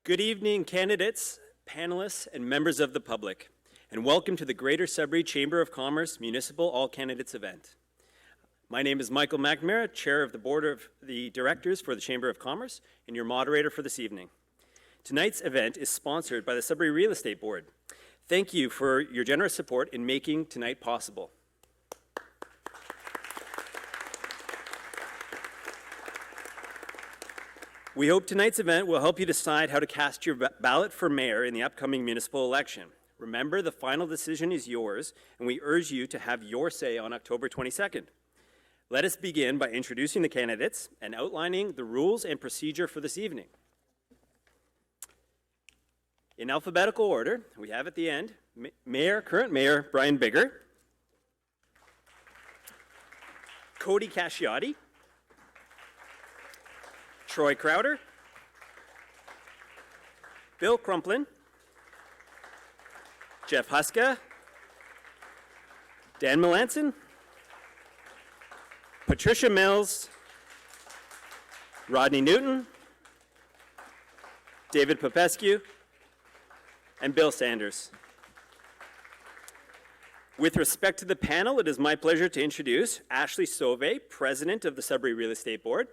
Good evening, candidates, panelists, and members of the public, and welcome to the Greater Sudbury Chamber of Commerce Municipal All Candidates event. My name is Michael McNamara, Chair of the Board of the Directors for the Chamber of Commerce, and your moderator for this evening. Tonight's event is sponsored by the Sudbury Real Estate Board. Thank you for your generous support in making tonight possible. We hope tonight's event will help you decide how to cast your ballot for mayor in the upcoming municipal election. Remember, the final decision is yours, and we urge you to have your say on October 22nd. Let us begin by introducing the candidates and outlining the rules and procedure for this evening. In alphabetical order, we have at the end, current Mayor Brian Bigger, Cody Casciotti, Troy Crowder, Bill Crumplin, Jeff Huska, Dan Melanson, Patricia Mills, Rodney Newton, David Popescu, and Bill Sanders. With respect to the panel, it is my pleasure to introduce Ashley Sauvé, President of the Sudbury Real Estate Board,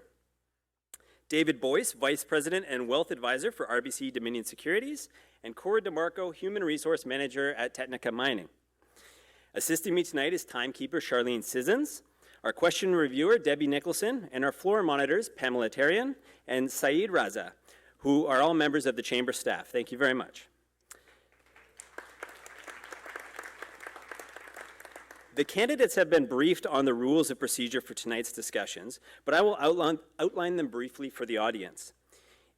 David Boyce, Vice President and Wealth Advisor for RBC Dominion Securities, and Cora DeMarco, Human Resource Manager at Technica Mining. Assisting me tonight is timekeeper Charlene Sissons, our question reviewer Debbie Nicholson, and our floor monitors Pamela Tarian and Saeed Raza, who are all members of the Chamber staff. Thank you very much. The candidates have been briefed on the rules of procedure for tonight's discussions, but I will outline them briefly for the audience.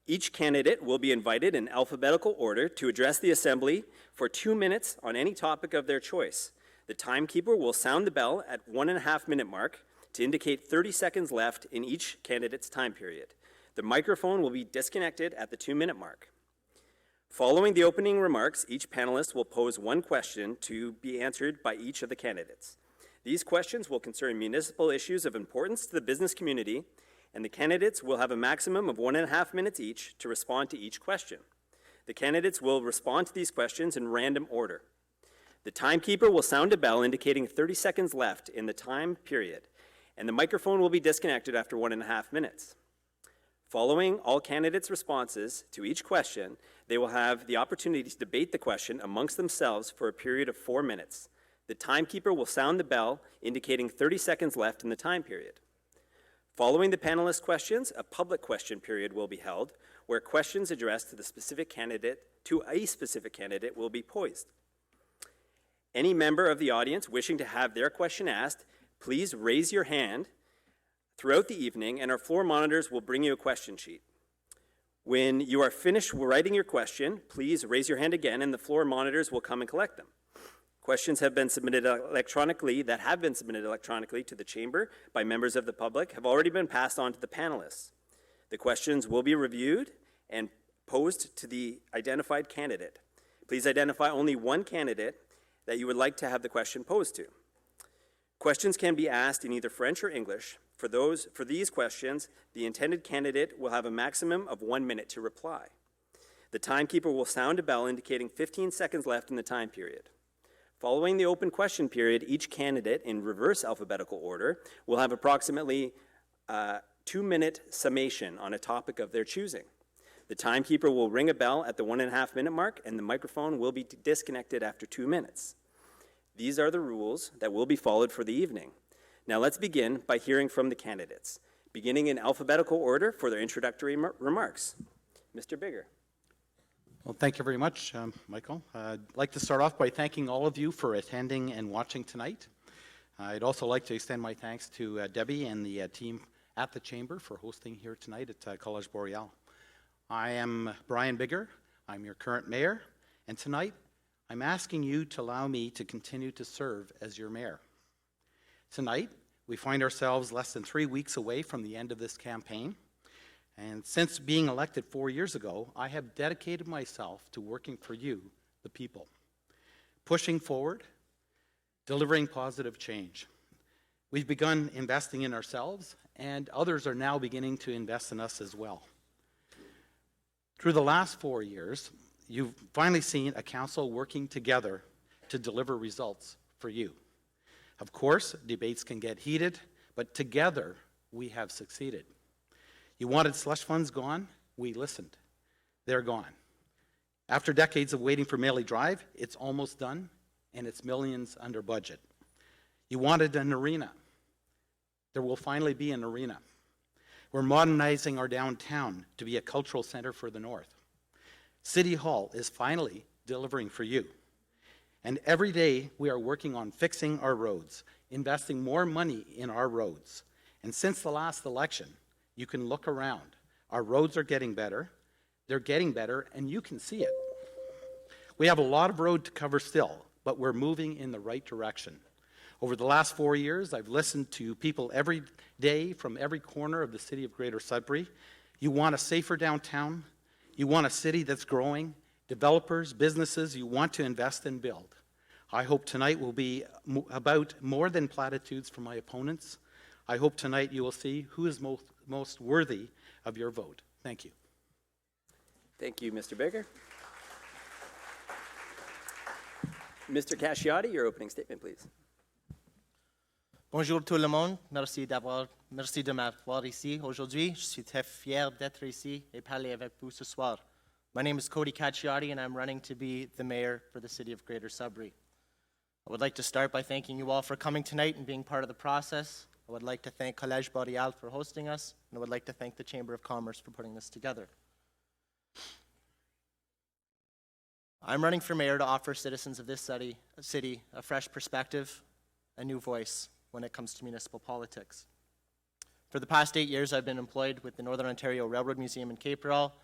Each candidate will be invited in alphabetical order to address the Assembly for 2 minutes on any topic of their choice. The timekeeper will sound the bell at 1.5-minute mark to indicate 30 seconds left in each candidate's time period. The microphone will be disconnected at the 2-minute mark. Following the opening remarks, each panelist will pose one question to be answered by each of the candidates. These questions will concern municipal issues of importance to the business community, and the candidates will have a maximum of 1.5 minutes each to respond to each question. The candidates will respond to these questions in random order. The timekeeper will sound a bell indicating 30 seconds left in the time period, and the microphone will be disconnected after 1.5 minutes. Following all candidates' responses to each question, they will have the opportunity to debate the question amongst themselves for a period of 4 minutes. The timekeeper will sound the bell indicating 30 seconds left in the time period. Following the panelist questions, a public question period will be held where questions addressed to a specific candidate will be posed. Any member of the audience wishing to have their question asked, please raise your hand throughout the evening, and our floor monitors will bring you a question sheet. When you are finished writing your question, please raise your hand again, and the floor monitors will come and collect them. Questions that have been submitted electronically to the Chamber by members of the public have already been passed on to the panelists. The questions will be reviewed and posed to the identified candidate. Please identify only one candidate that you would like to have the question posed to. Questions can be asked in either French or English. For these questions, the intended candidate will have a maximum of 1 minute to reply. The timekeeper will sound a bell indicating 15 seconds left in the time period. Following the open question period, each candidate, in reverse alphabetical order, will have approximately a 2-minute summation on a topic of their choosing. The timekeeper will ring a bell at the 1.5-minute mark, and the microphone will be disconnected after 2 minutes. These are the rules that will be followed for the evening. Now let's begin by hearing from the candidates, beginning in alphabetical order for their introductory remarks. Mr. Bigger. Well, thank you very much, Michael. I'd like to start off by thanking all of you for attending and watching tonight. I'd also like to extend my thanks to Debbie and the team at the Chamber for hosting here tonight at College Boréal. I am Brian Bigger. I'm your current mayor, and tonight I'm asking you to allow me to continue to serve as your mayor. Tonight, we find ourselves less than 3 weeks away from the end of this campaign, and since being elected 4 years ago, I have dedicated myself to working for you, the people, pushing forward, delivering positive change. We've begun investing in ourselves, and others are now beginning to invest in us as well. Through the last 4 years, you've finally seen a council working together to deliver results for you. Of course, debates can get heated, but together we have succeeded. You wanted slush funds gone? We listened. They're gone. After decades of waiting for Mayoral Drive, it's almost done, and it's millions under budget. You wanted an arena. There will finally be an arena. We're modernizing our downtown to be a cultural center for the North. City Hall is finally delivering for you. And every day we are working on fixing our roads, investing more money in our roads. And since the last election, you can look around. Our roads are getting better. They're getting better, and you can see it. We have a lot of road to cover still, but we're moving in the right direction. Over the last 4 years, I've listened to people every day from every corner of the city of Greater Sudbury. You want a safer downtown. You want a city that's growing. Developers, businesses, you want to invest and build. I hope tonight will be about more than platitudes from my opponents. I hope tonight you will see who is most worthy of your vote. Thank you. Thank you, Mr. Baker. Mr. Casciotti, your opening statement, please. Bonjour tout le monde. Merci de m'avoir ici aujourd'hui. Je suis très fier d'être ici et parler avec vous ce soir. My name is Cody Cacciati, and I'm running to be the mayor for the city of Greater Sudbury. I would like to start by thanking you all for coming tonight and being part of the process. I would like to thank Collège Boréal for hosting us, and I would like to thank the Chamber of Commerce for putting this together. I'm running for mayor to offer citizens of this city a fresh perspective, a new voice when it comes to municipal politics. For the past 8 years, I've been employed with the Northern Ontario Railroad Museum in Mayoral,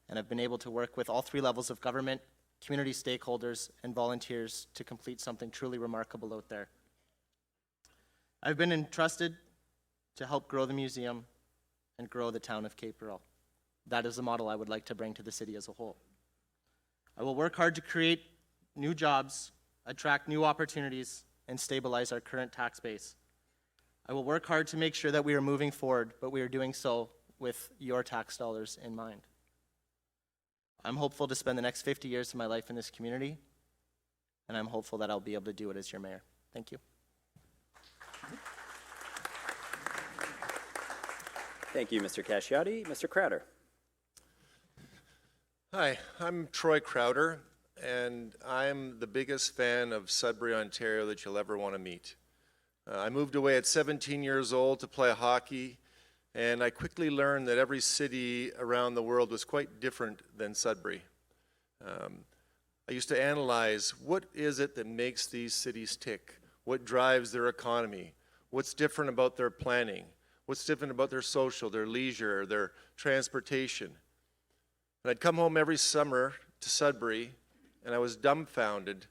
and I've been able to work with all 3 levels of government, community stakeholders, and volunteers to complete something truly remarkable out there. I've been entrusted to help grow the museum and grow the town of Mayoral. That is the model I would like to bring to the city as a whole. I will work hard to create new jobs, attract new opportunities, and stabilize our current tax base. I will work hard to make sure that we are moving forward, but we are doing so with your tax dollars in mind. I'm hopeful to spend the next 50 years of my life in this community, and I'm hopeful that I'll be able to do it as your mayor. Thank you. Thank you, Mr. Casciotti. Mr. Crowder. Hi, I'm Troy Crowder, and I'm the biggest fan of Sudbury, Ontario that you'll ever want to meet. I moved away at 17 years old to play hockey, and I quickly learned that every city around the world was quite different than Sudbury. I used to analyze, what is it that makes these cities tick? What drives their economy? What's different about their planning? What's different about their social, their leisure, their transportation? And I'd come home every summer to Sudbury, and I was dumbfounded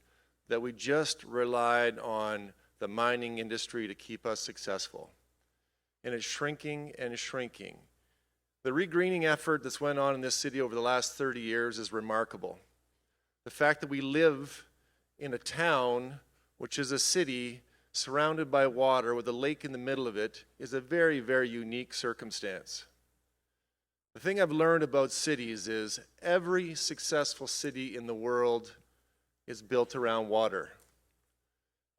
that we just relied on the mining industry to keep us successful. And it's shrinking and shrinking. The regreening effort that's went on in this city over the last 30 years is remarkable. The fact that we live in a town, which is a city surrounded by water with a lake in the middle of it, is a very, very unique circumstance. The thing I've learned about cities is every successful city in the world is built around water.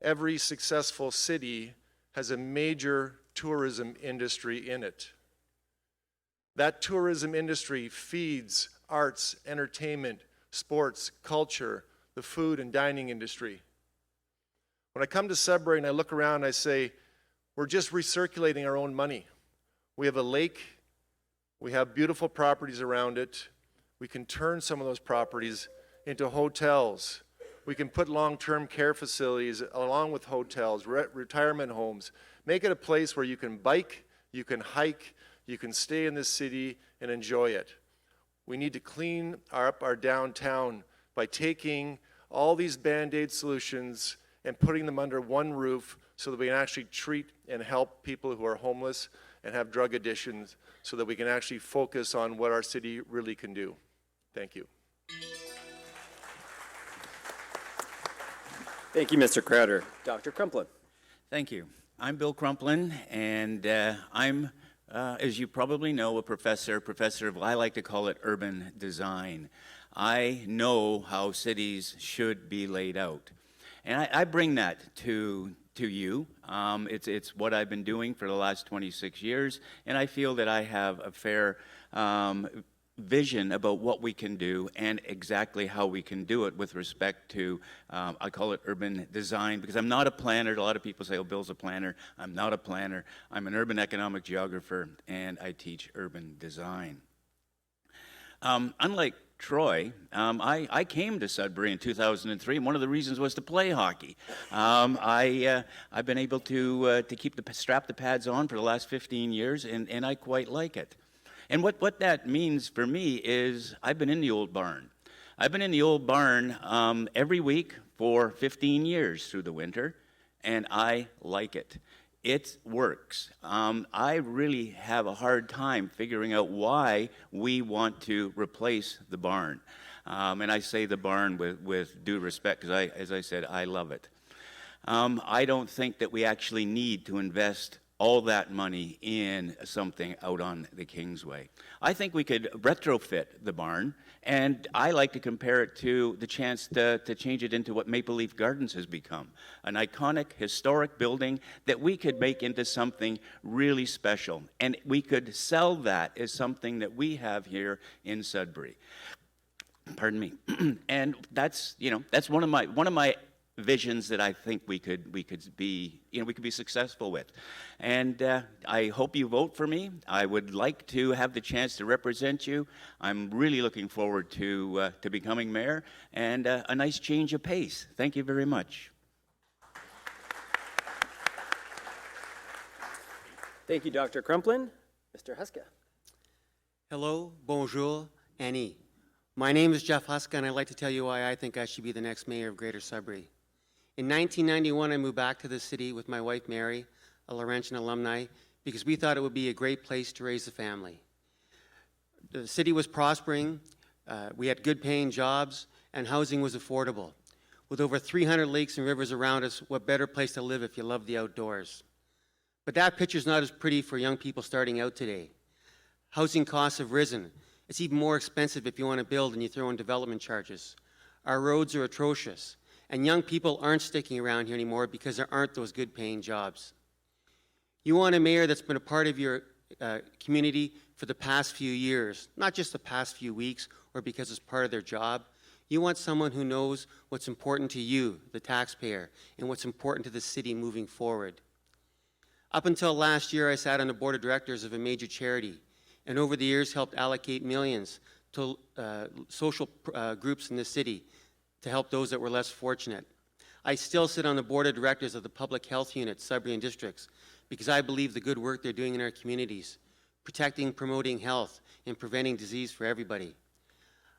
Every successful city has a major tourism industry in it. That tourism industry feeds arts, entertainment, sports, culture, the food and dining industry. When I come to Sudbury and I look around, I say, we're just recirculating our own money. We have a lake. We have beautiful properties around it. We can turn some of those properties into hotels. We can put long-term care facilities along with hotels, retirement homes. Make it a place where you can bike, you can hike, you can stay in this city and enjoy it. We need to clean up our downtown by taking all these Band-Aid solutions and putting them under one roof so that we can actually treat and help people who are homeless and have drug addictions so that we can actually focus on what our city really can do. Thank you. Thank you, Mr. Crowder. Dr. Crumplin. Thank you. I'm Bill Crumplin, and I'm as you probably know, a professor of, I like to call it urban design. I know how cities should be laid out. And I bring that to you. It's what I've been doing for the last 26 years, and I feel that I have a fair vision about what we can do and exactly how we can do it with respect to, I call it urban design, because I'm not a planner. A lot of people say, oh, Bill's a planner. I'm not a planner. I'm an urban economic geographer, and I teach urban design. Unlike Troy, I came to Sudbury in 2003, and one of the reasons was to play hockey. I've been able to strap the pads on for the last 15 years, and I quite like it. And what that means for me is I've been in the old barn. I've been in the old barn every week for 15 years through the winter, and I like it. It works. I really have a hard time figuring out why we want to replace the barn. And I say the barn with due respect because, as I said, I love it. I don't think that we actually need to invest all that money in something out on the Kingsway. I think we could retrofit the barn, and I like to compare it to the chance to change it into what Maple Leaf Gardens has become, an iconic, historic building that we could make into something really special, and we could sell that as something that we have here in Sudbury. Pardon me. And that's one of my visions that I think we could be successful with. And I hope you vote for me. I would like to have the chance to represent you. I'm really looking forward to becoming mayor and a nice change of pace. Thank you very much. Thank you, Dr. Crumplin. Mr. Huska. Hello, bonjour, Annie. My name is Jeff Huska, and I'd like to tell you why I think I should be the next mayor of Greater Sudbury. In 1991, I moved back to the city with my wife, Mary, a Laurentian alumni, because we thought it would be a great place to raise a family. The city was prospering, we had good-paying jobs, and housing was affordable. With over 300 lakes and rivers around us, what better place to live if you love the outdoors? But that picture's not as pretty for young people starting out today. Housing costs have risen. It's even more expensive if you want to build and you throw in development charges. Our roads are atrocious. And young people aren't sticking around here anymore because there aren't those good-paying jobs. You want a mayor that's been a part of your community for the past few years, not just the past few weeks or because it's part of their job. You want someone who knows what's important to you, the taxpayer, and what's important to the city moving forward. Up until last year, I sat on the board of directors of a major charity, and over the years helped allocate millions to social groups in the city to help those that were less fortunate. I still sit on the board of directors of the public health unit, Sudbury and districts, because I believe the good work they're doing in our communities, protecting, promoting health, and preventing disease for everybody.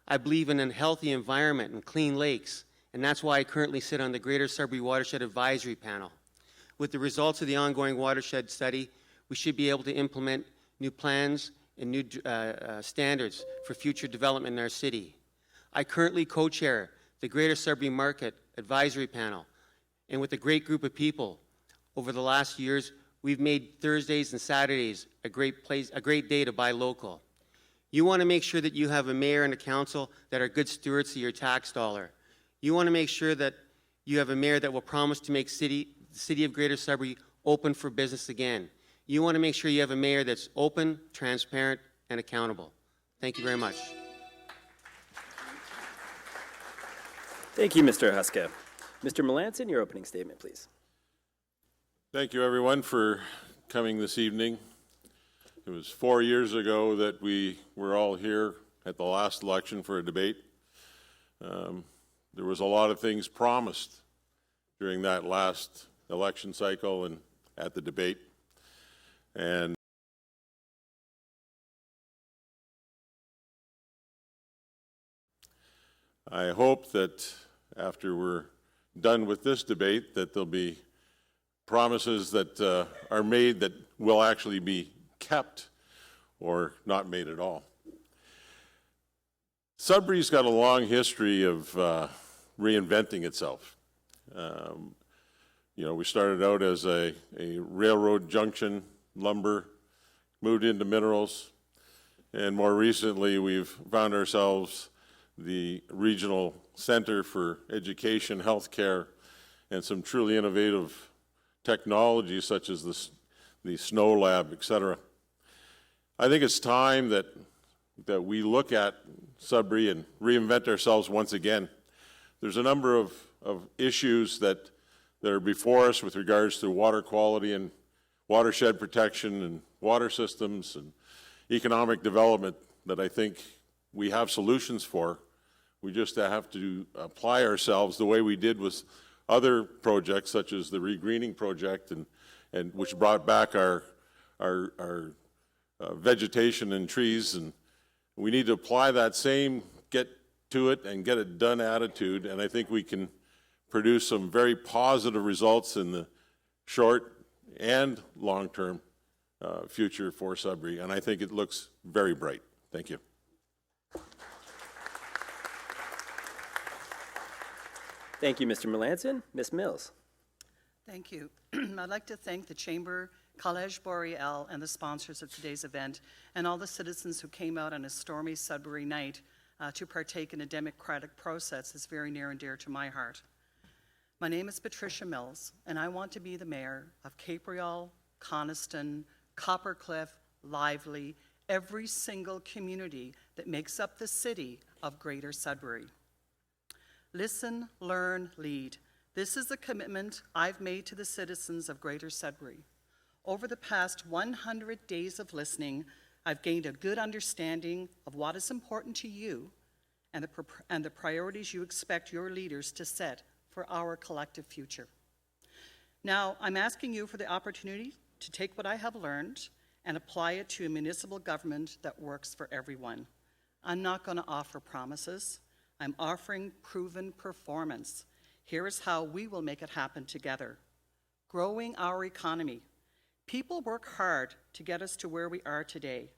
I believe in a healthy environment and clean lakes, and that's why I currently sit on the Greater Sudbury Watershed Advisory Panel. With the results of the ongoing watershed study, we should be able to implement new plans and new standards for future development in our city. I currently co-chair the Greater Sudbury Market Advisory Panel, and with a great group of people, over the last years, we've made Thursdays and Saturdays a great day to buy local. You want to make sure that you have a mayor and a council that are good stewards of your tax dollar. You want to make sure that you have a mayor that will promise to make the city of Greater Sudbury open for business again. You want to make sure you have a mayor that's open, transparent, and accountable. Thank you very much. Thank you, Mr. Huska. Mr. Melanson, your opening statement, please. Thank you, everyone, for coming this evening. It was 4 years ago that we were all here at the last election for a debate. There was a lot of things promised during that last election cycle and at the debate. And I hope that after we're done with this debate that there'll be promises that are made that will actually be kept or not made at all. Sudbury's got a long history of reinventing itself. We started out as a railroad junction, lumber, moved into minerals, and more recently we've found ourselves the regional center for education, healthcare, and some truly innovative technologies such as the snow lab, et cetera. I think it's time that we look at Sudbury and reinvent ourselves once again. There's a number of issues that are before us with regards to water quality and watershed protection and water systems and economic development that I think we have solutions for. We just have to apply ourselves the way we did with other projects such as the regreening project and which brought back our vegetation and trees, and we need to apply that same get to it and get it done attitude, and I think we can produce some very positive results in the short and long-term future for Sudbury, and I think it looks very bright. Thank you. Thank you, Mr. Melanson. Ms. Mills. Thank you. I'd like to thank the Chamber, Collège Boréal, and the sponsors of today's event, and all the citizens who came out on a stormy Sudbury night to partake in a democratic process is very near and dear to my heart. My name is Patricia Mills, and I want to be the mayor of Capreol, Coniston, Coppercliff, Lively, every single community that makes up the city of Greater Sudbury. Listen, learn, lead. This is the commitment I've made to the citizens of Greater Sudbury. Over the past 100 days of listening, I've gained a good understanding of what is important to you and the priorities you expect your leaders to set for our collective future. Now, I'm asking you for the opportunity to take what I have learned and apply it to a municipal government that works for everyone. I'm not going to offer promises. I'm offering proven performance. Here is how we will make it happen together. Growing our economy. People work hard to get us to where we are today.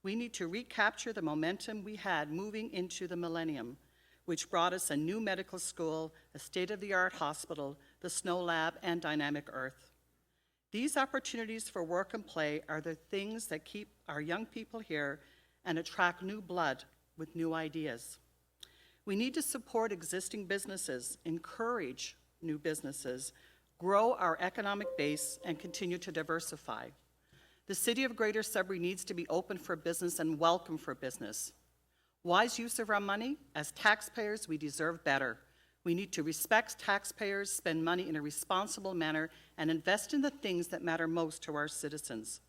We need to recapture the momentum we had moving into the millennium, which brought us a new medical school, a state-of-the-art hospital, the snow lab, and dynamic earth. These opportunities for work and play are the things that keep our young people here and attract new blood with new ideas. We need to support existing businesses, encourage new businesses, grow our economic base, and continue to diversify. The city of Greater Sudbury needs to be open for business and welcome for business. Wise use of our money? As taxpayers, we deserve better. We need to respect taxpayers, spend money in a responsible manner, and invest in the things that matter most to our citizens.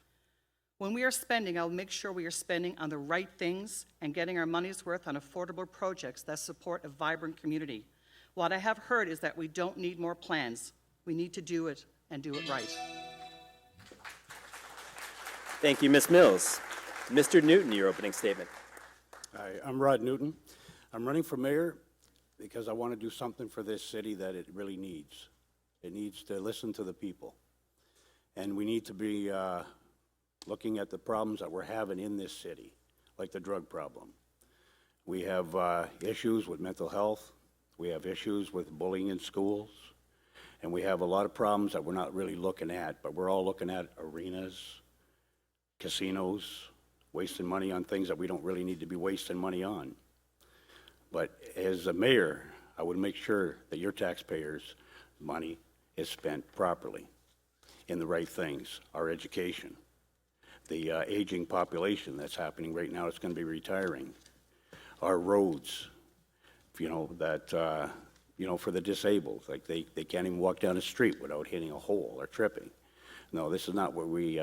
When we are spending, I'll make sure we are spending on the right things and getting our money's worth on affordable projects that support a vibrant community. What I have heard is that we don't need more plans. We need to do it and do it right. Thank you, Ms. Mills. Mr. Newton, your opening statement. Hi, I'm Rod Newton. I'm running for mayor because I want to do something for this city that it really needs. It needs to listen to the people. And we need to be looking at the problems that we're having in this city, like the drug problem. We have issues with mental health. We have issues with bullying in schools. And we have a lot of problems that we're not really looking at, but we're all looking at arenas, casinos, wasting money on things that we don't really need to be wasting money on. But as a mayor, I would make sure that your taxpayers' money is spent properly in the right things, our education, the aging population that's happening right now, it's going to be retiring, our roads, you know, that, you know, for the disabled, like they can't even walk down the street without hitting a hole or tripping. No, this is not what we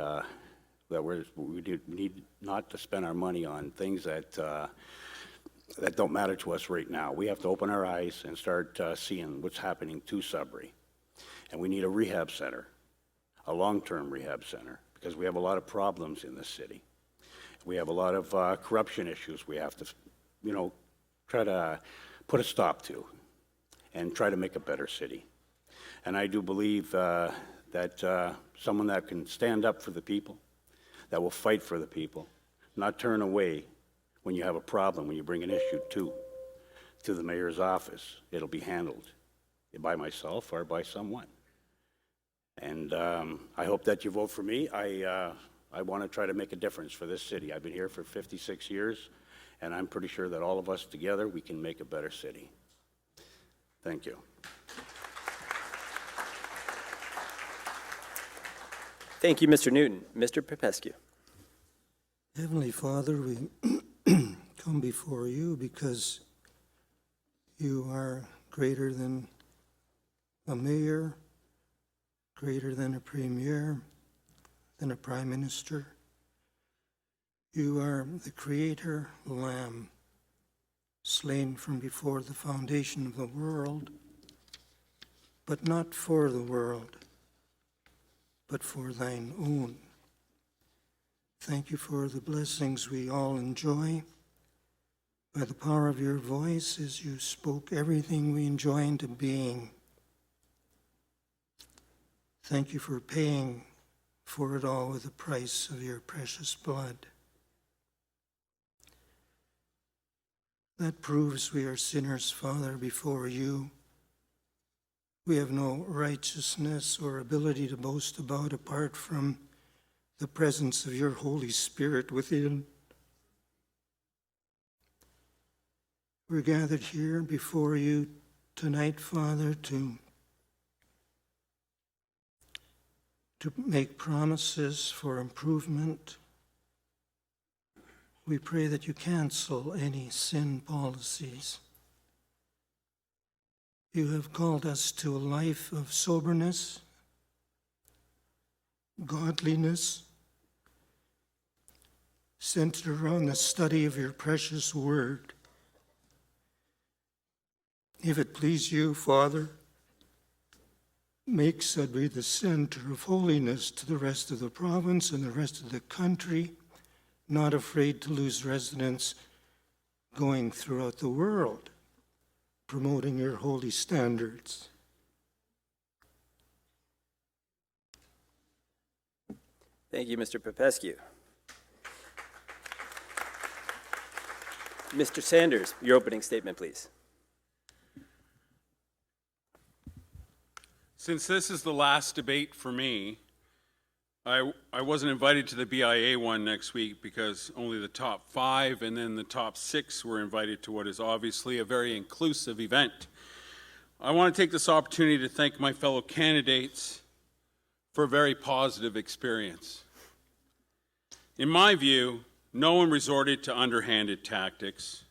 need not to spend our money on things that that don't matter to us right now. We have to open our eyes and start seeing what's happening to Sudbury. And we need a rehab center, a long-term rehab center, because we have a lot of problems in this city. We have a lot of corruption issues we have to, you know, try to put a stop to and try to make a better city. And I do believe that someone that can stand up for the people, that will fight for the people, not turn away when you have a problem, when you bring an issue to the mayor's office. It'll be handled by myself or by someone. And I hope that you vote for me. I want to try to make a difference for this city. I've been here for 56 years, and I'm pretty sure that all of us together, we can make a better city. Thank you. Thank you, Mr. Newton. Mr. Popescu. Heavenly Father, we come before you because you are greater than a mayor, greater than a premier, than a prime minister. You are the creator lamb, slain from before the foundation of the world, but not for the world, but for thine own. Thank you for the blessings we all enjoy. By the power of your voice, as you spoke everything we enjoy into being. Thank you for paying for it all with the price of your precious blood. That proves we are sinners, Father, before you. We have no righteousness or ability to boast about apart from the presence of your Holy Spirit within. We're gathered here before you tonight, Father, to make promises for improvement. We pray that you cancel any sin policies. You have called us to a life of soberness, godliness, centered around the study of your precious word. If it please you, Father, make Sudbury the center of holiness to the rest of the province and the rest of the country, not afraid to lose residents going throughout the world, promoting your holy standards. Thank you, Mr. Popescu. Mr. Sanders, your opening statement, please. Since this is the last debate for me, I wasn't invited to the BIA one next week because only the top 5 and then the top 6 were invited to what is obviously a very inclusive event. I want to take this opportunity to thank my fellow candidates for a very positive experience. In my view, no one resorted to underhanded tactics.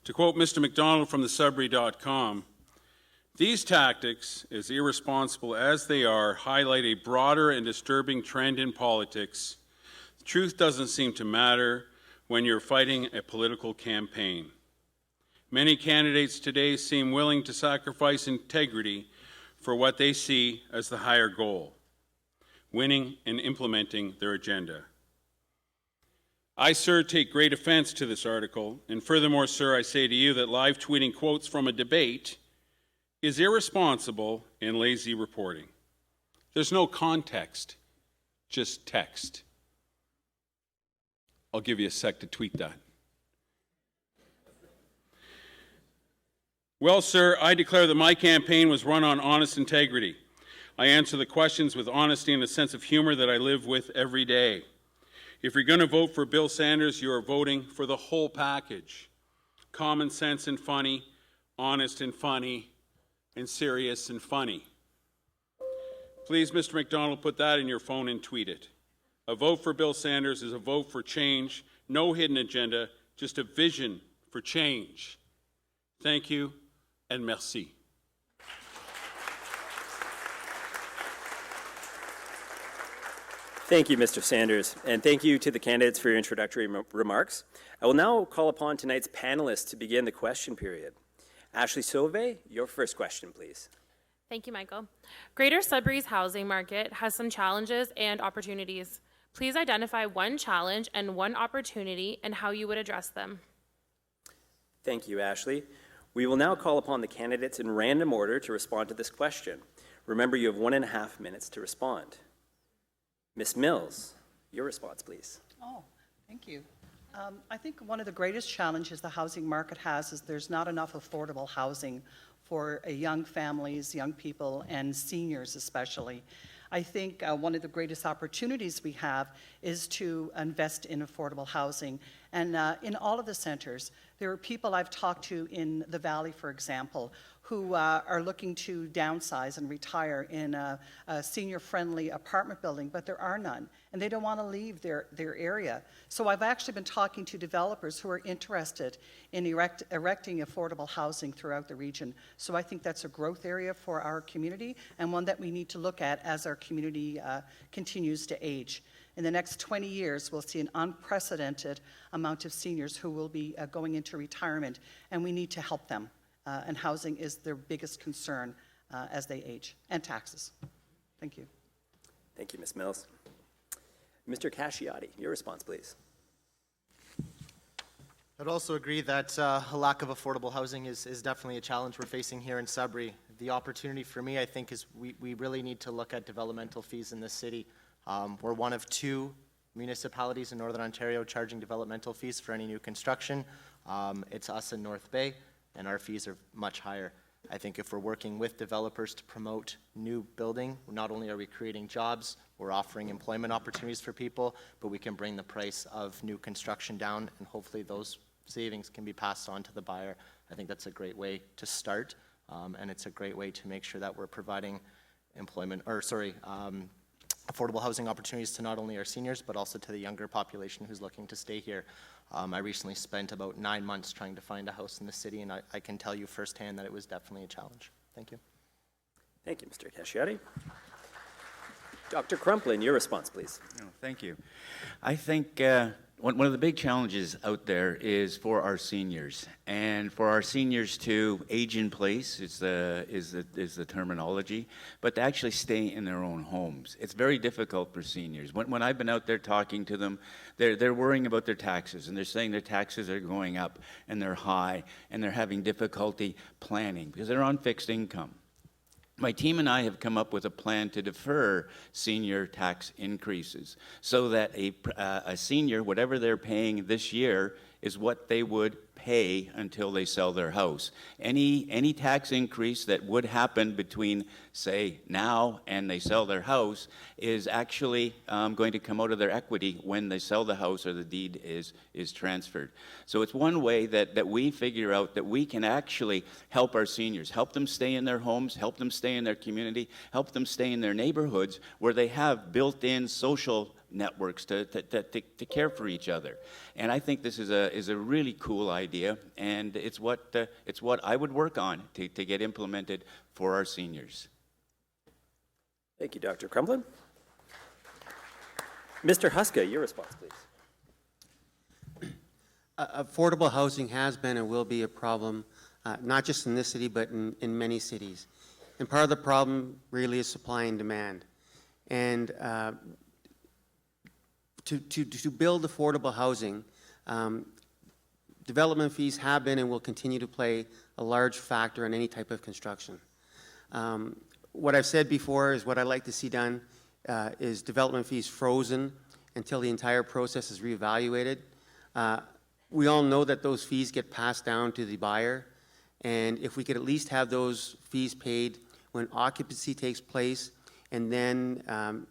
To quote Mr. McDonald from the Sudbury.com, these tactics, as irresponsible as they are, highlight a broader and disturbing trend in politics. The truth doesn't seem to matter when you're fighting a political campaign. Many candidates today seem willing to sacrifice integrity for what they see as the higher goal, winning and implementing their agenda. I, sir, take great offense to this article, and furthermore, sir, I say to you that live tweeting quotes from a debate is irresponsible and lazy reporting. There's no context, just text. I'll give you a sec to tweet that. Well, sir, I declare that my campaign was run on honest integrity. I answer the questions with honesty and a sense of humor that I live with every day. If you're going to vote for Bill Sanders, you are voting for the whole package. Common sense and funny, honest and funny, and serious and funny. Please, Mr. McDonald, put that in your phone and tweet it. A vote for Bill Sanders is a vote for change, no hidden agenda, just a vision for change. Thank you, and merci. Thank you, Mr. Sanders, and thank you to the candidates for your introductory remarks. I will now call upon tonight's panelists to begin the question period. Ashley Sauvé, your first question, please. Thank you, Michael. Greater Sudbury's housing market has some challenges and opportunities. Please identify one challenge and one opportunity and how you would address them. Thank you, Ashley. We will now call upon the candidates in random order to respond to this question. Remember, you have 1.5 minutes to respond. Ms. Mills, your response, please. Oh, thank you. I think one of the greatest challenges the housing market has is there's not enough affordable housing for young families, young people, and seniors especially. I think one of the greatest opportunities we have is to invest in affordable housing. And in all of the centers, there are people I've talked to in the Valley, for example, who are looking to downsize and retire in a senior-friendly apartment building, but there are none, and they don't want to leave their area. So I've actually been talking to developers who are interested in erecting affordable housing throughout the region. So I think that's a growth area for our community, and one that we need to look at as our community continues to age. In the next 20 years, we'll see an unprecedented amount of seniors who will be going into retirement, and we need to help them. And housing is their biggest concern as they age, and taxes. Thank you. Thank you, Ms. Mills. Mr. Casciotti, your response, please. I'd also agree that a lack of affordable housing is definitely a challenge we're facing here in Sudbury. The opportunity for me, I think, is we really need to look at developmental fees in this city. We're one of 2 municipalities in Northern Ontario charging developmental fees for any new construction. It's us in North Bay, and our fees are much higher. I think if we're working with developers to promote new building, not only are we creating jobs, we're offering employment opportunities for people, but we can bring the price of new construction down, and hopefully those savings can be passed on to the buyer. I think that's a great way to start, and it's a great way to make sure that we're providing affordable housing opportunities to not only our seniors, but also to the younger population who's looking to stay here. I recently spent about 9 months trying to find a house in the city, and I can tell you firsthand that it was definitely a challenge. Thank you. Thank you, Mr. Casciotti. Dr. Crumplin, your response, please. Oh, thank you. I think one of the big challenges out there is for our seniors, and for our seniors to age in place is the terminology, but to actually stay in their own homes. It's very difficult for seniors. When I've been out there talking to them, they're worrying about their taxes, and they're saying their taxes are going up, and they're high, and they're having difficulty planning because they're on fixed income. My team and I have come up with a plan to defer senior tax increases so that a senior, whatever they're paying this year, is what they would pay until they sell their house. Any tax increase that would happen between, say, now and they sell their house is actually going to come out of their equity when they sell the house or the deed is transferred. So it's one way that we figure out that we can actually help our seniors, help them stay in their homes, help them stay in their community, help them stay in their neighborhoods where they have built-in social networks to care for each other. And I think this is a really cool idea, and it's what I would work on to get implemented for our seniors. Thank you, Dr. Crumplin. Mr. Huska, your response, please. Affordable housing has been and will be a problem, not just in this city, but in many cities. And part of the problem really is supply and demand. And to build affordable housing, development fees have been and will continue to play a large factor in any type of construction. What I've said before is what I'd like to see done is development fees frozen until the entire process is reevaluated. We all know that those fees get passed down to the buyer, and if we could at least have those fees paid when occupancy takes place, and then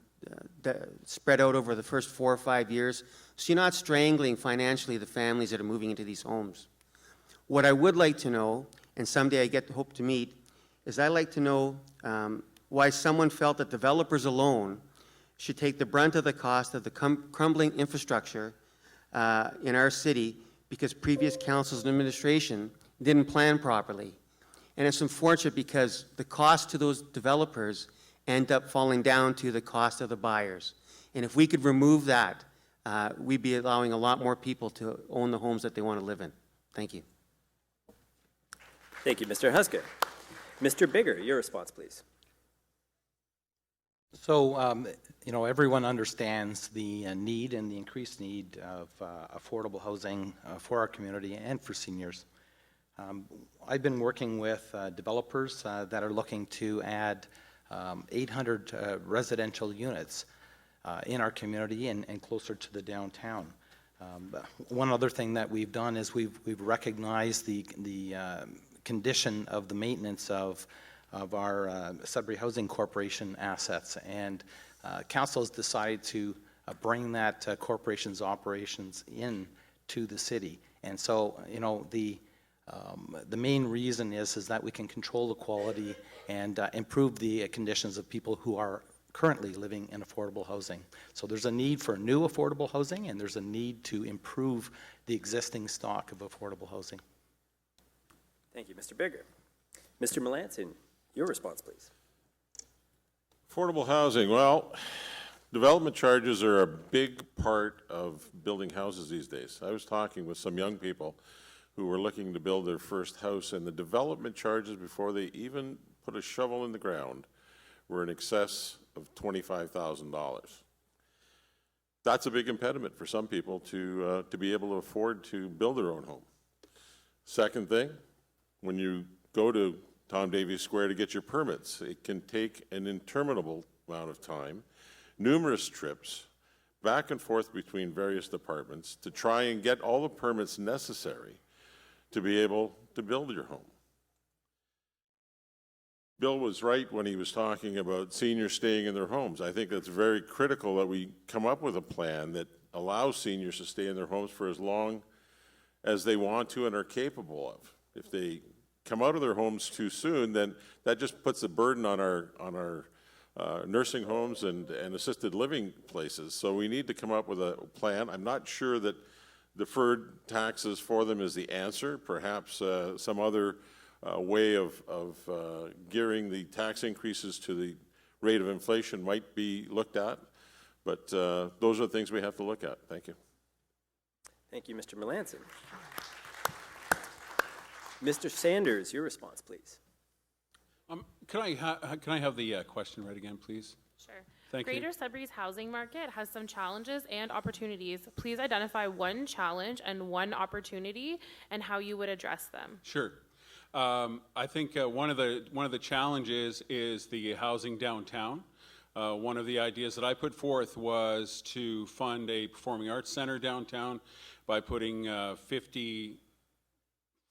spread out over the first 4 or 5 years, so you're not strangling financially the families that are moving into these homes. What I would like to know, and someday I hope to meet, is I'd like to know why someone felt that developers alone should take the brunt of the cost of the crumbling infrastructure in our city because previous councils and administration didn't plan properly. And it's unfortunate because the cost to those developers end up falling down to the cost of the buyers. And if we could remove that, we'd be allowing a lot more people to own the homes that they want to live in. Thank you. Thank you, Mr. Huska. Mr. Bigger, your response, please. So, everyone understands the need and the increased need of affordable housing for our community and for seniors. I've been working with developers that are looking to add 800 residential units in our community and closer to the downtown. One other thing that we've done is we've recognized the condition of the maintenance of of our Sudbury Housing Corporation assets. And council has decided to bring that corporation's operations in to the city. And so, you know, the main reason is that we can control the quality and improve the conditions of people who are currently living in affordable housing. So there's a need for new affordable housing, and there's a need to improve the existing stock of affordable housing. Thank you, Mr. Bigger. Mr. Melanson, your response, please. Affordable housing, well, development charges are a big part of building houses these days. I was talking with some young people who were looking to build their first house, and the development charges before they even put a shovel in the ground were in excess of $25,000. That's a big impediment for some people to be able to afford to build their own home. Second thing, when you go to Tom Davies Square to get your permits, it can take an interminable amount of time, numerous trips, back and forth between various departments to try and get all the permits necessary to be able to build your home. Bill was right when he was talking about seniors staying in their homes. I think that's very critical that we come up with a plan that allows seniors to stay in their homes for as long as they want to and are capable of. If they come out of their homes too soon, then that just puts a burden on our nursing homes and assisted living places. So we need to come up with a plan. I'm not sure that deferred taxes for them is the answer. Perhaps some other way of gearing the tax increases to the rate of inflation might be looked at. But those are the things we have to look at. Thank you. Thank you, Mr. Melanson. Mr. Sanders, your response, please. Can I have the question read again, please? Sure. Thank you. Greater Sudbury's housing market has some challenges and opportunities. Please identify one challenge and one opportunity and how you would address them. Sure. I think one of the challenges is the housing downtown. One of the ideas that I put forth was to fund a performing arts center downtown by putting 50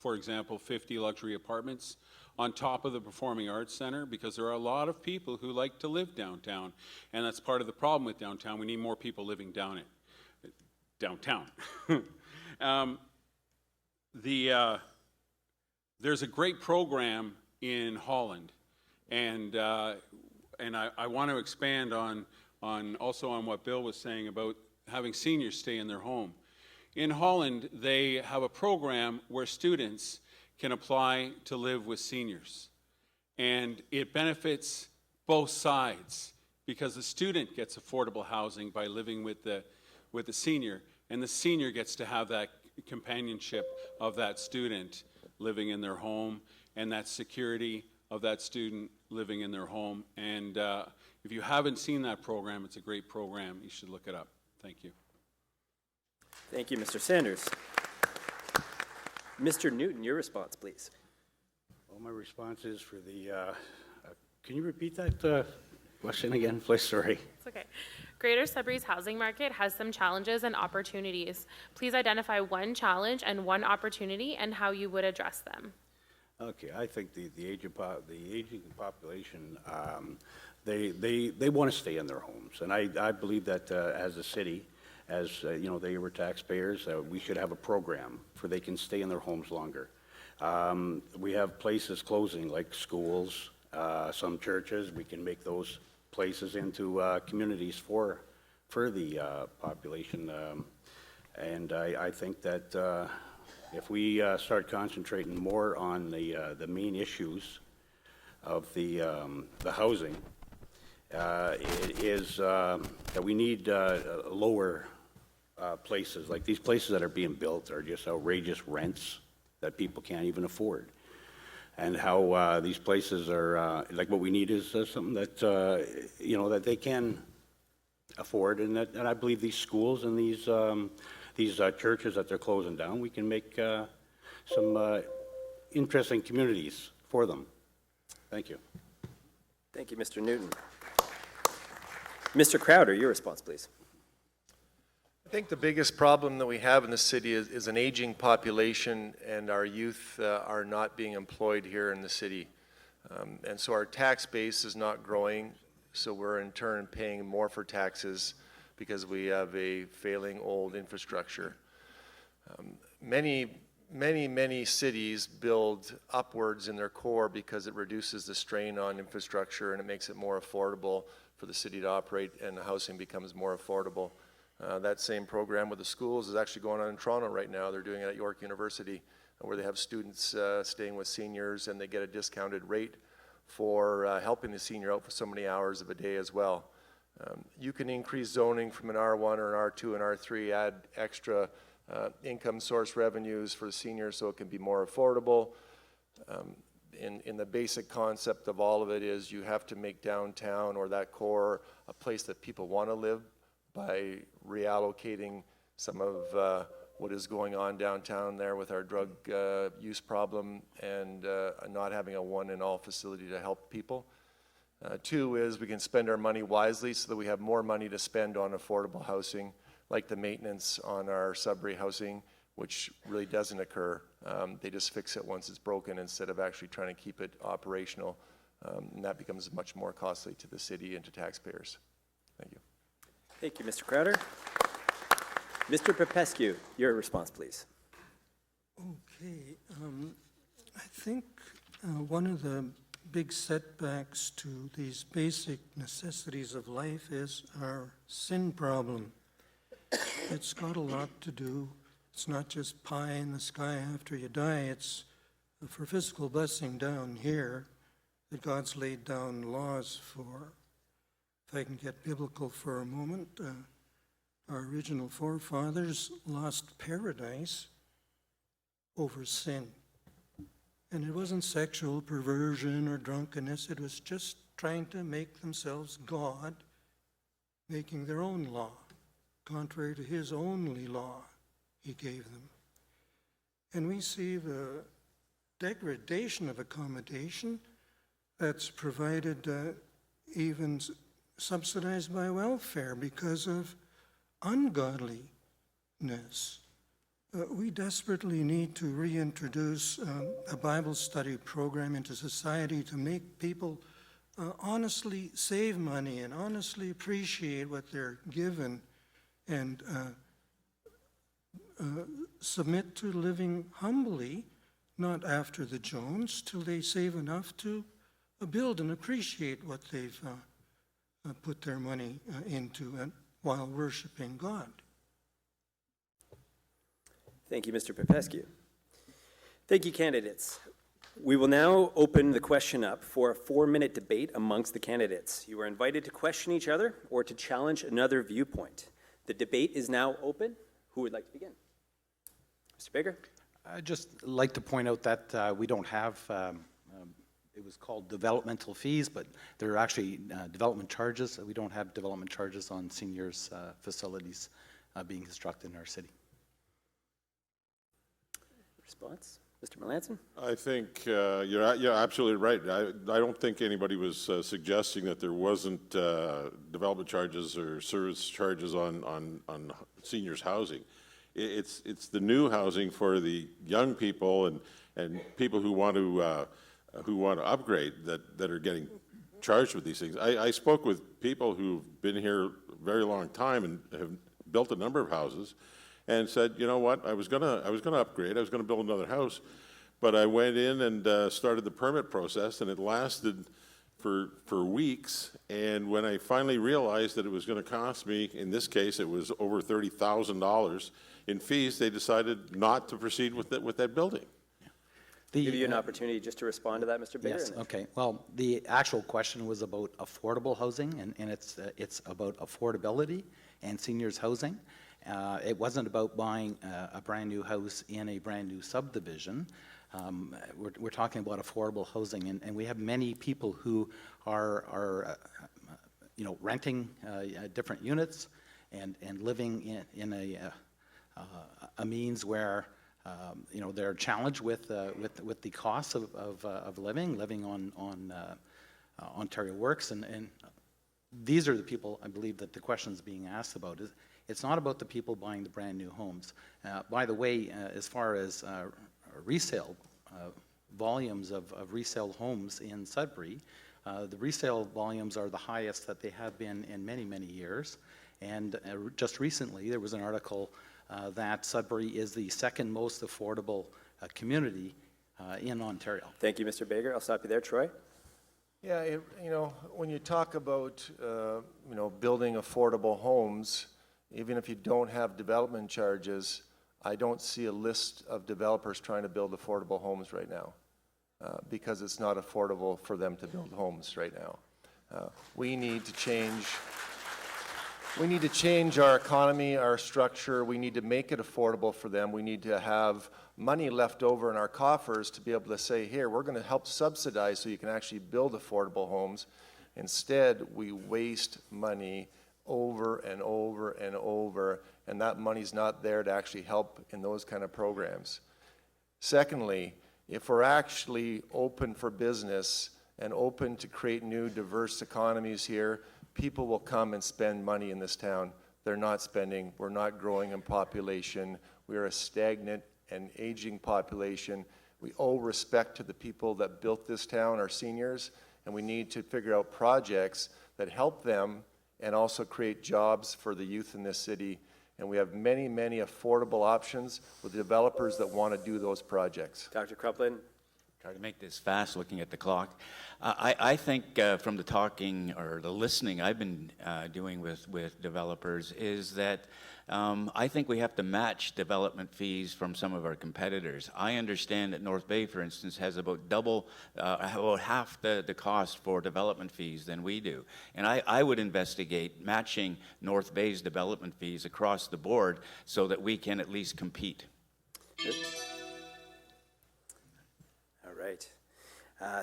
luxury apartments on top of the Performing Arts Center, because there are a lot of people who like to live downtown, and that's part of the problem with downtown. We need more people living downtown. There's a great program in Holland, and I want to expand on what Bill was saying about having seniors stay in their home. In Holland, they have a program where students can apply to live with seniors. And it benefits both sides, because the student gets affordable housing by living with the senior, and the senior gets to have that companionship of that student living in their home and that security of that student living in their home. And if you haven't seen that program, it's a great program. You should look it up. Thank you. Thank you, Mr. Sanders. Mr. Newton, your response, please. Well, my response is for the, can you repeat that question again, please? Sorry. It's okay. Greater Sudbury's housing market has some challenges and opportunities. Please identify one challenge and one opportunity and how you would address them. Okay, I think the aging population, they want to stay in their homes, and I believe that as a city, as you know, they were taxpayers, we should have a program for they can stay in their homes longer. We have places closing, like schools, some churches. We can make those places into communities for the population, and I think that if we start concentrating more on the main issues of the housing, it is that we need lower places. Like these places that are being built are just outrageous rents that people can't even afford. And how these places are, like what we need is something that, you know, that they can afford. And I believe these schools and these churches that they're closing down, we can make some interesting communities for them. Thank you. Thank you, Mr. Newton. Mr. Crowder, your response, please. I think the biggest problem that we have in the city is an aging population, and our youth are not being employed here in the city. And so our tax base is not growing, so we're in turn paying more for taxes because we have a failing old infrastructure. Many cities build upwards in their core because it reduces the strain on infrastructure and it makes it more affordable for the city to operate, and the housing becomes more affordable. That same program with the schools is actually going on in Toronto right now. They're doing it at York University, where they have students staying with seniors, and they get a discounted rate for helping the senior out for so many hours of a day as well. You can increase zoning from an R1 or an R2 and R3, add extra income source revenues for the seniors so it can be more affordable. In the basic concept of all of it is you have to make downtown or that core a place that people want to live by reallocating some of what is going on downtown there with our drug use problem and not having a one-and-all facility to help people. Two is we can spend our money wisely so that we have more money to spend on affordable housing, like the maintenance on our Sudbury housing, which really doesn't occur. They just fix it once it's broken instead of actually trying to keep it operational. And that becomes much more costly to the city and to taxpayers. Thank you. Thank you, Mr. Crowder. Mr. Popescu, your response, please. Okay, I think one of the big setbacks to these basic necessities of life is our sin problem. It's got a lot to do. It's not just pie in the sky after you die. It's for physical blessing down here that God's laid down laws for. If I can get biblical for a moment, our original forefathers lost paradise over sin. And it wasn't sexual perversion or drunkenness. It was just trying to make themselves God, making their own law, contrary to his only law he gave them. And we see the degradation of accommodation that's provided, even subsidized by welfare because of ungodliness. We desperately need to reintroduce a Bible study program into society to make people honestly save money and honestly appreciate what they're given and submit to living humbly, not after the Jones, till they save enough to build and appreciate what they've put their money into while worshiping God. Thank you, Mr. Popescu. Thank you, candidates. We will now open the question up for a 4-minute debate amongst the candidates. You are invited to question each other or to challenge another viewpoint. The debate is now open. Who would like to begin? Mr. Baker? I'd just like to point out that we don't have, it was called developmental fees, but there are actually development charges. We don't have development charges on seniors' facilities being constructed in our city. Response? Mr. Melanson? I think you're absolutely right. I don't think anybody was suggesting that there wasn't development charges or service charges on seniors' housing. It's the new housing for the young people and people who want to upgrade that are getting charged with these things. I spoke with people who've been here a very long time and have built a number of houses, and said, you know what, I was gonna upgrade, I was gonna build another house, but I went in and started the permit process, and it lasted for weeks, and when I finally realized that it was gonna cost me, in this case, it was over $30,000 in fees, they decided not to proceed with that building. Give you an opportunity just to respond to that, Mr. Baker. Yes, okay. Well, the actual question was about affordable housing, and it's about affordability and seniors' housing. It wasn't about buying a brand new house in a brand new subdivision. We're talking about affordable housing, and we have many people who are renting different units and living in a means where they're challenged with the costs of living on Ontario Works, and these are the people I believe that the question is being asked about. It's not about the people buying the brand new homes. By the way, as far as resale volumes of resale homes in Sudbury. The resale volumes are the highest that they have been in many, many years. And just recently, there was an article that Sudbury is the second most affordable community in Ontario. Thank you, Mr. Baker. I'll stop you there. Troy? Yeah, when you talk about, building affordable homes, even if you don't have development charges, I don't see a list of developers trying to build affordable homes right now because it's not affordable for them to build homes right now. We need to change our economy, our structure. We need to make it affordable for them. We need to have money left over in our coffers to be able to say, here, we're going to help subsidize so you can actually build affordable homes. Instead, we waste money over and over and over, and that money's not there to actually help in those kind of programs. Secondly, if we're actually open for business and open to create new diverse economies here, people will come and spend money in this town. They're not spending. We're not growing in population. We are a stagnant and aging population. We owe respect to the people that built this town, our seniors, and we need to figure out projects that help them and also create jobs for the youth in this city. And we have many, many affordable options with developers that want to do those projects. Dr. Crumpler? Try to make this fast looking at the clock. I think from the talking or the listening I've been doing with developers is that I think we have to match development fees from some of our competitors. I understand that North Bay, for instance, has about half the cost for development fees than we do. And I would investigate matching North Bay's development fees across the board so that we can at least compete. All right.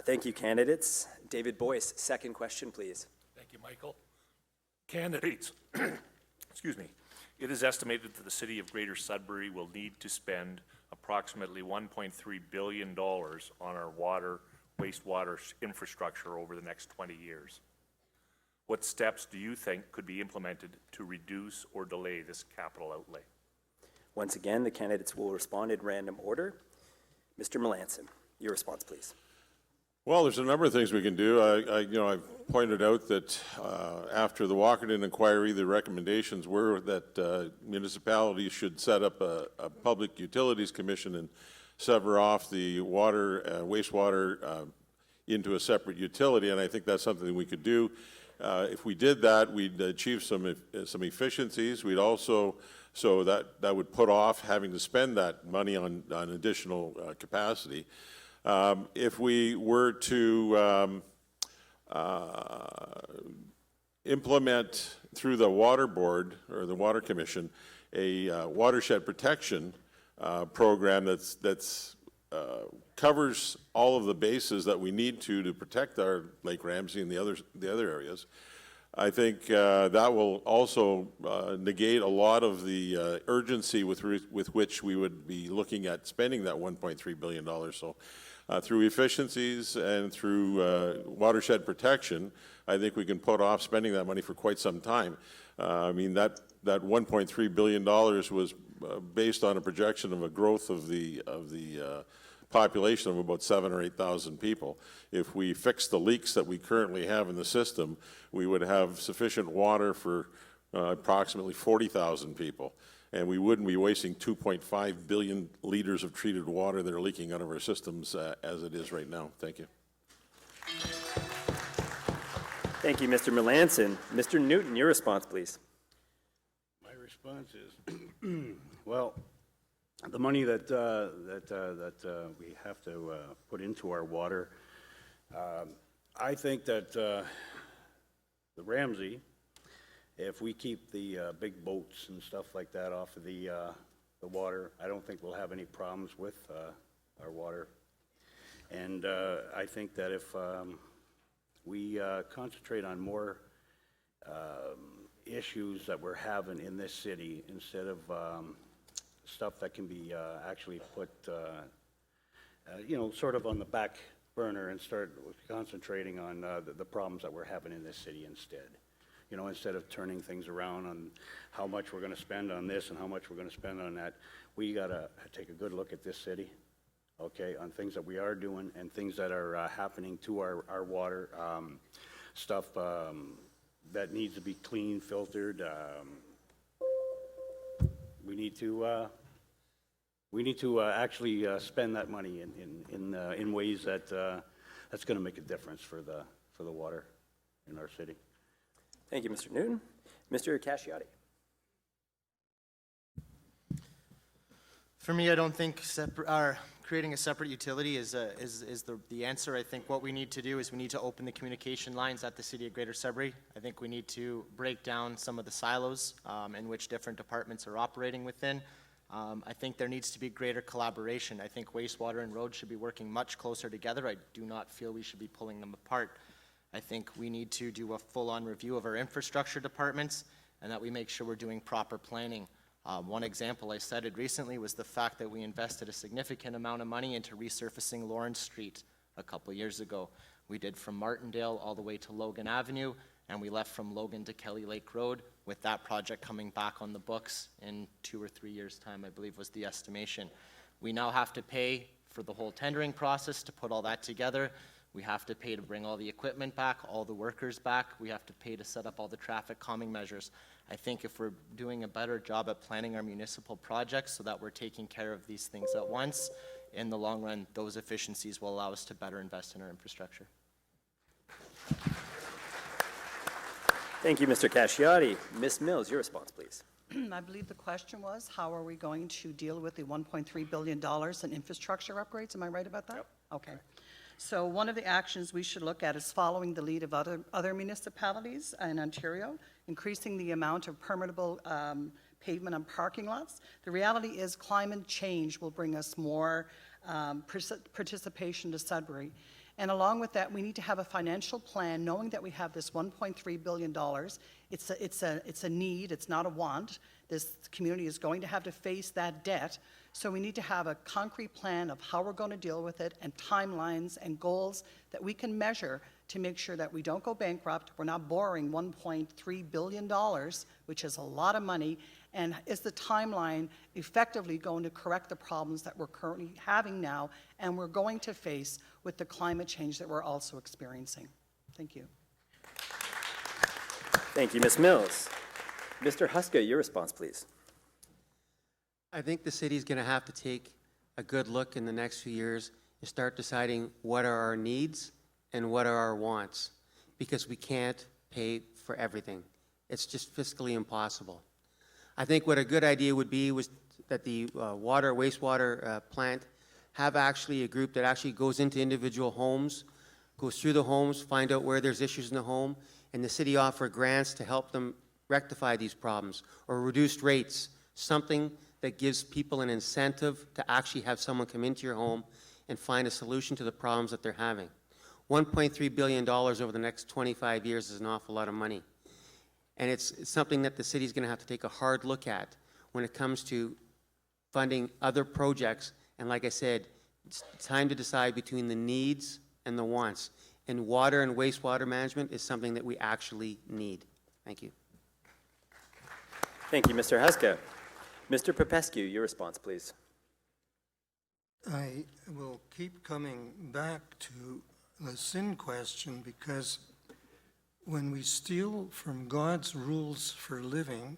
Thank you, candidates. David Boyce, second question, please. Thank you, Michael. Candidates, excuse me. It is estimated that the city of Greater Sudbury will need to spend approximately $1.3 billion on our wastewater infrastructure over the next 20 years. What steps do you think could be implemented to reduce or delay this capital outlay? Once again, the candidates will respond in random order. Mr. Melanson, your response, please. Well, there's a number of things we can do. I've pointed out that after the Walkerton inquiry, the recommendations were that municipalities should set up a public utilities commission and sever off the wastewater into a separate utility, and I think that's something we could do. If we did that, we'd achieve some efficiencies. We'd also, so that would put off having to spend that money on additional capacity. If we were to implement through the Water Board or the Water Commission a watershed protection program that's covers all of the bases that we need to protect our Lake Ramsey and the other areas, I think that will also negate a lot of the urgency with which we would be looking at spending that $1.3 billion. So through efficiencies and through watershed protection, I think we can put off spending that money for quite some time. I mean, that $1.3 billion was based on a projection of a growth of the population of about 7,000 or 8,000 people. If we fix the leaks that we currently have in the system, we would have sufficient water for approximately 40,000 people. And we wouldn't be wasting 2.5 billion liters of treated water that are leaking out of our systems as it is right now. Thank you. Thank you, Mr. Melanson. Mr. Newton, your response, please. My response is, well, the money that we have to put into our water, I think that the Ramsey, if we keep the big boats and stuff like that off of the water, I don't think we'll have any problems with our water. And I think that if we concentrate on more issues that we're having in this city instead of stuff that can be actually put, sort of on the back burner and start concentrating on the problems that we're having in this city instead. Instead of turning things around on how much we're going to spend on this and how much we're going to spend on that, we got to take a good look at this city, okay, on things that we are doing and things that are happening to our water, stuff that needs to be cleaned, filtered. We need to actually spend that money in ways that that's going to make a difference for the water in our city. Thank you, Mr. Newton. Mr. Casciotti. For me, I don't think creating a separate utility is the answer. I think what we need to do is we need to open the communication lines at the City of Greater Sudbury. I think we need to break down some of the silos in which different departments are operating within. I think there needs to be greater collaboration. I think wastewater and roads should be working much closer together. I do not feel we should be pulling them apart. I think we need to do a full-on review of our infrastructure departments and that we make sure we're doing proper planning. One example I cited recently was the fact that we invested a significant amount of money into resurfacing Lawrence Street a couple years ago. We did from Martindale all the way to Logan Avenue, and we left from Logan to Kelly Lake Road, with that project coming back on the books in 2 or 3 years' time, I believe was the estimation. We now have to pay for the whole tendering process to put all that together. We have to pay to bring all the equipment back, all the workers back. We have to pay to set up all the traffic calming measures. I think if we're doing a better job at planning our municipal projects so that we're taking care of these things at once, in the long run, those efficiencies will allow us to better invest in our infrastructure. Thank you, Mr. Casciotti. Ms. Mills, your response, please. I believe the question was, how are we going to deal with the $1.3 billion in infrastructure upgrades? Am I right about that? Yep. Okay. So one of the actions we should look at is following the lead of other municipalities in Ontario, increasing the amount of permittable pavement on parking lots. The reality is climate change will bring us more participation to Sudbury. And along with that, we need to have a financial plan, knowing that we have this $1.3 billion. It's a need, it's not a want. This community is going to have to face that debt. So we need to have a concrete plan of how we're going to deal with it, and timelines and goals that we can measure to make sure that we don't go bankrupt, we're not borrowing $1.3 billion, which is a lot of money, and is the timeline effectively going to correct the problems that we're currently having now and we're going to face with the climate change that we're also experiencing. Thank you. Thank you, Ms. Mills. Mr. Huska, your response, please. I think the city's going to have to take a good look in the next few years and start deciding what are our needs and what are our wants, because we can't pay for everything. It's just fiscally impossible. I think what a good idea would be was that the wastewater plant have actually a group that actually goes into individual homes, goes through the homes, find out where there's issues in the home, and the city offer grants to help them rectify these problems, or reduced rates, something that gives people an incentive to actually have someone come into your home and find a solution to the problems that they're having. $1.3 billion over the next 25 years is an awful lot of money. And it's something that the city's going to have to take a hard look at when it comes to funding other projects. And like I said, it's time to decide between the needs and the wants. And water and wastewater management is something that we actually need. Thank you. Thank you, Mr. Huska. Mr. Popescu, your response, please. I will keep coming back to the sin question, because when we steal from God's rules for living,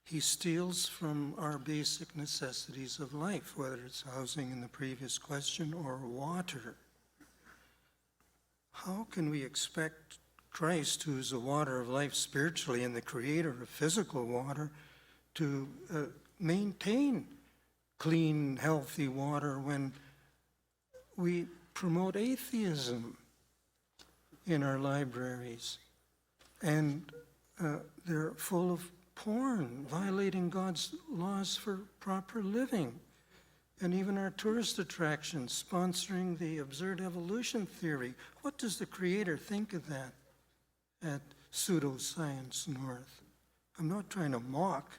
He steals from our basic necessities of life, whether it's housing in the previous question or water. How can we expect Christ, who's the water of life spiritually and the creator of physical water, to maintain clean, healthy water when we promote atheism in our libraries? And they're full of porn, violating God's laws for proper living. And even our tourist attractions, sponsoring the absurd evolution theory. What does the Creator think of that at Pseudoscience North? I'm not trying to mock.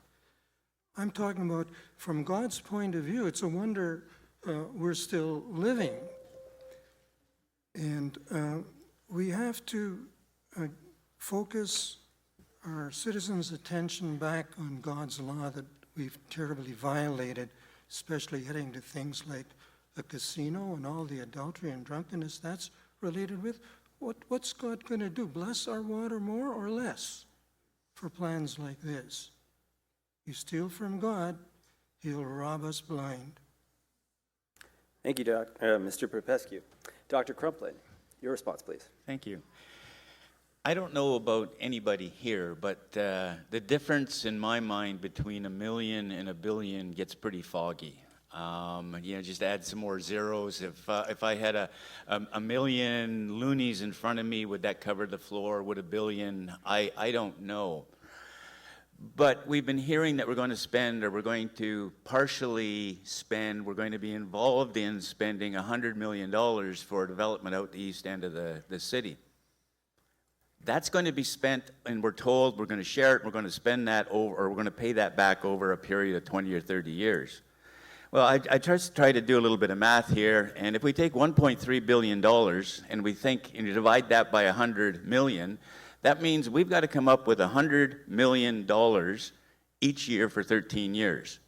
I'm talking about, from God's point of view, it's a wonder we're still living. And we have to focus our citizens' attention back on God's law that we've terribly violated, especially heading to things like a casino and all the adultery and drunkenness that's related with, what's God going to do? Bless our water more or less for plans like this? You steal from God, he'll rob us blind. Thank you, Mr. Popescu. Dr. Crumplin, your response, please. Thank you. I don't know about anybody here, but the difference in my mind between $1 million and $1 billion gets pretty foggy. Just add some more zeros. If I had a million loonies in front of me, would that cover the floor? Would $1 billion? I don't know. But we've been hearing that we're going to spend, or we're going to partially spend, we're going to be involved in spending $100 million for development out the east end of the city. That's going to be spent, and we're told we're going to share it, we're going to spend that over, or we're going to pay that back over a period of 20 or 30 years. Well, I just try to do a little bit of math here, and if we take $1.3 billion and we think, and you divide that by 100 million, that means we've got to come up with $100 million each year for 13 years.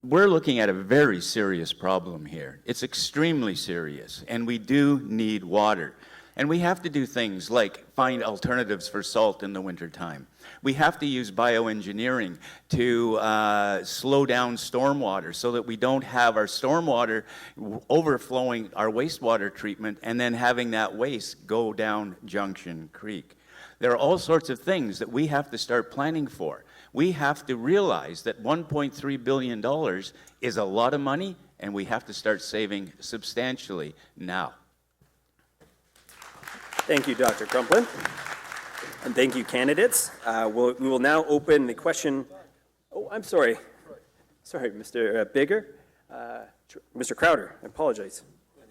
We're looking at a very serious problem here. It's extremely serious, and we do need water. And we have to do things like find alternatives for salt in the wintertime. We have to use bioengineering to slow down stormwater so that we don't have our stormwater overflowing our wastewater treatment and then having that waste go down Junction Creek. There are all sorts of things that we have to start planning for. We have to realize that $1.3 billion is a lot of money, and we have to start saving substantially now. Thank you, Dr. Crumplin. And thank you, candidates. We will now open the question. Oh, I'm sorry. Sorry, Mr. Bigger. Mr. Crowder, I apologize.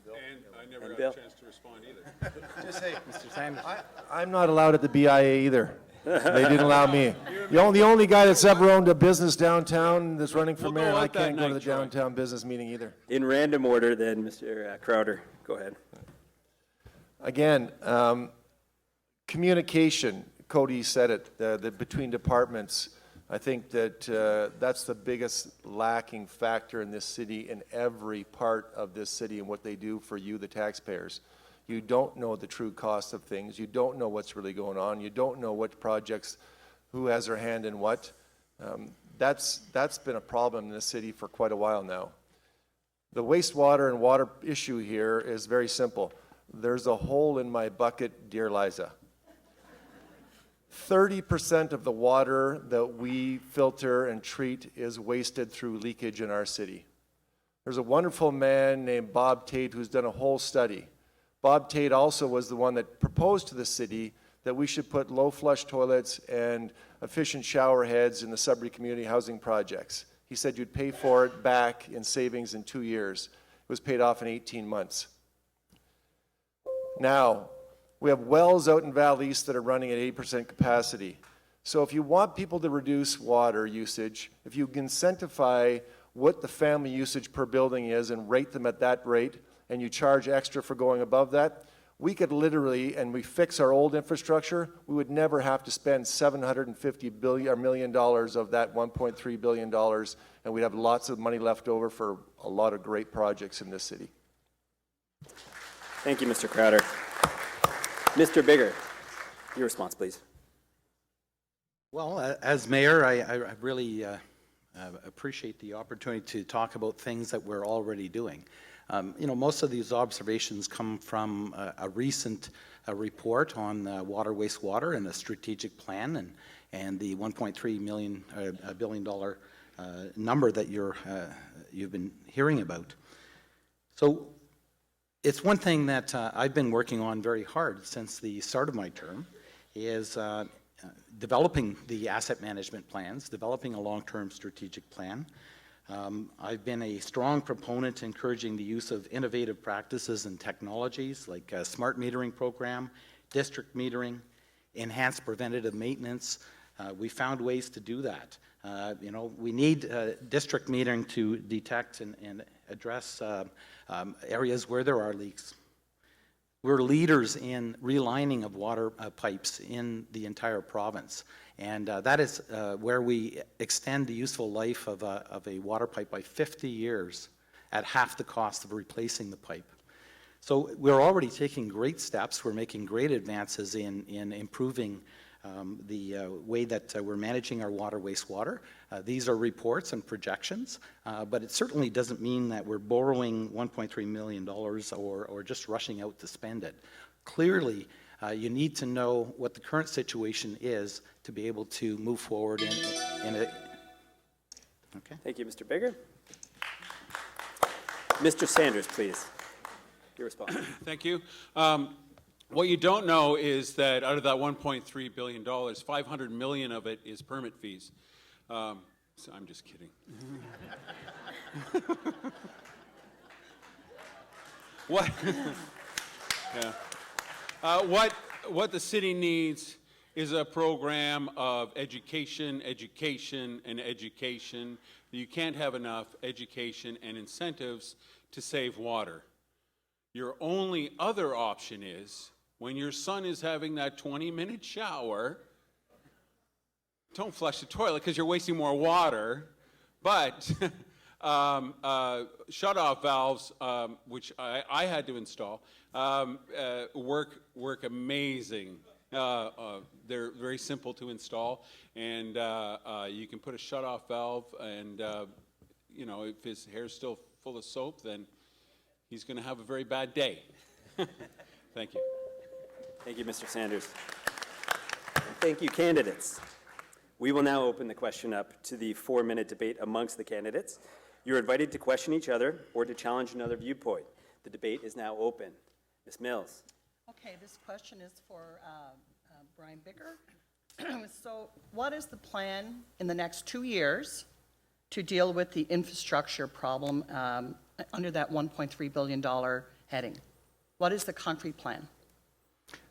And I never got Bill. a chance to respond either. Just say, Mr. Sanders. I'm not allowed at the BIA either. They didn't allow me. The only guy that's ever owned a business downtown that's running for We'll mayor, go and I out that can't go to night, the Troy. downtown business meeting either. In random order, then, Mr. Crowder, go ahead. Again, communication, Cody said it, between departments. I think that that's the biggest lacking factor in this city, in every part of this city, and what they do for you, the taxpayers. You don't know the true cost of things. You don't know what's really going on. You don't know what projects, who has their hand in what. That's been a problem in this city for quite a while now. The wastewater and water issue here is very simple. There's a hole in my bucket, dear Liza. 30% of the water that we filter and treat is wasted through leakage in our city. There's a wonderful man named Bob Tate who's done a whole study. Bob Tate also was the one that proposed to the city that we should put low flush toilets and efficient shower heads in the Sudbury community housing projects. He said you'd pay for it back in savings in 2 years. It was paid off in 18 months. Now, we have wells out in Valley East that are running at 80% capacity. So if you want people to reduce water usage, if you incentivize what the family usage per building is and rate them at that rate, and you charge extra for going above that, we could literally, and we fix our old infrastructure, we would never have to spend $750 million of that $1.3 billion, and we'd have lots of money left over for a lot of great projects in this city. Thank you, Mr. Crowder. Mr. Bigger, your response, please. Well, as mayor, I really appreciate the opportunity to talk about things that we're already doing. Most of these observations come from a recent report on water, wastewater, and a strategic plan, and the $1.3 billion number that you've been hearing about. So it's one thing that I've been working on very hard since the start of my term, is developing the asset management plans, developing a long-term strategic plan. I've been a strong proponent encouraging the use of innovative practices and technologies like a smart metering program, district metering, enhanced preventative maintenance. We found ways to do that. We need district metering to detect and address areas where there are leaks. We're leaders in relining of water pipes in the entire province, and that is where we extend the useful life of a water pipe by 50 years at half the cost of replacing the pipe. So we're already taking great steps. We're making great advances in improving the way that we're managing our water, wastewater. These are reports and projections, but it certainly doesn't mean that we're borrowing $1.3 million or just rushing out to spend it. Clearly, you need to know what the current situation is to be able to move forward in a... Okay. Thank you, Mr. Bigger. Mr. Sanders, please. Your response. Thank you. What you don't know is that out of that $1.3 billion, $500 million of it is permit fees. So I'm just kidding. What? Yeah. What the city needs is a program of education, education, and education. You can't have enough education and incentives to save water. Your only other option is, when your son is having that 20-minute shower, don't flush the toilet because you're wasting more water, but shut-off valves, which I had to install, work amazing. They're very simple to install, and you can put a shut-off valve, and if his hair's still full of soap, then he's going to have a very bad day. Thank you. Thank you, Mr. Sanders. Thank you, candidates. We will now open the question up to the 4-minute debate amongst the candidates. You're invited to question each other or to challenge another viewpoint. The debate is now open. Ms. Mills. Okay, this question is for Brian Bicker. So what is the plan in the next 2 years to deal with the infrastructure problem under that $1.3 billion heading? What is the concrete plan?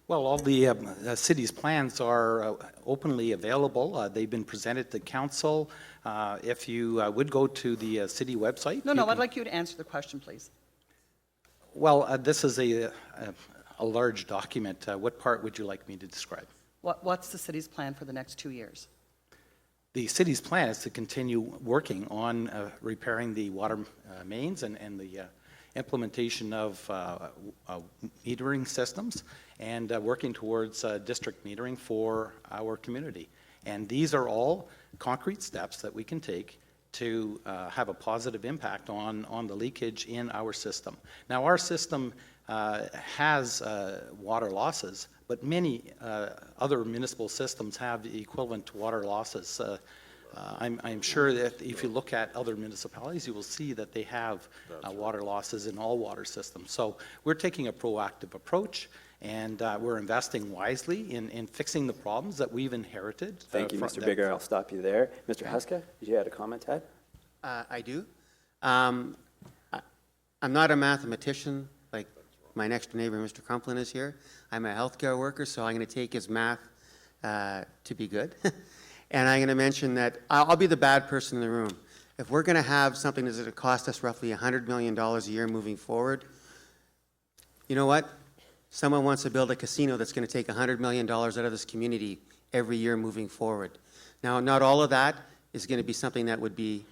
Well, all the city's plans are openly available. They've been presented to council. If you would go to the city website. No, I'd like you to answer the question, please. Well, this is a large document. What part would you like me to describe? What's the city's plan for the next 2 years? The city's plan is to continue working on repairing the water mains and the implementation of metering systems and working towards district metering for our community. And these are all concrete steps that we can take to have a positive impact on the leakage in our system. Now, our system has water losses, but many other municipal systems have equivalent water losses. I'm sure that if you look at other municipalities, you will see that they have water losses in all water systems. So we're taking a proactive approach, and we're investing wisely in fixing the problems that we've inherited. Thank you, Mr. Bigger. I'll stop you there. Mr. Huska, did you have a comment, Ted? I do. I'm not a mathematician like my next neighbor, Mr. Crumplin, is here. I'm a healthcare worker, so I'm going to take his math to be good. And I'm going to mention that I'll be the bad person in the room. If we're going to have something that's going to cost us roughly $100 million a year moving forward, you know what? Someone wants to build a casino that's going to take $100 million out of this community every year moving forward. Now, not all of that is going to be something that would be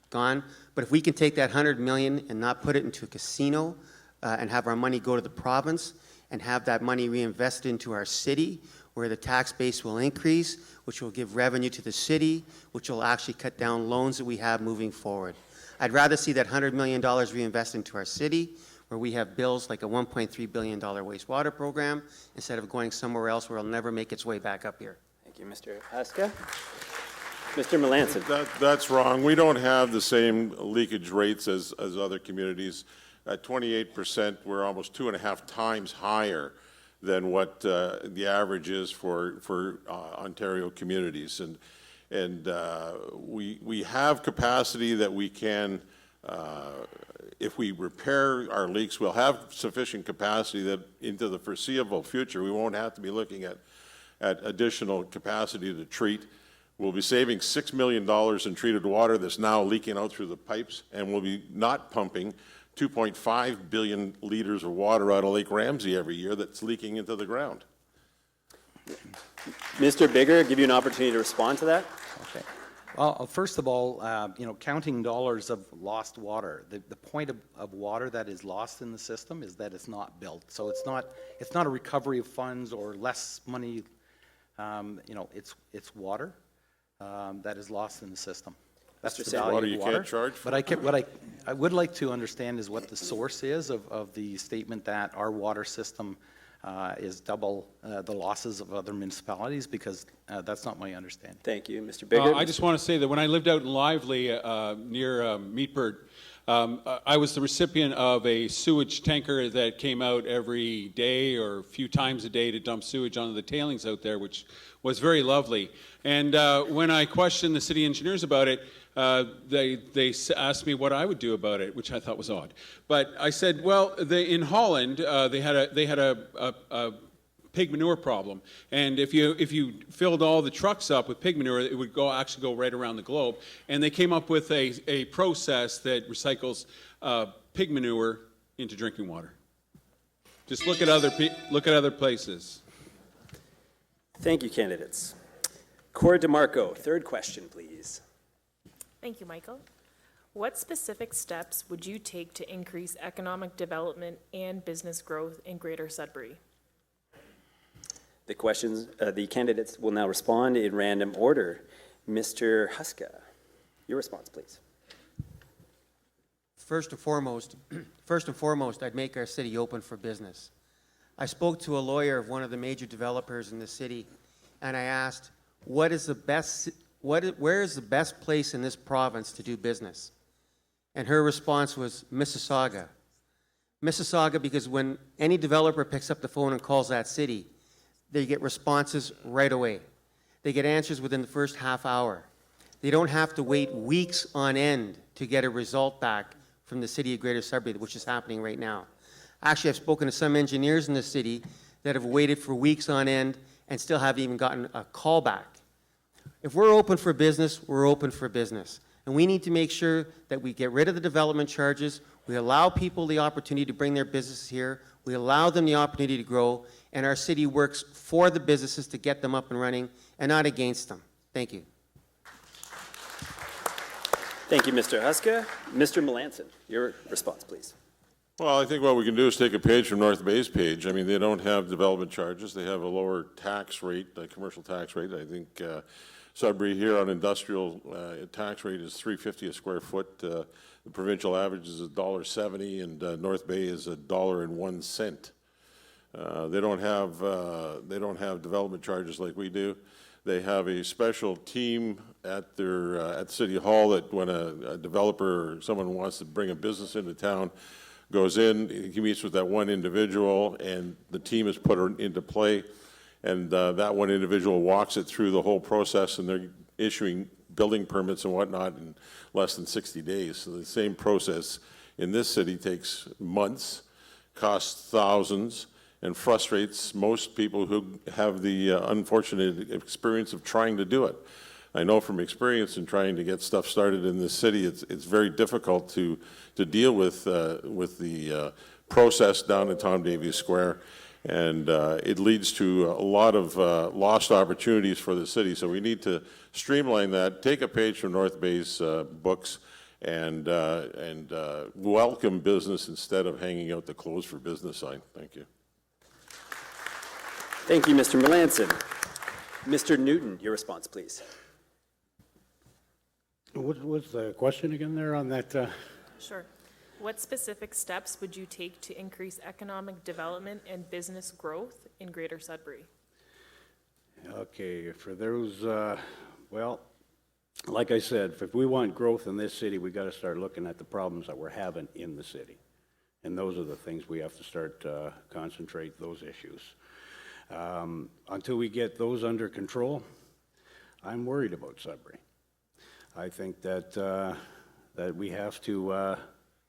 gone, but if we can take that $100 million and not put it into a casino and have our money go to the province and have that money reinvested into our city, where the tax base will increase, which will give revenue to the city, which will actually cut down loans that we have moving forward. I'd rather see that $100 million reinvested into our city, where we have bills like a $1.3 billion wastewater program, instead of going somewhere else where it'll never make its way back up here. Thank you, Mr. Huska. Mr. Melanson. That's wrong. We don't have the same leakage rates as other communities. At 28%, we're almost 2.5 times higher than what the average is for Ontario communities. And we have capacity that we can, if we repair our leaks, we'll have sufficient capacity that into the foreseeable future, we won't have to be looking at additional capacity to treat. We'll be saving $6 million in treated water that's now leaking out through the pipes, and we'll be not pumping 2.5 billion liters of water out of Lake Ramsey every year that's leaking into the ground. Mr. Bigger, give you an opportunity to respond to that. Okay. Well, first of all, counting dollars of lost water. The point of water that is lost in the system is that it's not built. So it's not a recovery of funds or less money. It's water that is lost in the system. That's the value Water of you water. can't charge for? But what I would like to understand is what the source is of the statement that our water system is double the losses of other municipalities, because that's not my understanding. Thank you, Mr. Bigger. I just want to say that when I lived out in Lively near Meatbird, I was the recipient of a sewage tanker that came out every day or a few times a day to dump sewage onto the tailings out there, which was very lovely. And when I questioned the city engineers about it, they asked me what I would do about it, which I thought was odd. But I said, well, in Holland, they had a pig manure problem, and if you filled all the trucks up with pig manure, it would actually go right around the globe. And they came up with a process that recycles pig manure into drinking water. Just look at other places. Thank you, candidates. Cora DeMarco, third question, please. Thank you, Michael. What specific steps would you take to increase economic development and business growth in Greater Sudbury? The candidates will now respond in random order. Mr. Huska, your response, please. First and foremost, I'd make our city open for business. I spoke to a lawyer of one of the major developers in the city, and I asked, where is the best place in this province to do business? And her response was Mississauga. Mississauga, because when any developer picks up the phone and calls that city, they get responses right away. They get answers within the first half hour. They don't have to wait weeks on end to get a result back from the city of Greater Sudbury, which is happening right now. Actually, I've spoken to some engineers in the city that have waited for weeks on end and still haven't even gotten a call back. If we're open for business, we're open for business. And we need to make sure that we get rid of the development charges, we allow people the opportunity to bring their businesses here, we allow them the opportunity to grow, and our city works for the businesses to get them up and running and not against them. Thank you. Thank you, Mr. Huska. Mr. Melanson, your response, please. Well, I think what we can do is take a page from North Bay's page. I mean, they don't have development charges. They have a lower tax rate, a commercial tax rate. I think Sudbury here on industrial tax rate is $3.50 a square foot. The provincial average is $1.70, and North Bay is $1.01. They don't have development charges like we do. They have a special team at their at City Hall that when a developer or someone wants to bring a business into town, goes in, he meets with that one individual, and the team is put into play, and that one individual walks it through the whole process, and they're issuing building permits and whatnot in less than 60 days. So the same process in this city takes months, costs thousands, and frustrates most people who have the unfortunate experience of trying to do it. I know from experience in trying to get stuff started in this city, it's very difficult to deal with the process down at Tom Davies Square, and it leads to a lot of lost opportunities for the city. So we need to streamline that, take a page from North Bay's books, and welcome business instead of hanging out the close for business sign. Thank you. Thank you, Mr. Melanson. Mr. Newton, your response, please. What was the question again there on that? Sure. What specific steps would you take to increase economic development and business growth in Greater Sudbury? Okay, for those, well, like I said, if we want growth in this city, we got to start looking at the problems that we're having in the city. And those are the things we have to start concentrate those issues. Until we get those under control, I'm worried about Sudbury. I think that that we have to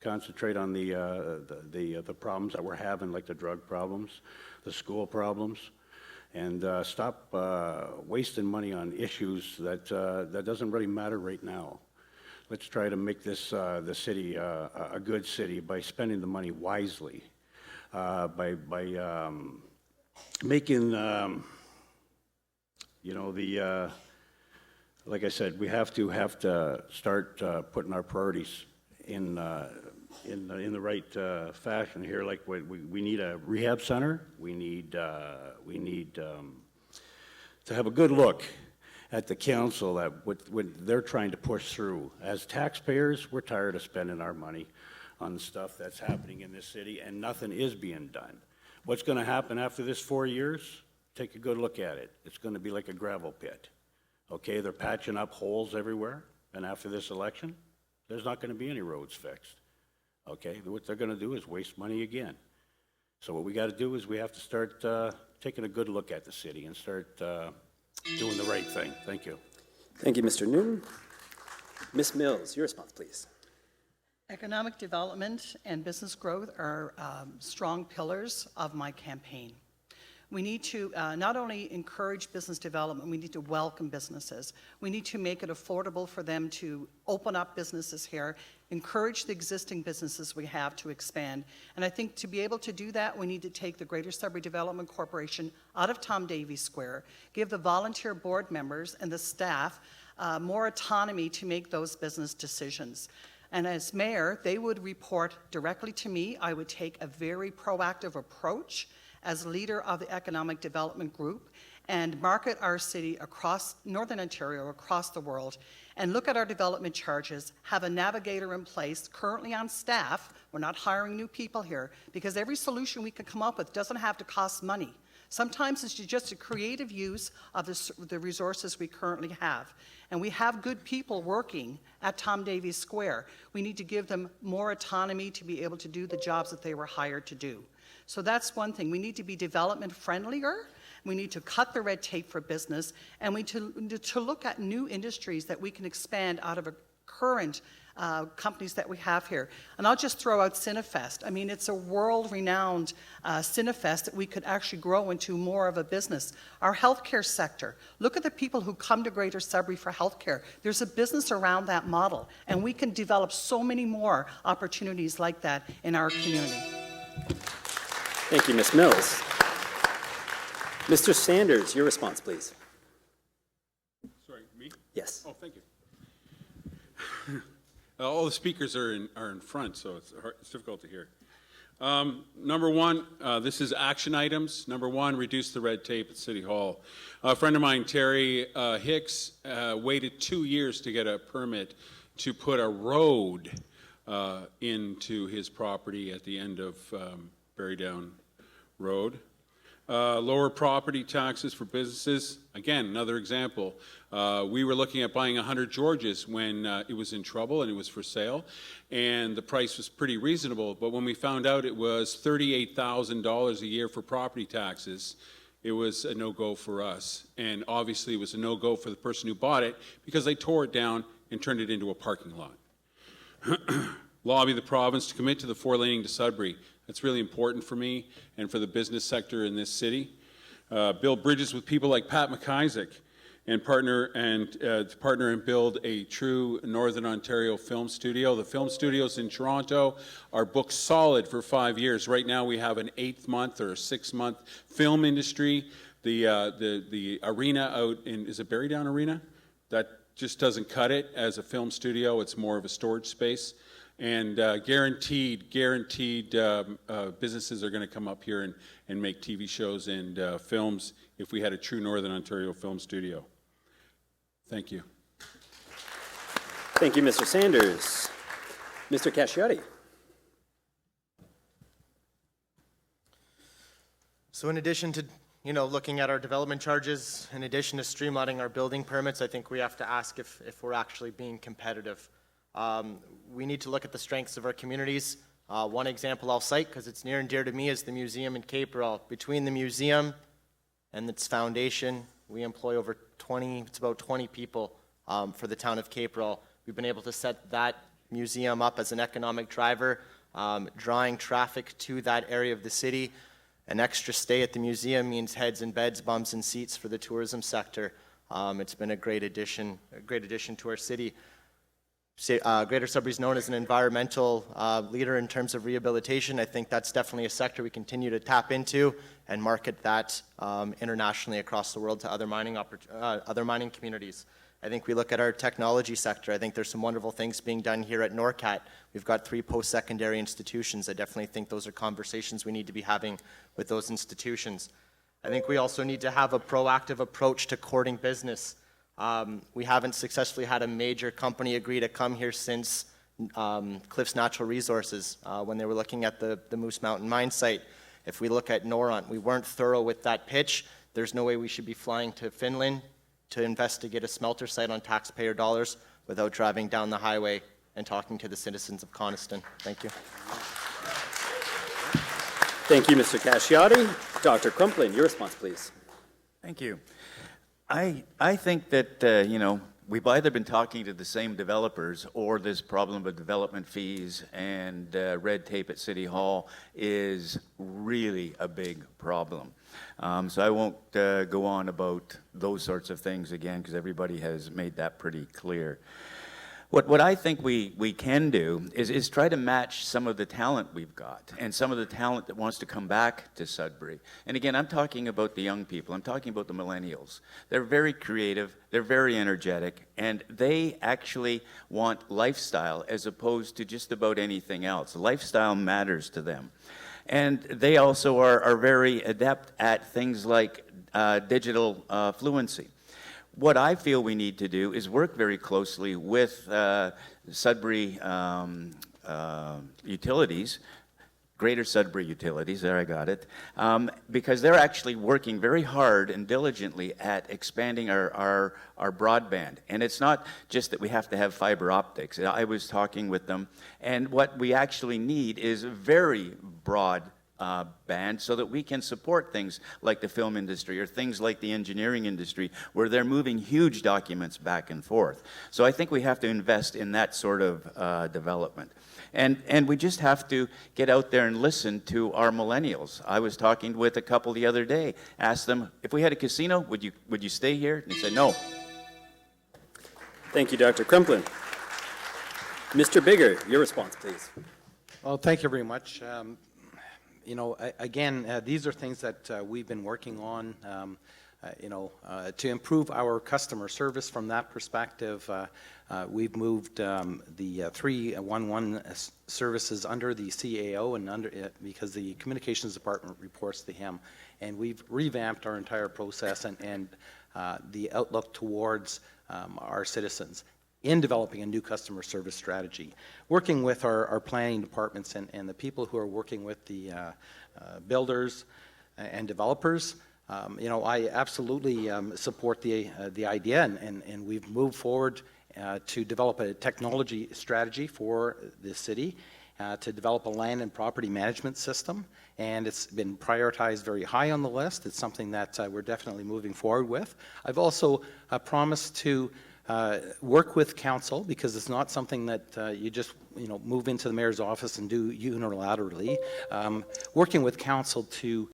concentrate on the problems that we're having, like the drug problems, the school problems, and stop wasting money on issues that doesn't really matter right now. Let's try to make this the city a good city by spending the money wisely, by making you know, like I said, we have to start putting our priorities in the right fashion here. Like we need a rehab center. We need to have a good look at the council that what they're trying to push through. As taxpayers, we're tired of spending our money on the stuff that's happening in this city, and nothing is being done. What's going to happen after this 4 years? Take a good look at it. It's going to be like a gravel pit. Okay, they're patching up holes everywhere, and after this election, there's not going to be any roads fixed. Okay, what they're going to do is waste money again. So what we got to do is we have to start taking a good look at the city and start doing the right thing. Thank you. Thank you, Mr. Newton. Ms. Mills, your response, please. Economic development and business growth are strong pillars of my campaign. We need to not only encourage business development, we need to welcome businesses. We need to make it affordable for them to open up businesses here, encourage the existing businesses we have to expand. And I think to be able to do that, we need to take the Greater Sudbury Development Corporation out of Tom Davies Square, give the volunteer board members and the staff more autonomy to make those business decisions. And as mayor, they would report directly to me. I would take a very proactive approach as leader of the Economic Development Group and market our city across Northern Ontario, across the world, and look at our development charges, have a navigator in place currently on staff. We're not hiring new people here because every solution we can come up with doesn't have to cost money. Sometimes it's just a creative use of the resources we currently have. And we have good people working at Tom Davies Square. We need to give them more autonomy to be able to do the jobs that they were hired to do. So that's one thing. We need to be development friendlier. We need to cut the red tape for business, and we need to look at new industries that we can expand out of a current companies that we have here. And I'll just throw out Cinefest. I mean, it's a world-renowned Cinefest that we could actually grow into more of a business. Our healthcare sector. Look at the people who come to Greater Sudbury for healthcare. There's a business around that model, and we can develop so many more opportunities like that in our community. Thank you, Ms. Mills. Mr. Sanders, your response, please. Sorry, me? Yes. Oh, thank you. All the speakers are in front, so it's difficult to hear. Number one, this is action items. Number one, reduce the red tape at City Hall. A friend of mine, Terry Hicks, waited 2 years to get a permit to put a road into his property at the end of Berrydown Road. Lower property taxes for businesses. Again, another example. We were looking at buying 100 Georges when it was in trouble and it was for sale, and the price was pretty reasonable. But when we found out it was $38,000 a year for property taxes, it was a no-go for us. And obviously it was a no-go for the person who bought it because they tore it down and turned it into a parking lot. Lobby the province to commit to the 4-laning to Sudbury. That's really important for me and for the business sector in this city. Build bridges with people like Pat McIsaac and partner and build a true Northern Ontario film studio. The film studios in Toronto are booked solid for 5 years. Right now we have an 8-month or a 6-month film industry. The arena out in, is it Berrydown Arena? That just doesn't cut it as a film studio. It's more of a storage space. And guaranteed businesses are going to come up here and make TV shows and films if we had a true Northern Ontario film studio. Thank you. Thank you, Mr. Sanders. Mr. Casciotti. So in addition to looking at our development charges, in addition to streamlining our building permits, I think we have to ask if we're actually being competitive. We need to look at the strengths of our communities. One example I'll cite, because it's near and dear to me, is the museum in Mayoral. Between the museum and its foundation, we employ about 20 people for the town of Mayoral. We've been able to set that museum up as an economic driver, drawing traffic to that area of the city. An extra stay at the museum means heads and beds, bums and seats for the tourism sector. It's been a great addition to our city. Greater Sudbury is known as an environmental leader in terms of rehabilitation. I think that's definitely a sector we continue to tap into and market that internationally across the world to other mining communities. I think we look at our technology sector. I think there's some wonderful things being done here at NORCAT. We've got 3 post-secondary institutions. I definitely think those are conversations we need to be having with those institutions. I think we also need to have a proactive approach to courting business. We haven't successfully had a major company agree to come here since Cliffs Natural Resources when they were looking at the Moose Mountain mine site. If we look at Noront, we weren't thorough with that pitch. There's no way we should be flying to Finland to investigate a smelter site on taxpayer dollars without driving down the highway and talking to the citizens of Coniston. Thank you. Thank you, Mr. Casciotti. Dr. Crumplin, your response, please. Thank you. I think that, you know, we've either been talking to the same developers or this problem of development fees and red tape at City Hall is really a big problem. So I won't go on about those sorts of things again because everybody has made that pretty clear. What I think we can do is try to match some of the talent we've got and some of the talent that wants to come back to Sudbury. And again, I'm talking about the young people. I'm talking about the millennials. They're very creative, they're very energetic, and they actually want lifestyle as opposed to just about anything else. Lifestyle matters to them. And they also are very adept at things like digital fluency. What I feel we need to do is work very closely with Sudbury Utilities, Greater Sudbury Utilities, there I got it, because they're actually working very hard and diligently at expanding our broadband. And it's not just that we have to have fiber optics. I was talking with them, and what we actually need is very broad band so that we can support things like the film industry or things like the engineering industry where they're moving huge documents back and forth. So I think we have to invest in that sort of development. And we just have to get out there and listen to our millennials. I was talking with a couple the other day, asked them, if we had a casino, would you stay here? And they said no. Thank you, Dr. Crumplin. Mr. Bigger, your response, please. Well, thank you very much. You know, again, these are things that we've been working on, you know, to improve our customer service from that perspective. We've moved the 311 services under the CAO and under because the communications department reports to him. And we've revamped our entire process and the outlook towards our citizens in developing a new customer service strategy. Working with our planning departments and the people who are working with the builders and developers, you know, I absolutely support the idea, and we've moved forward to develop a technology strategy for the city, to develop a land and property management system, and it's been prioritized very high on the list. It's something that we're definitely moving forward with. I've also promised to work with council, because it's not something that you just move into the mayor's office and do unilaterally. Working with council to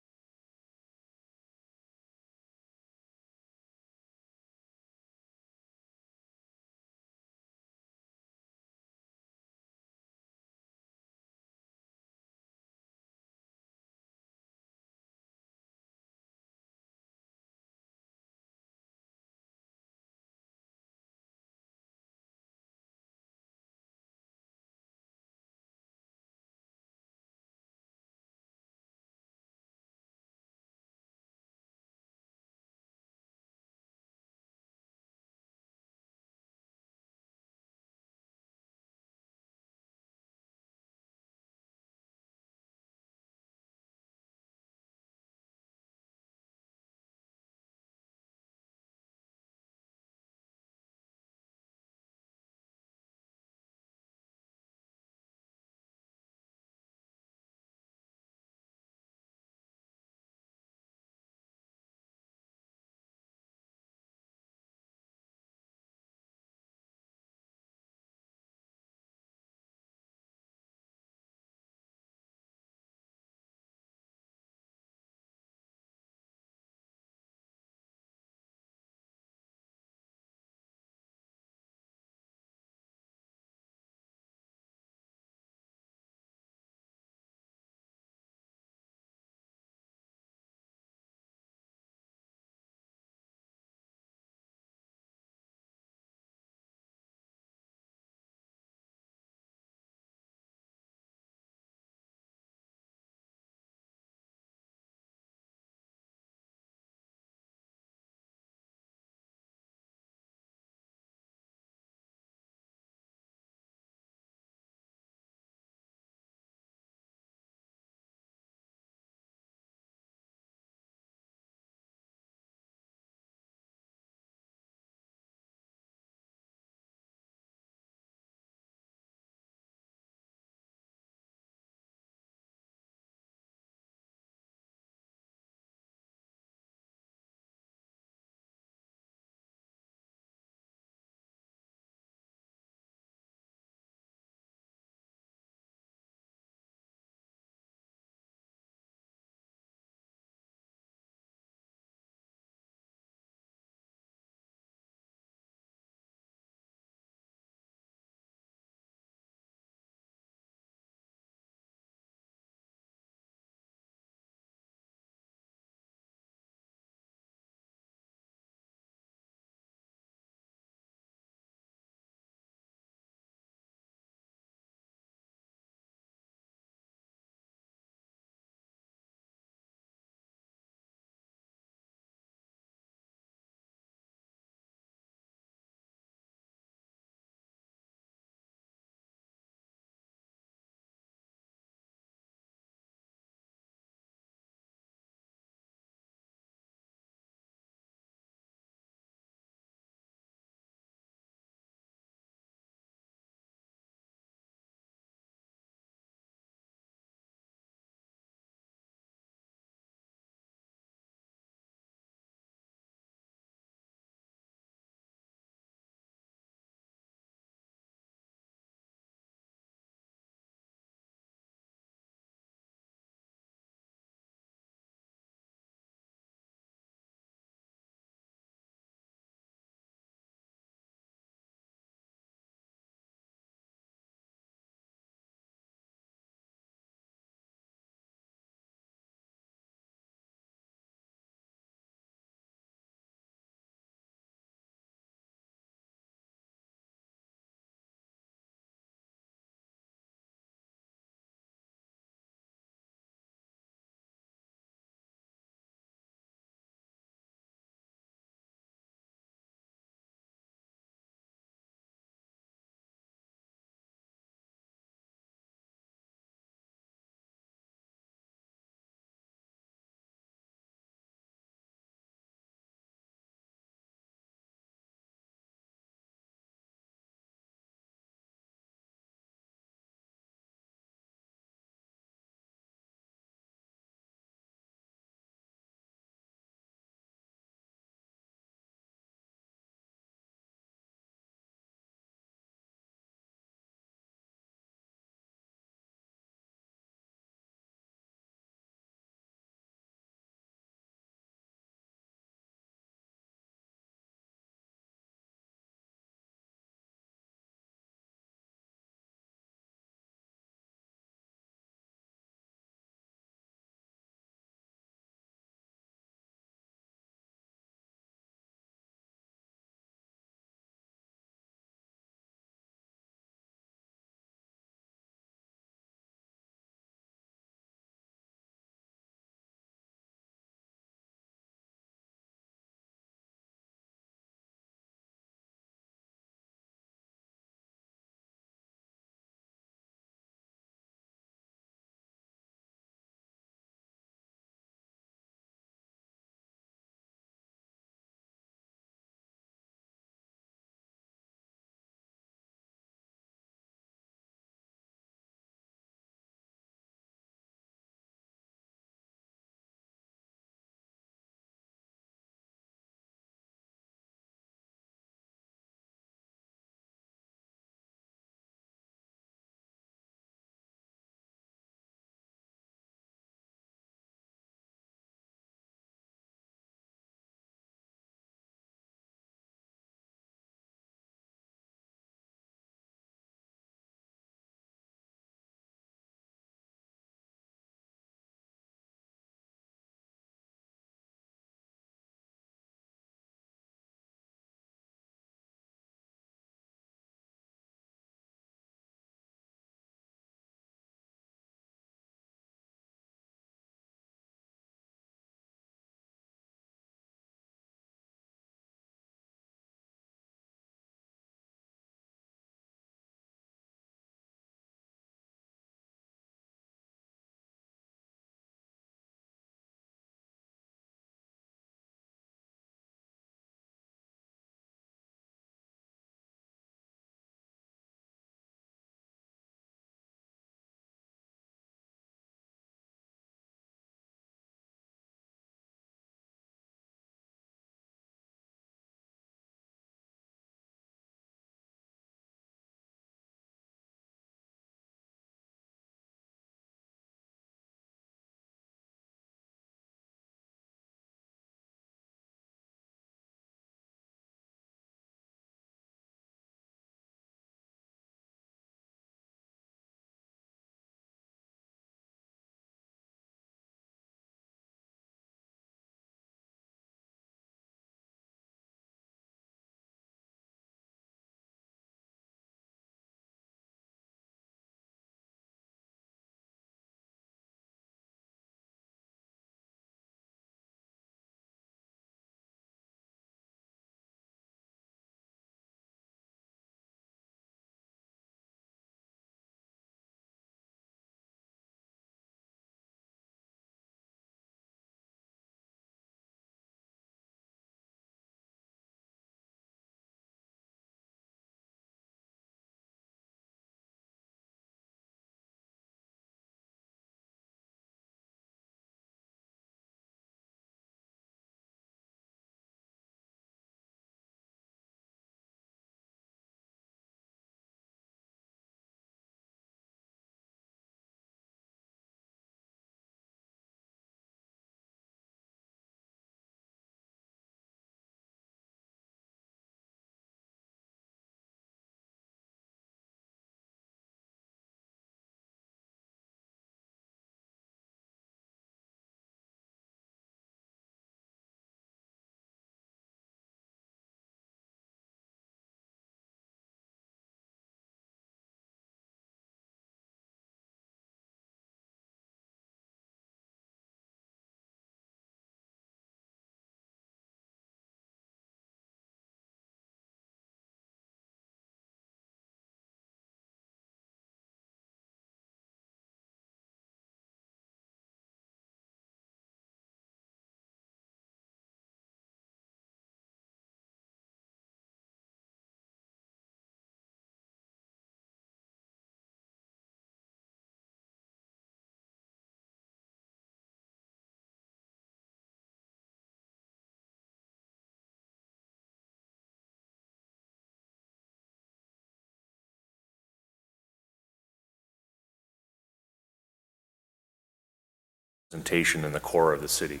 representation in the core of the city.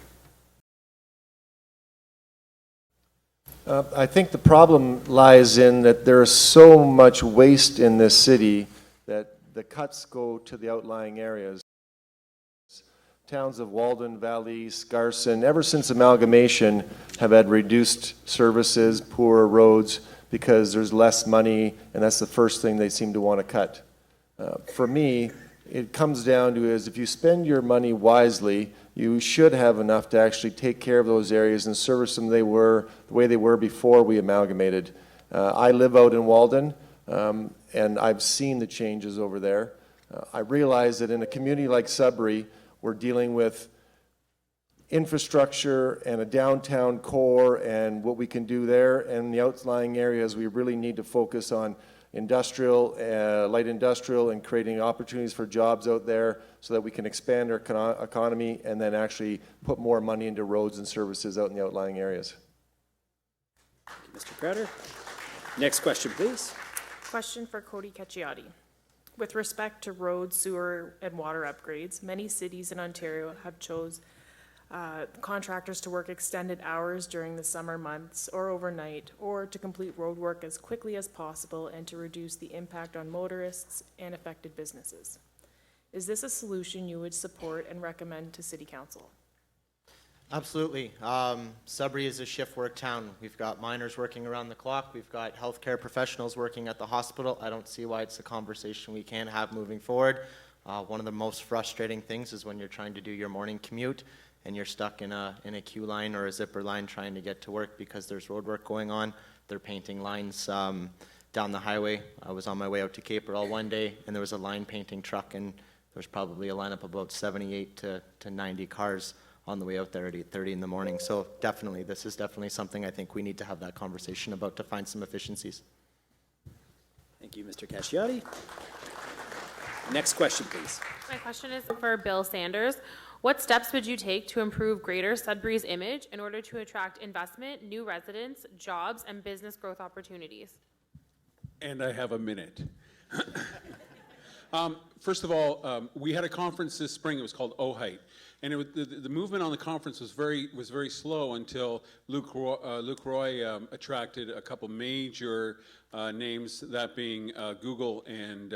I think the problem lies in that there is so much waste in this city that the cuts go to the outlying areas. Towns of Walden, Valley, Garson, ever since amalgamation, have had reduced services, poorer roads, because there's less money, and that's the first thing they seem to want to cut. For me, it comes down to is if you spend your money wisely, you should have enough to actually take care of those areas and service them the way they were before we amalgamated. I live out in Walden, and I've seen the changes over there. I realize that in a community like Sudbury, we're dealing with infrastructure and a downtown core and what we can do there, and the outlying areas we really need to focus on industrial, light industrial, and creating opportunities for jobs out there so that we can expand our economy and then actually put more money into roads and services out in the outlying areas. Mr. Crowder. Next question, please. Question for Cody Cacciati. With respect to road, sewer, and water upgrades, many cities in Ontario have chose contractors to work extended hours during the summer months or overnight, or to complete road work as quickly as possible and to reduce the impact on motorists and affected businesses. Is this a solution you would support and recommend to City Council? Absolutely. Sudbury is a shift work town. We've got miners working around the clock. We've got healthcare professionals working at the hospital. I don't see why it's a conversation we can't have moving forward. One of the most frustrating things is when you're trying to do your morning commute and you're stuck in a queue line or a zipper line trying to get to work because there's road work going on. They're painting lines down the highway. I was on my way out to Caperall one day, and there was a line painting truck, and there was probably a lineup of about 78 to 90 cars on the way out there at 8:30 in the morning. So definitely, this is definitely something I think we need to have that conversation about to find some efficiencies. Thank you, Mr. Cacciati. Next question, please. My question is for Bill Sanders. What steps would you take to improve Greater Sudbury's image in order to attract investment, new residents, jobs, and business growth opportunities? And I have a minute. First of all, we had a conference this spring. It was called OHITE. And the movement on the conference was very slow until Luke Roy attracted a couple major names, that being Google and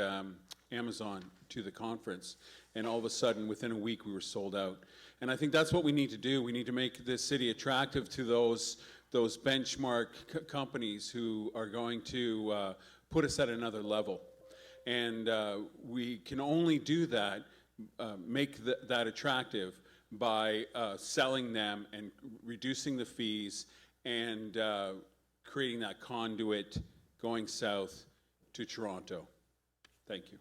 Amazon, to the conference. And all of a sudden, within a week, we were sold out. And I think that's what we need to do. We need to make this city attractive to those benchmark companies who are going to put us at another level. And we can only do that, make that attractive by selling them and reducing the fees and creating that conduit going south to Toronto. Thank you.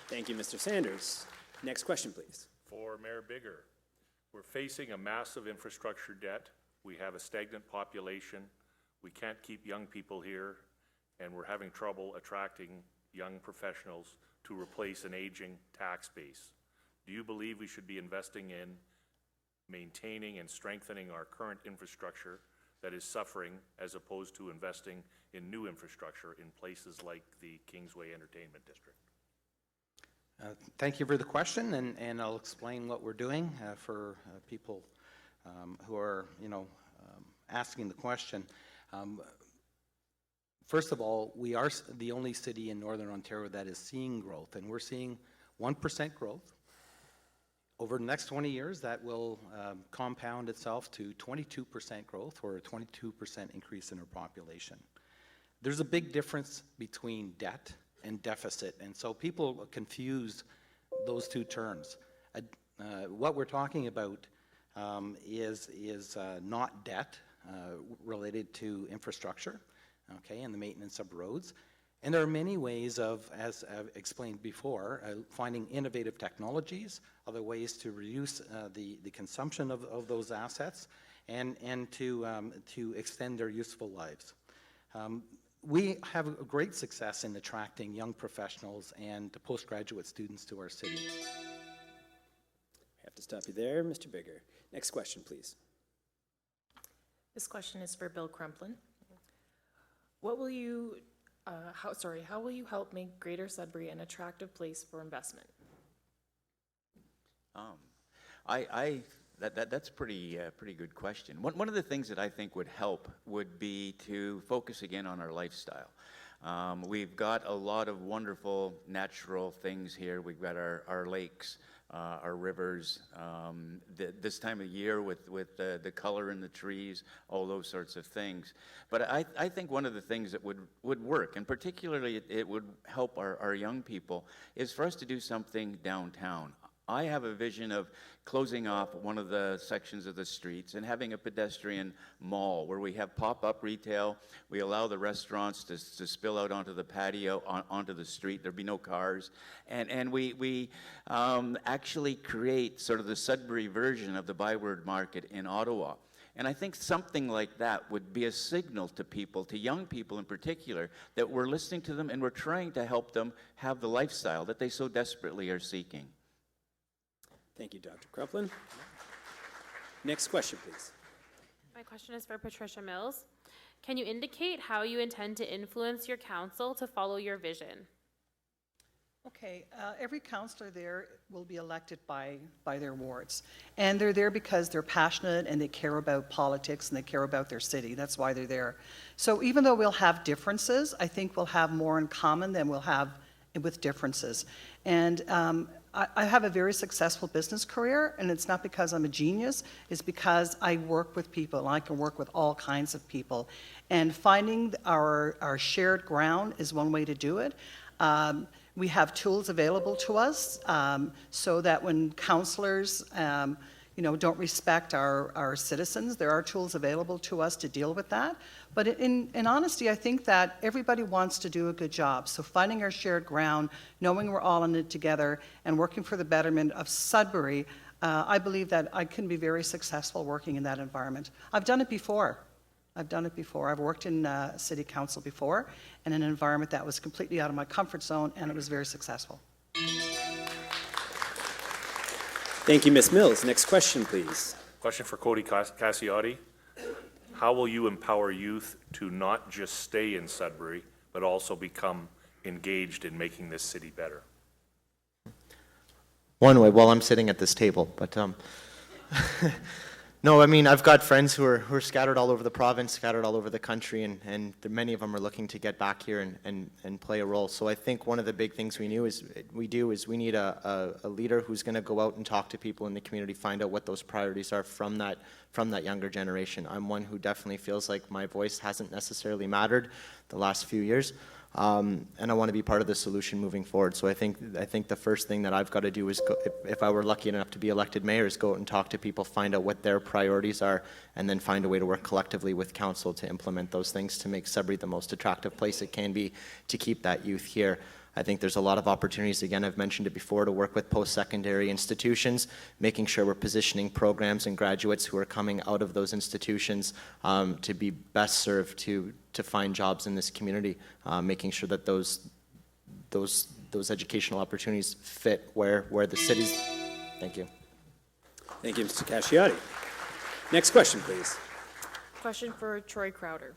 Thank you, Mr. Sanders. Next question, please. For Mayor Bigger, we're facing a massive infrastructure debt. We have a stagnant population. We can't keep young people here, and we're having trouble attracting young professionals to replace an aging tax base. Do you believe we should be investing in maintaining and strengthening our current infrastructure that is suffering, as opposed to investing in new infrastructure in places like the Kingsway Entertainment District? Thank you for the question, and I'll explain what we're doing for people who are, asking the question. First of all, we are the only city in Northern Ontario that is seeing growth, and we're seeing 1% growth. Over the next 20 years, that will compound itself to 22% growth, or a 22% increase in our population. There's a big difference between debt and deficit, and so people confuse those two terms. What we're talking about is not debt related to infrastructure, okay, and the maintenance of roads. And there are many ways of, as I've explained before, finding innovative technologies, other ways to reduce the consumption of those assets, and to extend their useful lives. We have a great success in attracting young professionals and postgraduate students to our city. I have to stop you there, Mr. Bigger. Next question, please. This question is for Bill Crumplin. What will you, how will you help make Greater Sudbury an attractive place for investment? That's pretty good question. One of the things that I think would help would be to focus again on our lifestyle. We've got a lot of wonderful natural things here. We've got our lakes, our rivers, this time of year with the color in the trees, all those sorts of things. But I think one of the things that would work, and particularly it would help our young people, is for us to do something downtown. I have a vision of closing off one of the sections of the streets and having a pedestrian mall where we have pop-up retail. We allow the restaurants to spill out onto the patio, onto the street. There'd be no cars. And we actually create sort of the Sudbury version of the Byward Market in Ottawa. And I think something like that would be a signal to people, to young people in particular, that we're listening to them and we're trying to help them have the lifestyle that they so desperately are seeking. Thank you, Dr. Kreplin. Next question, please. My question is for Patricia Mills. Can you indicate how you intend to influence your council to follow your vision? Okay, every councillor there will be elected by their wards. And they're there because they're passionate and they care about politics and they care about their city. That's why they're there. So even though we'll have differences, I think we'll have more in common than we'll have with differences. And I have a very successful business career, and it's not because I'm a genius, it's because I work with people, and I can work with all kinds of people. And finding our shared ground is one way to do it. We have tools available to us so that when councillors don't respect our citizens, there are tools available to us to deal with that. But in honesty, I think that everybody wants to do a good job. So finding our shared ground, knowing we're all in it together, and working for the betterment of Sudbury, I believe that I can be very successful working in that environment. I've done it before. I've worked in city council before in an environment that was completely out of my comfort zone, and it was very successful. Thank you, Ms. Mills. Next question, please. Question for Cody Cassiotti. How will you empower youth to not just stay in Sudbury, but also become engaged in making this city better? One way, while I'm sitting at this table, but no, I mean, I've got friends who are scattered all over the province, scattered all over the country, and many of them are looking to get back here and play a role. So I think one of the big things we need a leader who's going to go out and talk to people in the community, find out what those priorities are from that younger generation. I'm one who definitely feels like my voice hasn't necessarily mattered the last few years. And I want to be part of the solution moving forward. So I think the first thing that I've got to do is, if I were lucky enough to be elected mayor, is go out and talk to people, find out what their priorities are, and then find a way to work collectively with council to implement those things to make Sudbury the most attractive place it can be to keep that youth here. I think there's a lot of opportunities, again, I've mentioned it before, to work with post-secondary institutions, making sure we're positioning programs and graduates who are coming out of those institutions to be best served to find jobs in this community, making sure that those educational opportunities fit where the city's. Thank you. Thank you, Mr. Casciotti. Next question, please. Question for Troy Crowder.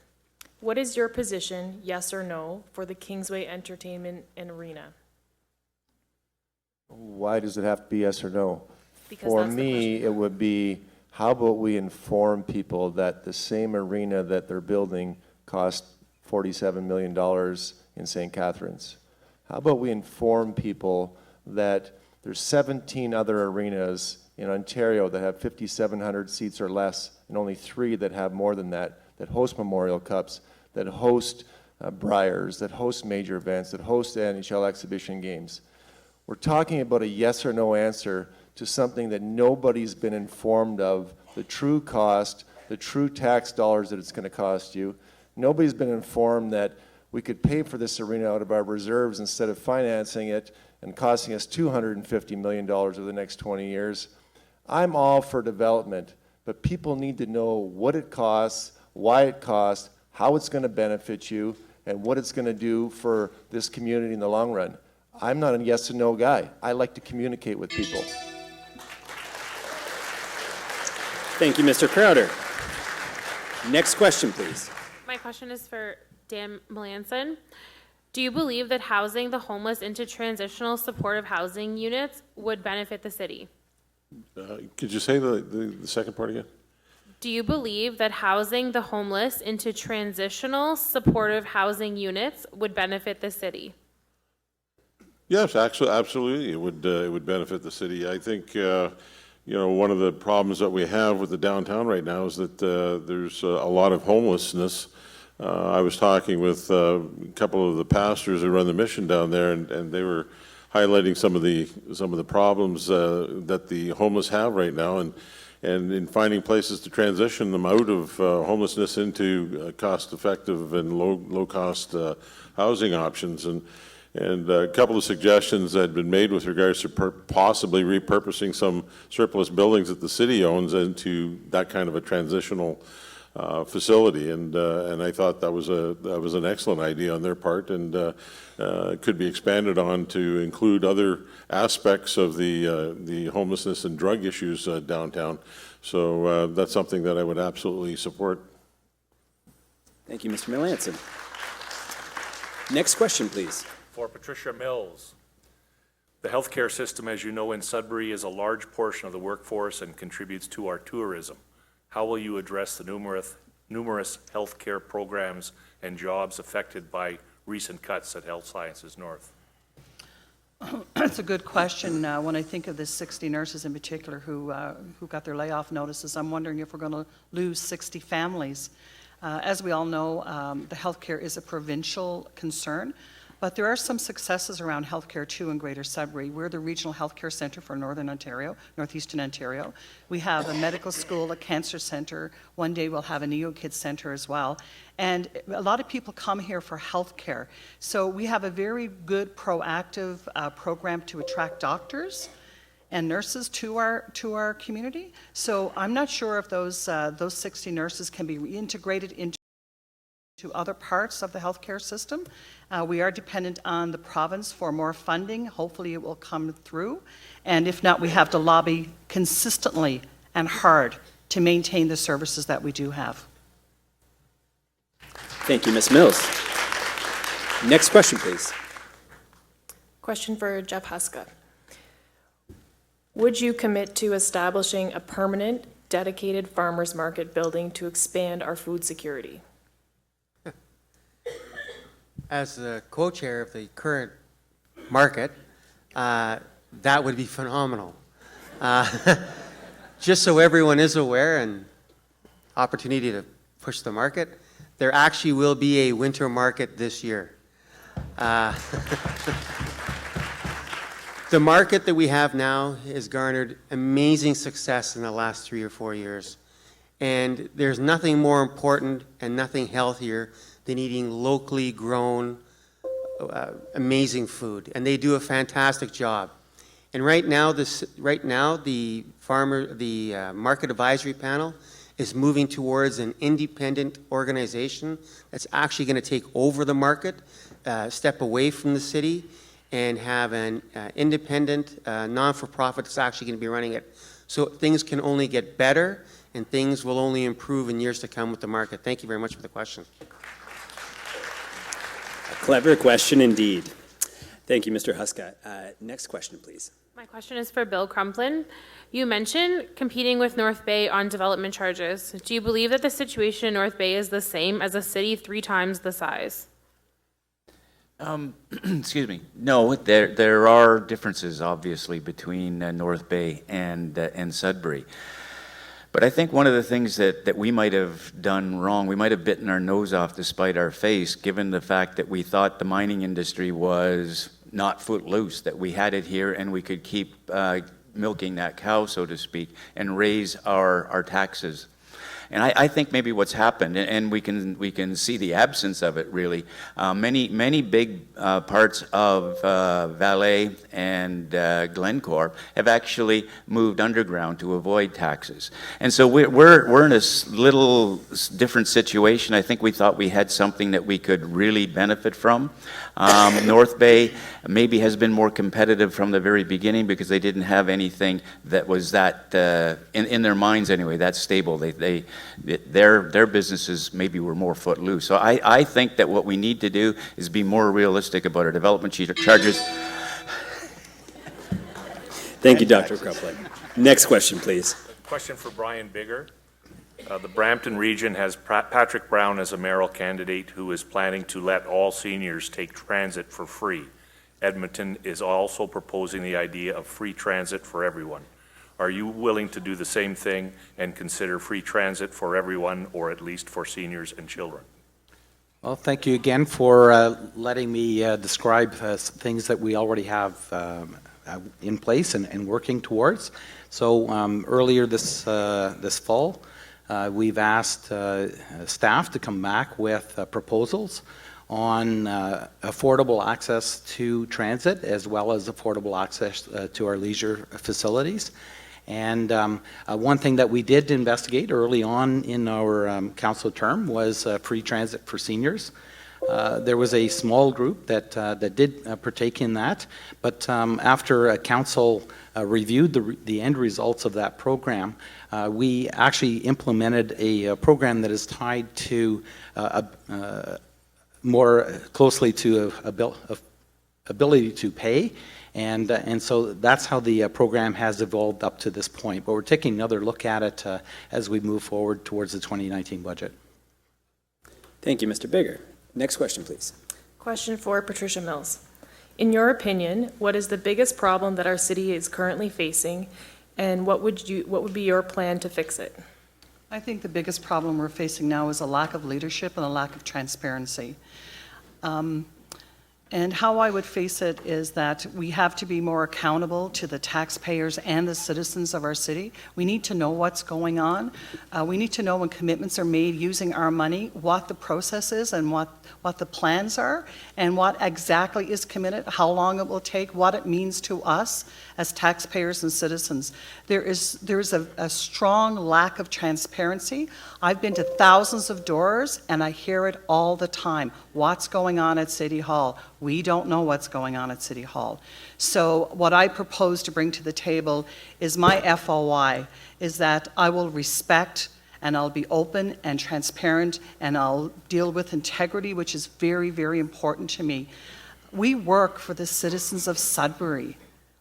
What is your position, yes or no, for the Kingsway Entertainment and Arena? Why does it have to be yes or no? Because For that's the me, it would be, how about we inform people that the same arena that they're building cost $47 million in St. Catharines? How about we inform people that there's 17 other arenas in Ontario that have 5,700 seats or less, and only 3 that have more than that host Memorial Cups, that host Briars, that host major events, that host NHL exhibition games. We're talking about a yes or no answer to something that nobody's been informed of, the true cost, the true tax dollars that it's going to cost you. Nobody's been informed that we could pay for this arena out of our reserves instead of financing it and costing us $250 million over the next 20 years. I'm all for development, but people need to know what it costs, why it costs, how it's going to benefit you, and what it's going to do for this community in the long run. I'm not a yes or no guy. I like to communicate with people. Thank you, Mr. Crowder. Next question, please. My question is for Dan Melanson. Do you believe that housing the homeless into transitional supportive housing units would benefit the city? Could you say the second part again? Do you believe that housing the homeless into transitional supportive housing units would benefit the city? Yes, actually, absolutely. It would benefit the city. I think, one of the problems that we have with the downtown right now is that there's a lot of homelessness. I was talking with a couple of the pastors who run the mission down there, and they were highlighting some of the problems that the homeless have right now, and in finding places to transition them out of homelessness into cost-effective and low-cost housing options. And a couple of suggestions that had been made with regards to possibly repurposing some surplus buildings that the city owns into that kind of a transitional facility, and I thought that was an excellent idea on their part, and could be expanded on to include other aspects of the homelessness and drug issues downtown. So that's something that I would absolutely support. Thank you, Mr. Melanson. Next question, please. For Patricia Mills. The healthcare system, as you know, in Sudbury is a large portion of the workforce and contributes to our tourism. How will you address the numerous healthcare programs and jobs affected by recent cuts at Health Sciences North? That's a good question. When I think of the 60 nurses in particular who got their layoff notices, I'm wondering if we're going to lose 60 families. As we all know, the healthcare is a provincial concern. But there are some successes around healthcare too in Greater Sudbury. We're the regional healthcare centre for Northern Ontario, Northeastern Ontario. We have a medical school, a cancer centre. One day we'll have a neo-kids centre as well. And a lot of people come here for healthcare. So we have a very good proactive program to attract doctors and nurses to our community. So I'm not sure if those 60 nurses can be reintegrated into other parts of the healthcare system. We are dependent on the province for more funding. Hopefully it will come through. And if not, we have to lobby consistently and hard to maintain the services that we do have. Thank you, Ms. Mills. Next question, please. Question for Jeff Huska. Would you commit to establishing a permanent, dedicated farmers market building to expand our food security? As the co-chair of the current market, that would be phenomenal. Just so everyone is aware, and opportunity to push the market, there actually will be a winter market this year. The market that we have now has garnered amazing success in the last 3 or 4 years. And there's nothing more important and nothing healthier than eating locally grown, amazing food, and they do a fantastic job. And right now, the market advisory panel is moving towards an independent organization that's actually going to take over the market, step away from the city, and have an independent, non-for-profit that's actually going to be running it. So things can only get better, and things will only improve in years to come with the market. Thank you very much for the question. Clever question indeed. Thank you, Mr. Huska. Next question, please. My question is for Bill Crumplin. You mentioned competing with North Bay on development charges. Do you believe that the situation in North Bay is the same as a city 3 times the size? Excuse me. No, there are differences, obviously, between North Bay and Sudbury. But I think one of the things that we might have done wrong, we might have bitten our nose off to spite our face, given the fact that we thought the mining industry was not footloose, that we had it here and we could keep milking that cow, so to speak, and raise our taxes. And I think maybe what's happened, and we can see the absence of it really, many big parts of Vallée and Glencore have actually moved underground to avoid taxes. And so we're in a little different situation. I think we thought we had something that we could really benefit from. North Bay maybe has been more competitive from the very beginning because they didn't have anything that was that, in their minds anyway, that stable. Their businesses maybe were more footloose. So I think that what we need to do is be more realistic about our development charges. Thank you, Dr. Crumplin. Next question, please. Question for Brian Bigger. The Brampton region has Patrick Brown as a mayoral candidate who is planning to let all seniors take transit for free. Edmonton is also proposing the idea of free transit for everyone. Are you willing to do the same thing and consider free transit for everyone, or at least for seniors and children? Well, thank you again for letting me describe things that we already have in place and working towards. So earlier this fall, we've asked staff to come back with proposals on affordable access to transit as well as affordable access to our leisure facilities. And one thing that we did investigate early on in our council term was free transit for seniors. There was a small group that did partake in that, but after a council reviewed the end results of that program, we actually implemented a program that is tied to more closely to ability to pay. And so that's how the program has evolved up to this point. But we're taking another look at it as we move forward towards the 2019 budget. Thank you, Mr. Bigger. Next question, please. Question for Patricia Mills. In your opinion, what is the biggest problem that our city is currently facing, and what would be your plan to fix it? I think the biggest problem we're facing now is a lack of leadership and a lack of transparency. And how I would face it is that we have to be more accountable to the taxpayers and the citizens of our city. We need to know what's going on. We need to know when commitments are made using our money, what the process is and what the plans are, and what exactly is committed, how long it will take, what it means to us as taxpayers and citizens. There is a strong lack of transparency. I've been to thousands of doors, and I hear it all the time. What's going on at City Hall? We don't know what's going on at City Hall. So what I propose to bring to the table is my FOI, is that I will respect and I'll be open and transparent, and I'll deal with integrity, which is very, very important to me. We work for the citizens of Sudbury.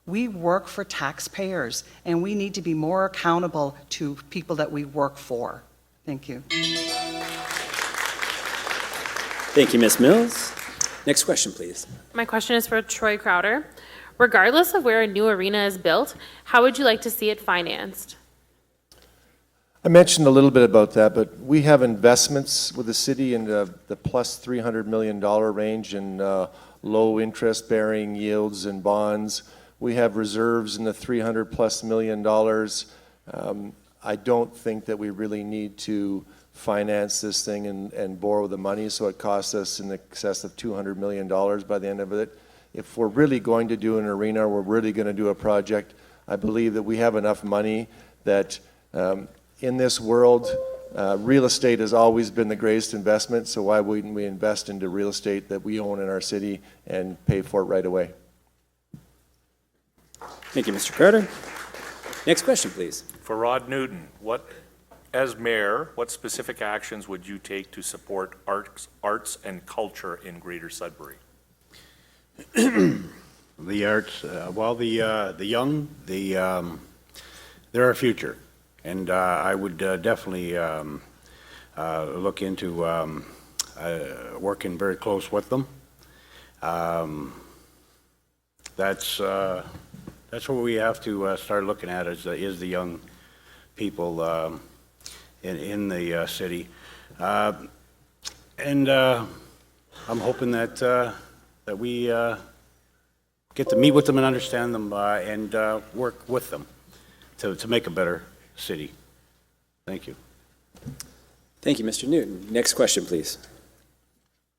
We work for taxpayers, and we need to be more accountable to people that we work for. Thank you. Thank you, Ms. Mills. Next question, please. My question is for Troy Crowder. Regardless of where a new arena is built, how would you like to see it financed? I mentioned a little bit about that, but we have investments with the city in the plus $300 million range in low interest bearing yields and bonds. We have reserves in the $300+ million. I don't think that we really need to finance this thing and borrow the money, so it costs us in excess of $200 million by the end of it. If we're really going to do an arena, we're really going to do a project, I believe that we have enough money that in this world, real estate has always been the greatest investment, so why wouldn't we invest into real estate that we own in our city and pay for it right away? Thank you, Mr. Carter. Next question, please. For Rod Newton, as mayor, what specific actions would you take to support arts and culture in Greater Sudbury? The arts, the young, they're our future. And I would definitely look into working very close with them. That's what we have to start looking at is the young people in the city. And I'm hoping that we get to meet with them and understand them and work with them to make a better city. Thank you. Thank you, Mr. Newton. Next question, please.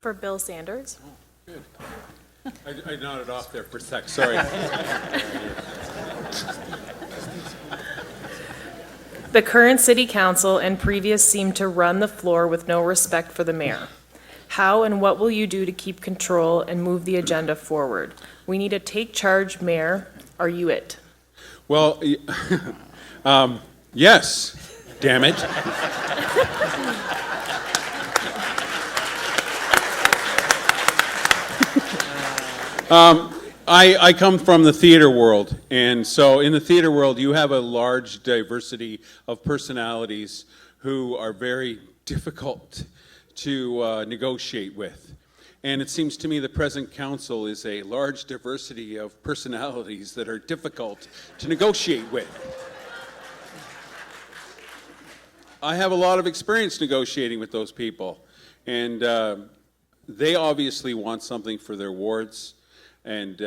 For Bill Sanders. I nodded off there for a sec, sorry. The current city council and previous seem to run the floor with no respect for the mayor. How and what will you do to keep control and move the agenda forward? We need a take charge mayor. Are you it? Well, yes, damn it. I come from the theater world, and so in the theater world, you have a large diversity of personalities who are very difficult to negotiate with. And it seems to me the present council is a large diversity of personalities that are difficult to negotiate with. I have a lot of experience negotiating with those people, and they obviously want something for their wards, and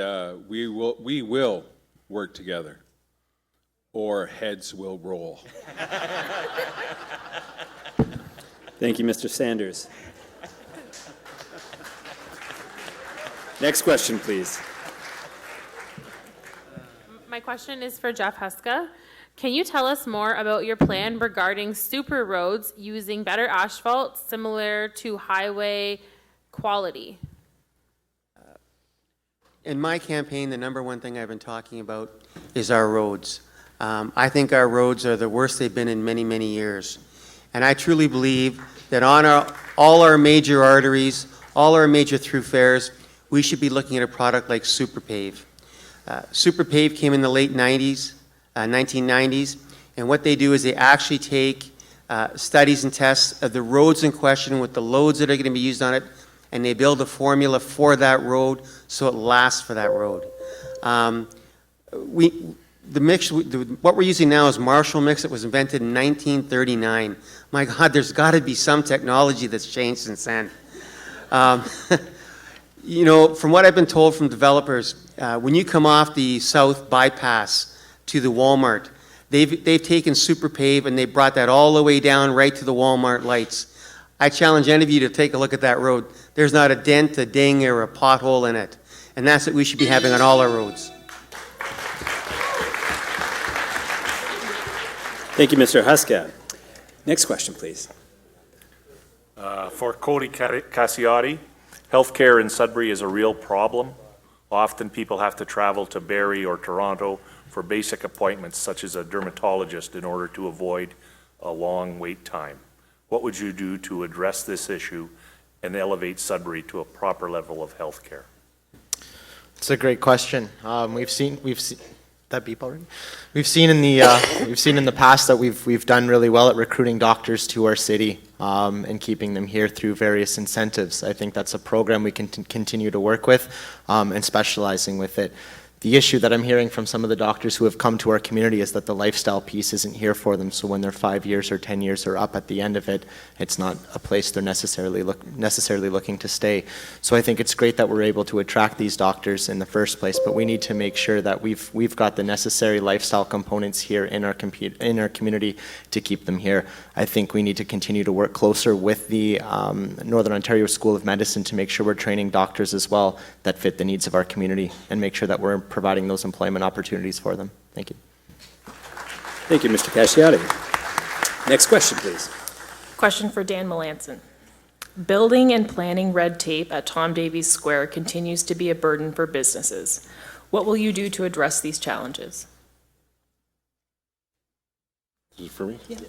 we will work together, or heads will roll. Thank you, Mr. Sanders. Next question, please. My question is for Jeff Huska. Can you tell us more about your plan regarding super roads using better asphalt similar to highway quality? In my campaign, the number one thing I've been talking about is our roads. I think our roads are the worst they've been in many, many years. And I truly believe that on all our major arteries, all our major thoroughfares, we should be looking at a product like SuperPave. SuperPave came in the late 90s, 1990s, and what they do is they actually take studies and tests of the roads in question with the loads that are going to be used on it, and they build a formula for that road so it lasts for that road. What we're using now is Marshall mix that was invented in 1939. My God, there's got to be some technology that's changed since then. You know, from what I've been told from developers, when you come off the South Bypass to the Walmart, they've taken SuperPave and they brought that all the way down right to the Walmart lights. I challenge any of you to take a look at that road. There's not a dent, a ding, or a pothole in it. And that's what we should be having on all our roads. Thank you, Mr. Huska. Next question, please. For Cody Cassiotti, healthcare in Sudbury is a real problem. Often people have to travel to Barrie or Toronto for basic appointments such as a dermatologist in order to avoid a long wait time. What would you do to address this issue and elevate Sudbury to a proper level of healthcare? It's a great question. We've seen that beep already. We've seen in the past that we've done really well at recruiting doctors to our city and keeping them here through various incentives. I think that's a program we can continue to work with and specializing with it. The issue that I'm hearing from some of the doctors who have come to our community is that the lifestyle piece isn't here for them. So when they're 5 years or 10 years are up at the end of it, it's not a place they're necessarily looking to stay. So I think it's great that we're able to attract these doctors in the first place, but we need to make sure that we've got the necessary lifestyle components here in our community to keep them here. I think we need to continue to work closer with the Northern Ontario School of Medicine to make sure we're training doctors as well that fit the needs of our community and make sure that we're providing those employment opportunities for them. Thank you. Thank you, Mr. Casciotti. Next question, please. Question for Dan Melanson. Building and planning red tape at Tom Davies Square continues to be a burden for businesses. What will you do to address these challenges? Is it for me? Yeah.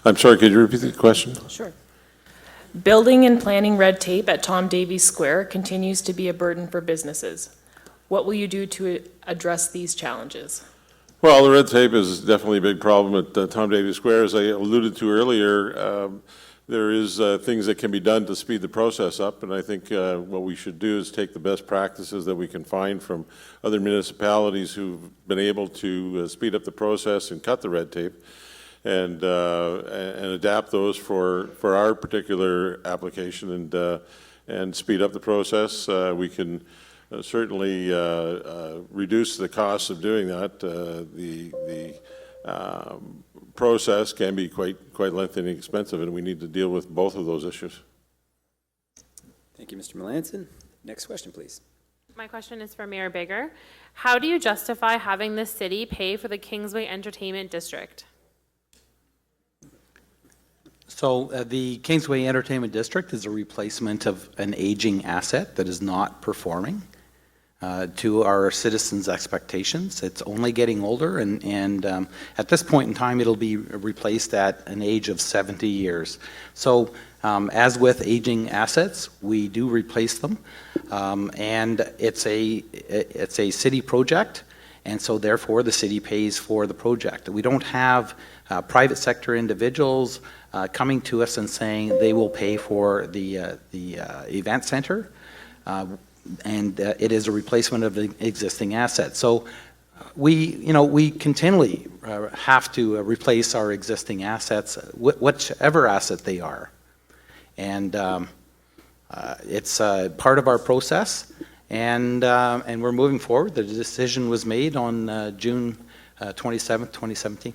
I'm sorry, could you repeat the question? Sure. Building and planning red tape at Tom Davies Square continues to be a burden for businesses. What will you do to address these challenges? Well, the red tape is definitely a big problem at Tom Davies Square. As I alluded to earlier, there is things that can be done to speed the process up, and I think what we should do is take the best practices that we can find from other municipalities who've been able to speed up the process and cut the red tape, and adapt those for our particular application and speed up the process. We can certainly reduce the cost of doing that. The process can be quite lengthy and expensive, and we need to deal with both of those issues. Thank you, Mr. Melanson. Next question, please. My question is for Mayor Bigger. How do you justify having the city pay for the Kingsway Entertainment District? So the Kingsway Entertainment District is a replacement of an aging asset that is not performing. to our citizens' expectations. It's only getting older, and at this point in time, it'll be replaced at an age of 70 years. So as with aging assets, we do replace them, and it's a city project, and so therefore the city pays for the project. We don't have private sector individuals coming to us and saying they will pay for the event center, and it is a replacement of the existing assets. So we continually have to replace our existing assets, whichever asset they are. And it's part of our process, and we're moving forward. The decision was made on June 27th, 2017.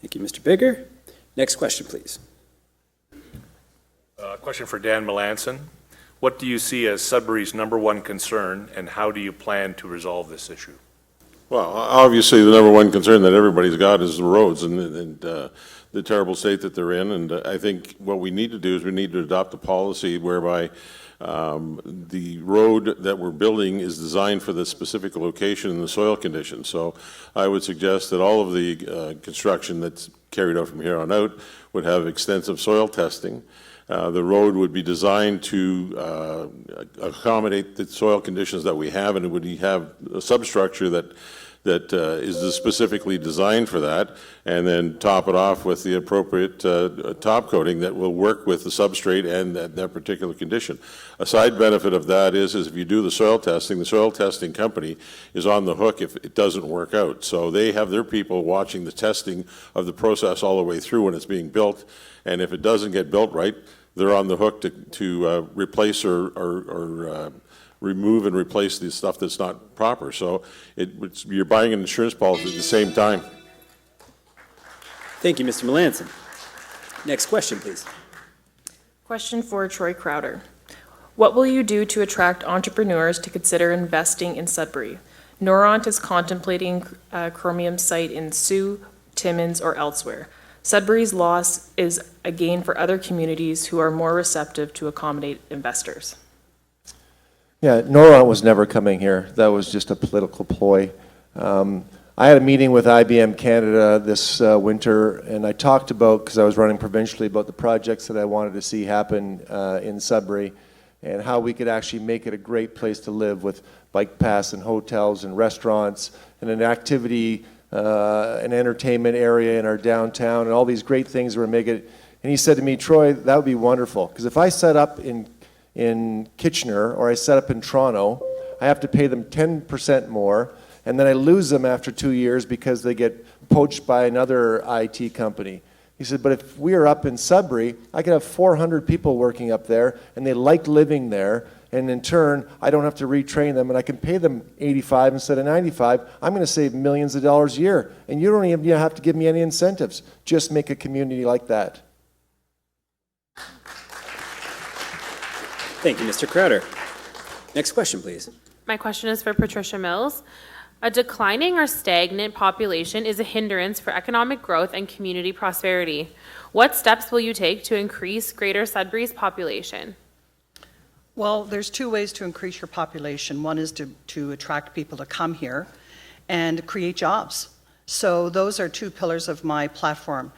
Thank you, Mr. Bigger. Next question, please. Question for Dan Melanson. What do you see as Sudbury's #1 concern, and how do you plan to resolve this issue? Well, obviously, the #1 concern that everybody's got is the roads and the terrible state that they're in. And I think what we need to do is we need to adopt a policy whereby the road that we're building is designed for the specific location and the soil conditions. So I would suggest that all of the construction that's carried out from here on out would have extensive soil testing. The road would be designed to accommodate the soil conditions that we have, and it would have a substructure that is specifically designed for that, and then top it off with the appropriate top coating that will work with the substrate and that particular condition. A side benefit of that is if you do the soil testing company is on the hook if it doesn't work out. So they have their people watching the testing of the process all the way through when it's being built, and if it doesn't get built right, they're on the hook to replace or remove and replace the stuff that's not proper. So you're buying an insurance policy at the same time. Thank you, Mr. Melanson. Next question, please. Question for Troy Crowder. What will you do to attract entrepreneurs to consider investing in Sudbury? Noront is contemplating a chromium site in Sioux, Timmins, or elsewhere. Sudbury's loss is a gain for other communities who are more receptive to accommodate investors. Yeah, Noront was never coming here. That was just a political ploy. I had a meeting with IBM Canada this winter, and I talked about, because I was running provincially, about the projects that I wanted to see happen in Sudbury and how we could actually make it a great place to live with bike paths and hotels and restaurants and an activity an entertainment area in our downtown and all these great things we're making it. And he said to me, Troy, that would be wonderful, because if I set up in Kitchener or I set up in Toronto, I have to pay them 10% more, and then I lose them after 2 years because they get poached by another IT company. He said, but if we are up in Sudbury, I could have 400 people working up there, and they like living there, and in turn, I don't have to retrain them, and I can pay them $85 instead of $95. I'm going to save millions of dollars a year, and you don't even have to give me any incentives. Just make a community like that. Thank you, Mr. Crowder. Next question, please. My question is for Patricia Mills. A declining or stagnant population is a hindrance for economic growth and community prosperity. What steps will you take to increase Greater Sudbury's population? Well, there's two ways to increase your population. One is to attract people to come here and create jobs. So those are two pillars of my platform.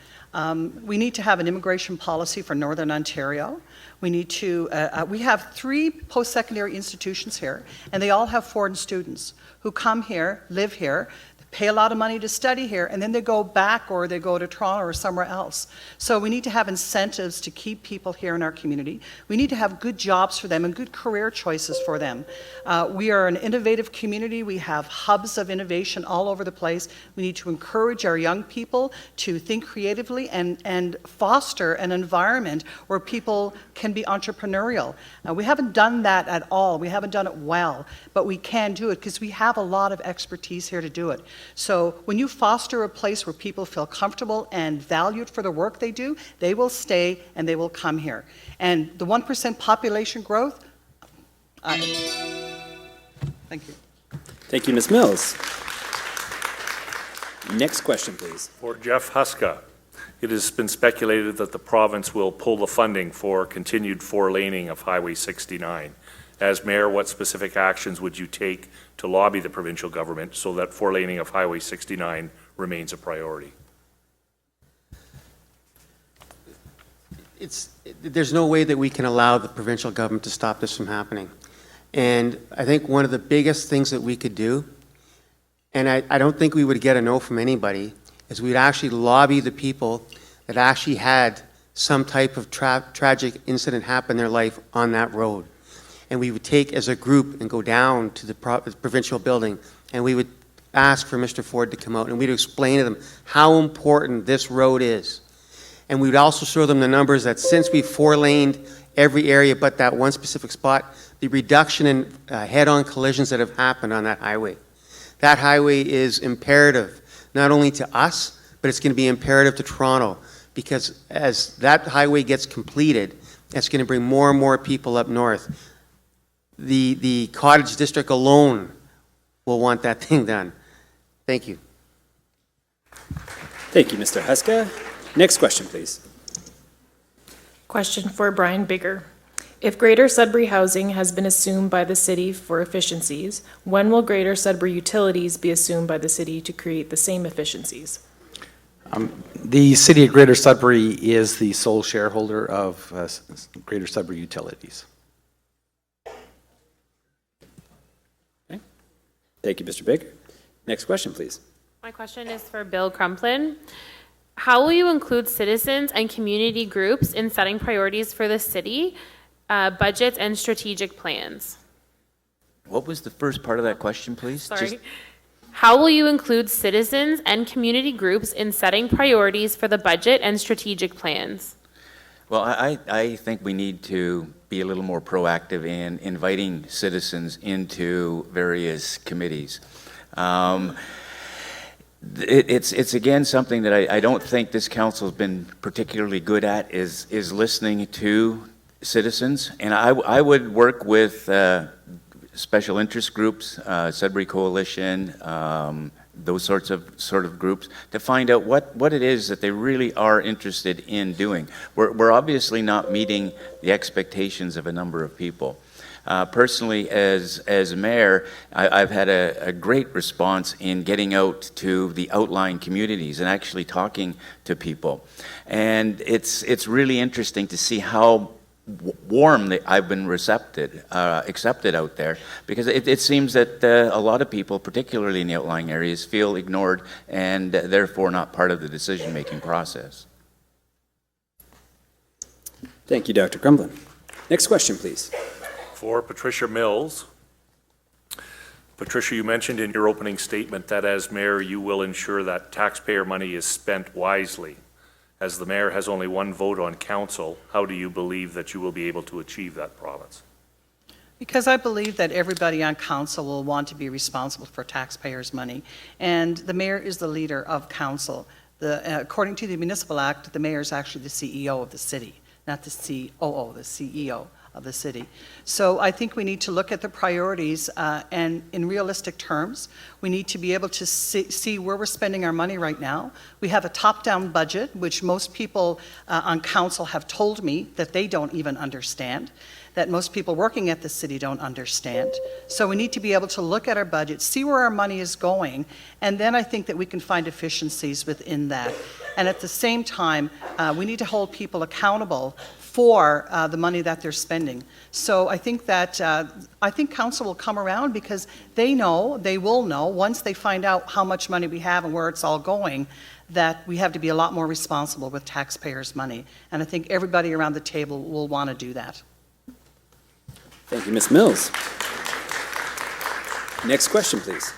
We need to have an immigration policy for Northern Ontario. We need to, we have 3 post-secondary institutions here, and they all have foreign students who come here, live here, pay a lot of money to study here, and then they go back or they go to Toronto or somewhere else. So we need to have incentives to keep people here in our community. We need to have good jobs for them and good career choices for them. We are an innovative community. We have hubs of innovation all over the place. We need to encourage our young people to think creatively and foster an environment where people can be entrepreneurial. We haven't done that at all. We haven't done it well, but we can do it because we have a lot of expertise here to do it. So when you foster a place where people feel comfortable and valued for the work they do, they will stay and they will come here. And the 1% population growth, thank you. Thank you, Ms. Mills. Next question, please. For Jeff Huska, it has been speculated that the province will pull the funding for continued 4-laning of Highway 69. As mayor, what specific actions would you take to lobby the provincial government so that four-laning of Highway 69 remains a priority? There's no way that we can allow the provincial government to stop this from happening. And I think one of the biggest things that we could do, and I don't think we would get a no from anybody, is we'd actually lobby the people that actually had some type of tragic incident happen in their life on that road. And we would take as a group and go down to the provincial building, and we would ask for Mr. Ford to come out, and we'd explain to them how important this road is. And we would also show them the numbers that since we four-laned every area but that one specific spot, the reduction in head-on collisions that have happened on that highway. That highway is imperative, not only to us, but it's going to be imperative to Toronto, because as that highway gets completed, it's going to bring more and more people up north. The Cottage District alone will want that thing done. Thank you. Thank you, Mr. Huska. Next question, please. Question for Brian Bigger. If Greater Sudbury Housing has been assumed by the city for efficiencies, when will Greater Sudbury Utilities be assumed by the city to create the same efficiencies? The City of Greater Sudbury is the sole shareholder of Greater Sudbury Utilities. Okay. Thank you, Mr. Baker. Next question, please. My question is for Bill Crumplin. How will you include citizens and community groups in setting priorities for the city, budgets, and strategic plans? What was the first part of that question, please? Sorry. How will you include citizens and community groups in setting priorities for the budget and strategic plans? Well, I think we need to be a little more proactive in inviting citizens into various committees. It's again something that I don't think this council has been particularly good at is listening to citizens, and I would work with special interest groups, Sudbury Coalition, those sort of groups to find out what it is that they really are interested in doing. We're obviously not meeting the expectations of a number of people. Personally, as mayor, I've had a great response in getting out to the outlying communities and actually talking to people. And it's really interesting to see how warm I've been accepted out there, because it seems that a lot of people, particularly in the outlying areas, feel ignored and therefore not part of the decision-making process. Thank you, Dr. Crumplin. Next question, please. For Patricia Mills. Patricia, you mentioned in your opening statement that as mayor, you will ensure that taxpayer money is spent wisely. As the mayor has only one vote on council, how do you believe that you will be able to achieve that promise? Because I believe that everybody on council will want to be responsible for taxpayers' money, and the mayor is the leader of council. According to the Municipal Act, the mayor is actually the CEO of the city, not the COO, the CEO of the city. So I think we need to look at the priorities and in realistic terms, we need to be able to see where we're spending our money right now. We have a top-down budget, which most people on council have told me that they don't even understand, that most people working at the city don't understand. So we need to be able to look at our budget, see where our money is going, and then I think that we can find efficiencies within that. And at the same time, we need to hold people accountable for the money that they're spending. So I think that, I think council will come around because they will know, once they find out how much money we have and where it's all going, that we have to be a lot more responsible with taxpayers' money. And I think everybody around the table will want to do that. Thank you, Ms. Mills. Next question, please.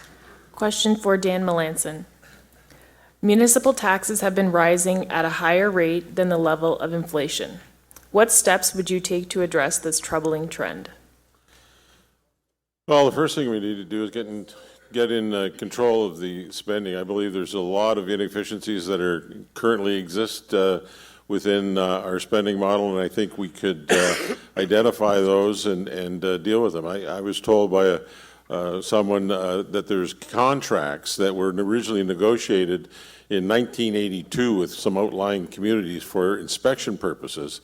Question for Dan Melanson. Municipal taxes have been rising at a higher rate than the level of inflation. What steps would you take to address this troubling trend? Well, the first thing we need to do is get in control of the spending. I believe there's a lot of inefficiencies that currently exist within our spending model, and I think we could identify those and deal with them. I was told by someone that there's contracts that were originally negotiated in 1982 with some outlying communities for inspection purposes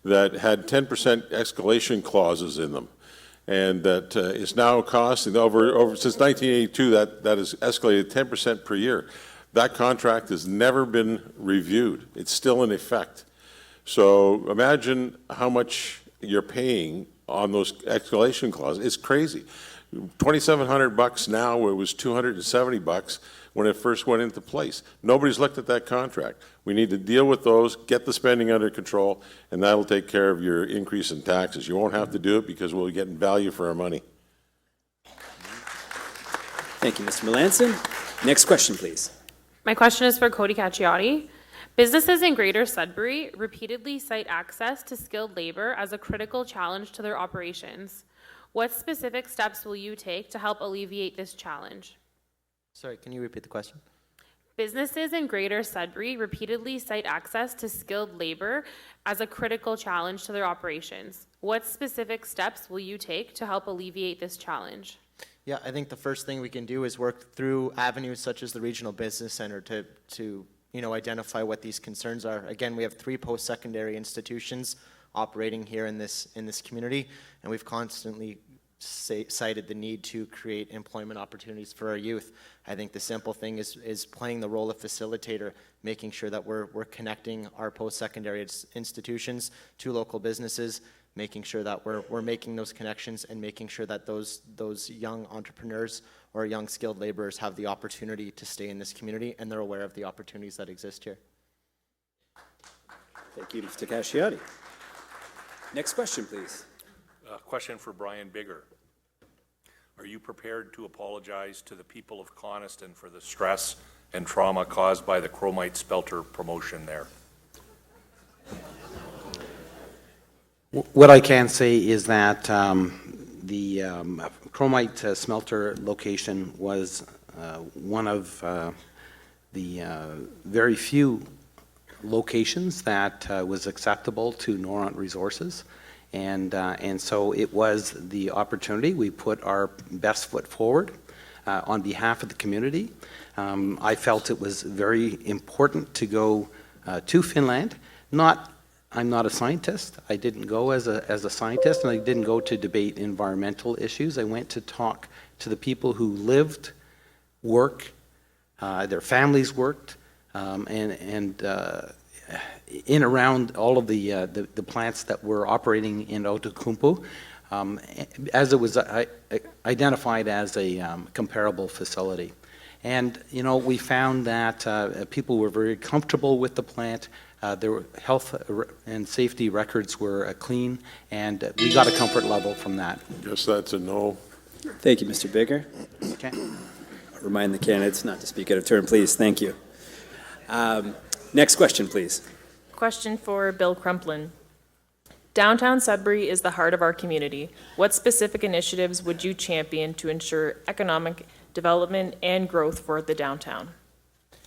that had 10% escalation clauses in them. and that is now costing over since 1982, that has escalated 10% per year. That contract has never been reviewed. It's still in effect. So imagine how much you're paying on those escalation clauses. It's crazy. $2,700 now, where it was $270 when it first went into place. Nobody's looked at that contract. We need to deal with those, get the spending under control, and that'll take care of your increase in taxes. You won't have to do it because we'll be getting value for our money. Thank you, Mr. Melanson. Next question, please. My question is for Cody Cacciati. Businesses in Greater Sudbury repeatedly cite access to skilled labor as a critical challenge to their operations. What specific steps will you take to help alleviate this challenge? Sorry, can you repeat the question? Businesses in Greater Sudbury repeatedly cite access to skilled labor as a critical challenge to their operations. What specific steps will you take to help alleviate this challenge? Yeah, I think the first thing we can do is work through avenues such as the Regional Business Center to identify what these concerns are. Again, we have 3 post-secondary institutions operating here in this community, and we've constantly cited the need to create employment opportunities for our youth. I think the simple thing is playing the role of facilitator, making sure that we're connecting our post-secondary institutions to local businesses, making sure that we're making those connections and making sure that those young entrepreneurs or young skilled laborers have the opportunity to stay in this community and they're aware of the opportunities that exist here. Thank you, Mr. Cacciati. Next question, please. Question for Brian Bigger. Are you prepared to apologize to the people of Coniston for the stress and trauma caused by the chromite spelter promotion there? What I can say is that the chromite smelter location was one of the very few locations that was acceptable to Noront Resources. And so it was the opportunity. We put our best foot forward on behalf of the community. I felt it was very important to go to Finland. I'm not a scientist. I didn't go as a scientist, and I didn't go to debate environmental issues. I went to talk to the people who lived, work, their families worked, and in around all of the plants that were operating in Outokumpu, as it was identified as a comparable facility. And, we found that people were very comfortable with the plant. Their health and safety records were clean, and we got a comfort level from that. Guess that's a no. Thank you, Mr. Bigger. Okay. I'll remind the candidates not to speak out of turn, please. Thank you. Next question, please. Question for Bill Crumplin. Downtown Sudbury is the heart of our community. What specific initiatives would you champion to ensure economic development and growth for the downtown?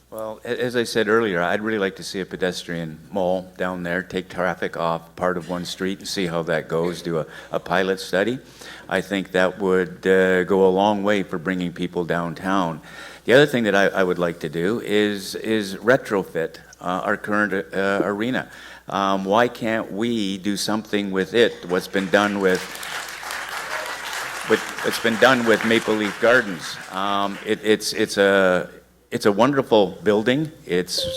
Well, as I said earlier, I'd really like to see a pedestrian mall down there, take traffic off part of one street and see how that goes, do a pilot study. I think that would go a long way for bringing people downtown. The other thing that I would like to do is retrofit our current arena. Why can't we do something with it? What's been done with Maple Leaf Gardens? It's a wonderful building. It's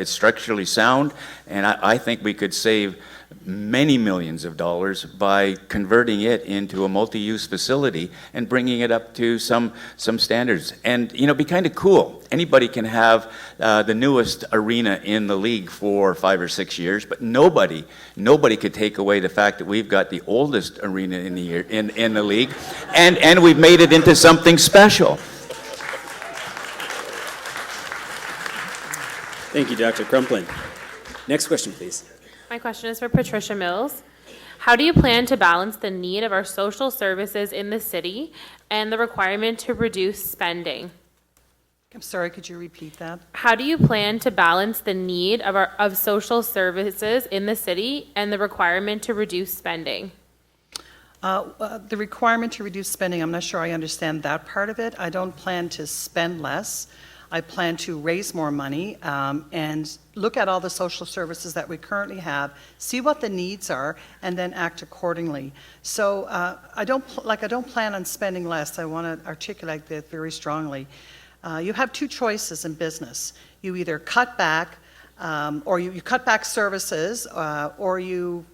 structurally sound, and I think we could save many millions of dollars by converting it into a multi-use facility and bringing it up to some standards. And be kind of cool. Anybody can have the newest arena in the league for 5 or 6 years, but nobody could take away the fact that we've got the oldest arena in the league, and we've made it into something special. Thank you, Dr. Crumplin. Next question, please. My question is for Patricia Mills. How do you plan to balance the need of our social services in the city and the requirement to reduce spending? I'm sorry, could you repeat that? How do you plan to balance the need of social services in the city and the requirement to reduce spending? The requirement to reduce spending, I'm not sure I understand that part of it. I don't plan to spend less. I plan to raise more money and look at all the social services that we currently have, see what the needs are, and then act accordingly. So I don't plan on spending less. I want to articulate that very strongly. You have two choices in business. You either cut back, or you cut back services, or you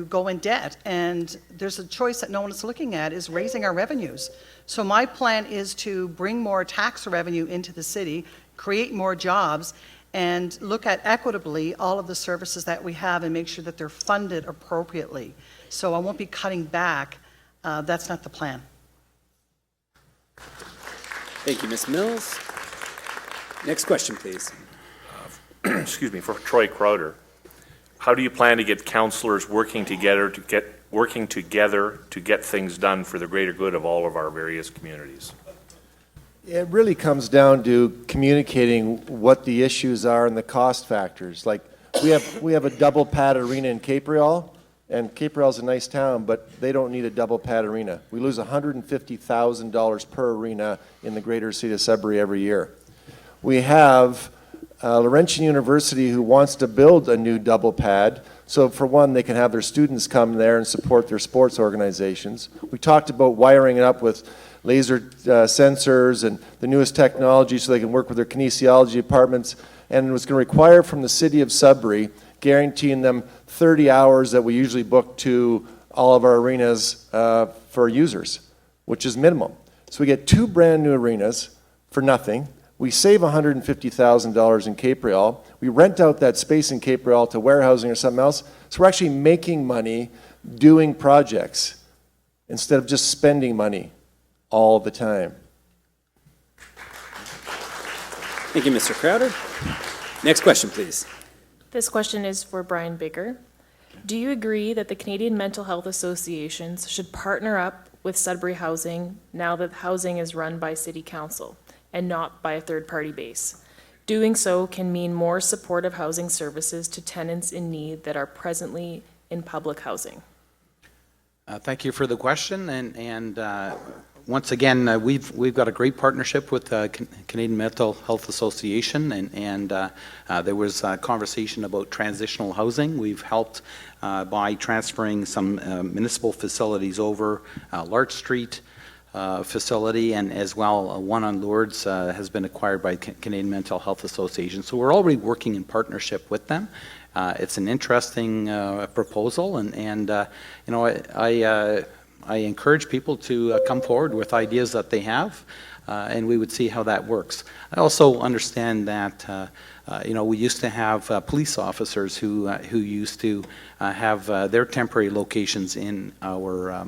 go in debt. And there's a choice that no one is looking at, is raising our revenues. So my plan is to bring more tax revenue into the city, create more jobs, and look at equitably all of the services that we have and make sure that they're funded appropriately. So I won't be cutting back. That's not the plan. Thank you, Ms. Mills. Next question, please. Excuse me, for Troy Crowder. How do you plan to get councillors working together to get things done for the greater good of all of our various communities? It really comes down to communicating what the issues are and the cost factors. Like, we have a double pad arena in Cape Real, and Cape Real's a nice town, but they don't need a double pad arena. We lose $150,000 per arena in the greater city of Sudbury every year. We have Laurentian University who wants to build a new double pad. So for one, they can have their students come there and support their sports organizations. We talked about wiring it up with laser sensors and the newest technology so they can work with their kinesiology departments. And it was going to require from the city of Sudbury guaranteeing them 30 hours that we usually book to all of our arenas for users, which is minimum. So we get two brand new arenas for nothing. We save $150,000 in Cape Real. We rent out that space in Cape Real to warehousing or something else. So we're actually making money doing projects instead of just spending money all the time. Thank you, Mr. Crowder. Next question, please. This question is for Brian Baker. Do you agree that the Canadian Mental Health Associations should partner up with Sudbury Housing now that housing is run by City Council and not by a third-party base? Doing so can mean more supportive housing services to tenants in need that are presently in public housing. Thank you for the question, and once again, we've got a great partnership with Canadian Mental Health Association, and there was a conversation about transitional housing. We've helped by transferring some municipal facilities over, Larch Street facility, and as well one on Lourdes has been acquired by Canadian Mental Health Association. So we're already working in partnership with them. It's an interesting proposal, and you know, I encourage people to come forward with ideas that they have, and we would see how that works. I also understand that you know, we used to have police officers who used to have their temporary locations in our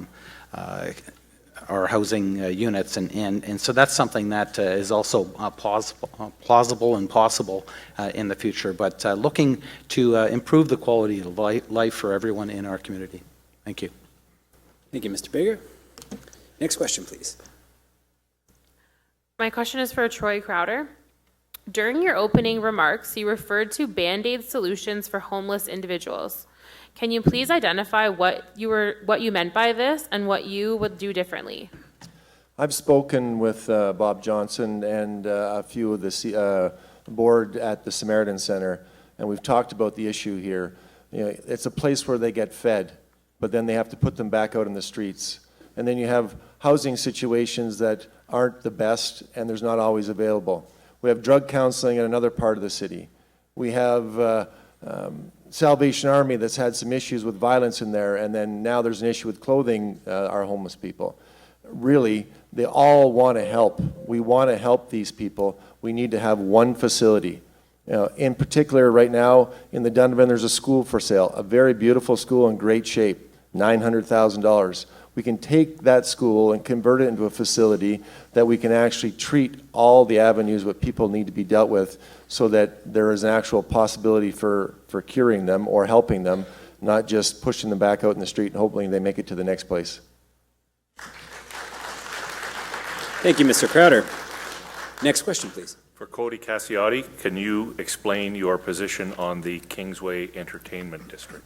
housing units, and so that's something that is also plausible and possible in the future, but looking to improve the quality of life for everyone in our community. Thank you. Thank you, Mr. Baker. Next question, please. My question is for Troy Crowder. During your opening remarks, you referred to Band-Aid solutions for homeless individuals. Can you please identify what you meant by this and what you would do differently? I've spoken with Bob Johnson and a few of the board at the Samaritan Center, and we've talked about the issue here. You know, it's a place where they get fed, but then they have to put them back out in the streets. And then you have housing situations that aren't the best, and there's not always available. We have drug counseling in another part of the city. We have Salvation Army that's had some issues with violence in there, and then now there's an issue with clothing our homeless people. Really, they all want to help. We want to help these people. We need to have one facility. You know, in particular, right now in the Dunderman, there's a school for sale, a very beautiful school in great shape, $900,000. We can take that school and convert it into a facility that we can actually treat all the avenues what people need to be dealt with, so that there is an actual possibility for curing them or helping them, not just pushing them back out in the street and hoping they make it to the next place. Thank you, Mr. Crowder. Next question, please. For Cody Cassiotti, can you explain your position on the Kingsway Entertainment District?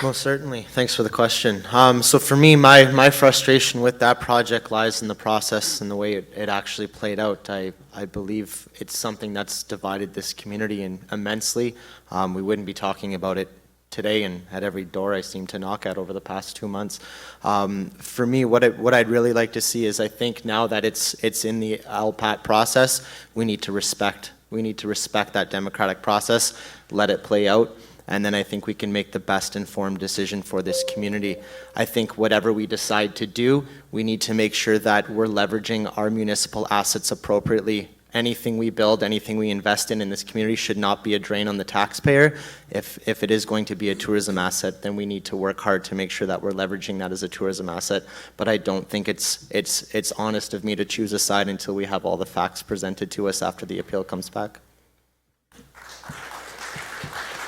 Most certainly. Thanks for the question. So for me, my frustration with that project lies in the process and the way it actually played out. I believe it's something that's divided this community immensely. We wouldn't be talking about it today and at every door I seem to knock at over the past 2 months. For me, what I'd really like to see is, I think now that it's in the LPAT process, we need to respect that democratic process, let it play out, and then I think we can make the best informed decision for this community. I think whatever we decide to do, we need to make sure that we're leveraging our municipal assets appropriately. Anything we build, anything we invest in this community should not be a drain on the taxpayer. If it is going to be a tourism asset, then we need to work hard to make sure that we're leveraging that as a tourism asset. But I don't think it's honest of me to choose a side until we have all the facts presented to us after the appeal comes back.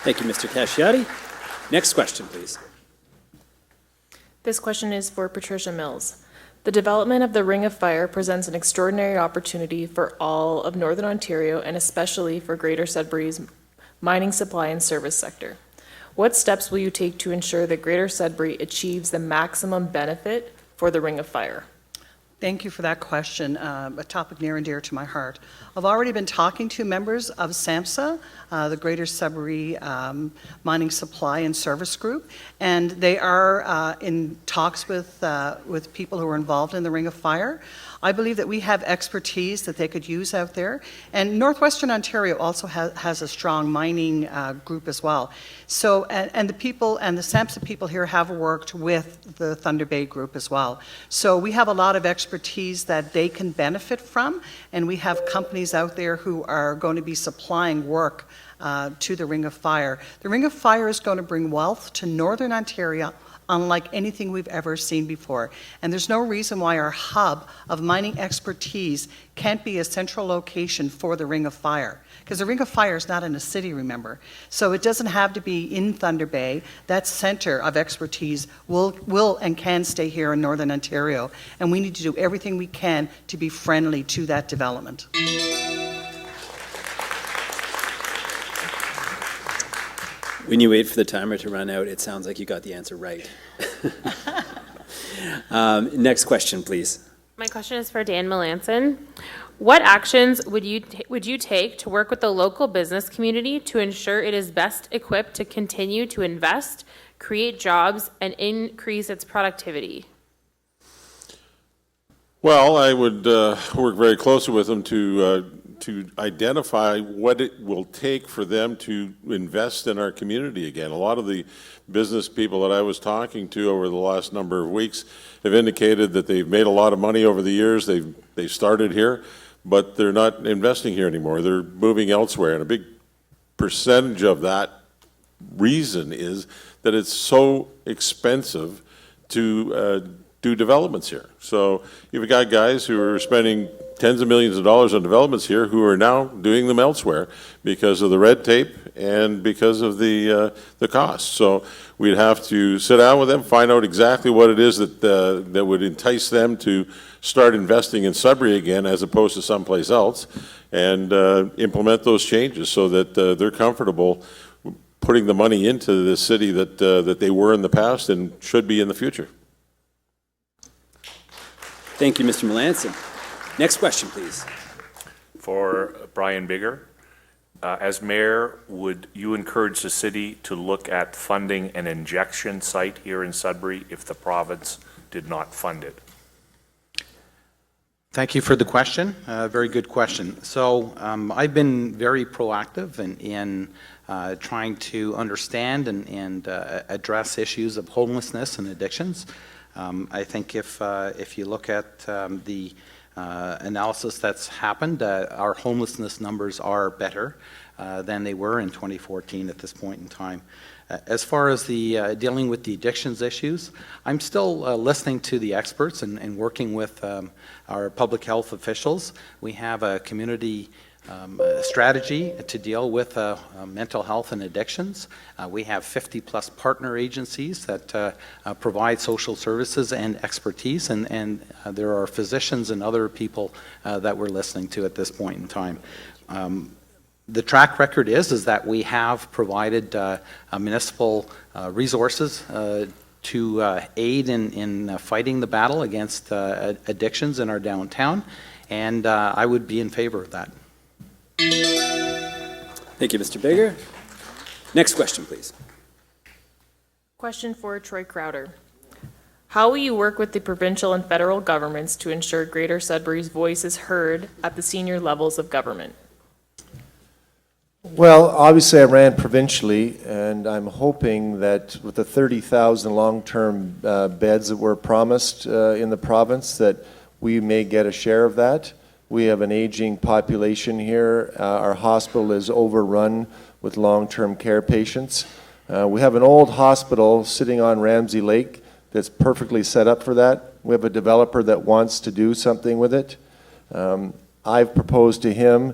Thank you, Mr. Casciotti. Next question, please. This question is for Patricia Mills. The development of the Ring of Fire presents an extraordinary opportunity for all of Northern Ontario and especially for Greater Sudbury's mining supply and service sector. What steps will you take to ensure that Greater Sudbury achieves the maximum benefit for the Ring of Fire? Thank you for that question, a topic near and dear to my heart. I've already been talking to members of SAMHSA, the Greater Sudbury Mining Supply and Service Group, and they are in talks with people who are involved in the Ring of Fire. I believe that we have expertise that they could use out there, and Northwestern Ontario also has a strong mining group as well. So, and the people and the SAMHSA people here have worked with the Thunder Bay group as well. So we have a lot of expertise that they can benefit from, and we have companies out there who are going to be supplying work to the Ring of Fire. The Ring of Fire is going to bring wealth to Northern Ontario unlike anything we've ever seen before. And there's no reason why our hub of mining expertise can't be a central location for the Ring of Fire. Because the Ring of Fire is not in a city, remember. So it doesn't have to be in Thunder Bay. That center of expertise will and can stay here in Northern Ontario. And we need to do everything we can to be friendly to that development. When you wait for the timer to run out, it sounds like you got the answer right. Next question, please. My question is for Dan Melanson. What actions would you take to work with the local business community to ensure it is best equipped to continue to invest, create jobs, and increase its productivity? Well, I would work very closely with them to identify what it will take for them to invest in our community again. A lot of the business people that I was talking to over the last number of weeks have indicated that they've made a lot of money over the years. They've started here, but they're not investing here anymore. They're moving elsewhere, and a big percentage of that reason is that it's so expensive to do developments here. So you've got guys who are spending tens of millions of dollars on developments here who are now doing them elsewhere because of the red tape and because of the cost. So we'd have to sit down with them, find out exactly what it is that would entice them to start investing in Sudbury again as opposed to someplace else, and implement those changes so that they're comfortable putting the money into the city that they were in the past and should be in the future. Thank you, Mr. Melanson. Next question, please. For Brian Bigger, as mayor, would you encourage the city to look at funding an injection site here in Sudbury if the province did not fund it? Thank you for the question. Very good question. So I've been very proactive in trying to understand and address issues of homelessness and addictions. I think if you look at the analysis that's happened, our homelessness numbers are better than they were in 2014 at this point in time. As far as the dealing with the addictions issues, I'm still listening to the experts and working with our public health officials. We have a community strategy to deal with mental health and addictions. We have 50-plus partner agencies that provide social services and expertise, and there are physicians and other people that we're listening to at this point in time. The track record is that we have provided municipal resources to aid in fighting the battle against addictions in our downtown, and I would be in favor of that. Thank you, Mr. Bigger. Next question, please. Question for Troy Crowder. How will you work with the provincial and federal governments to ensure Greater Sudbury's voice is heard at the senior levels of government? Well, obviously I ran provincially, and I'm hoping that with the 30,000 long-term beds that were promised in the province, that we may get a share of that. We have an aging population here. Our hospital is overrun with long-term care patients. We have an old hospital sitting on Ramsey Lake that's perfectly set up for that. We have a developer that wants to do something with it. I've proposed to him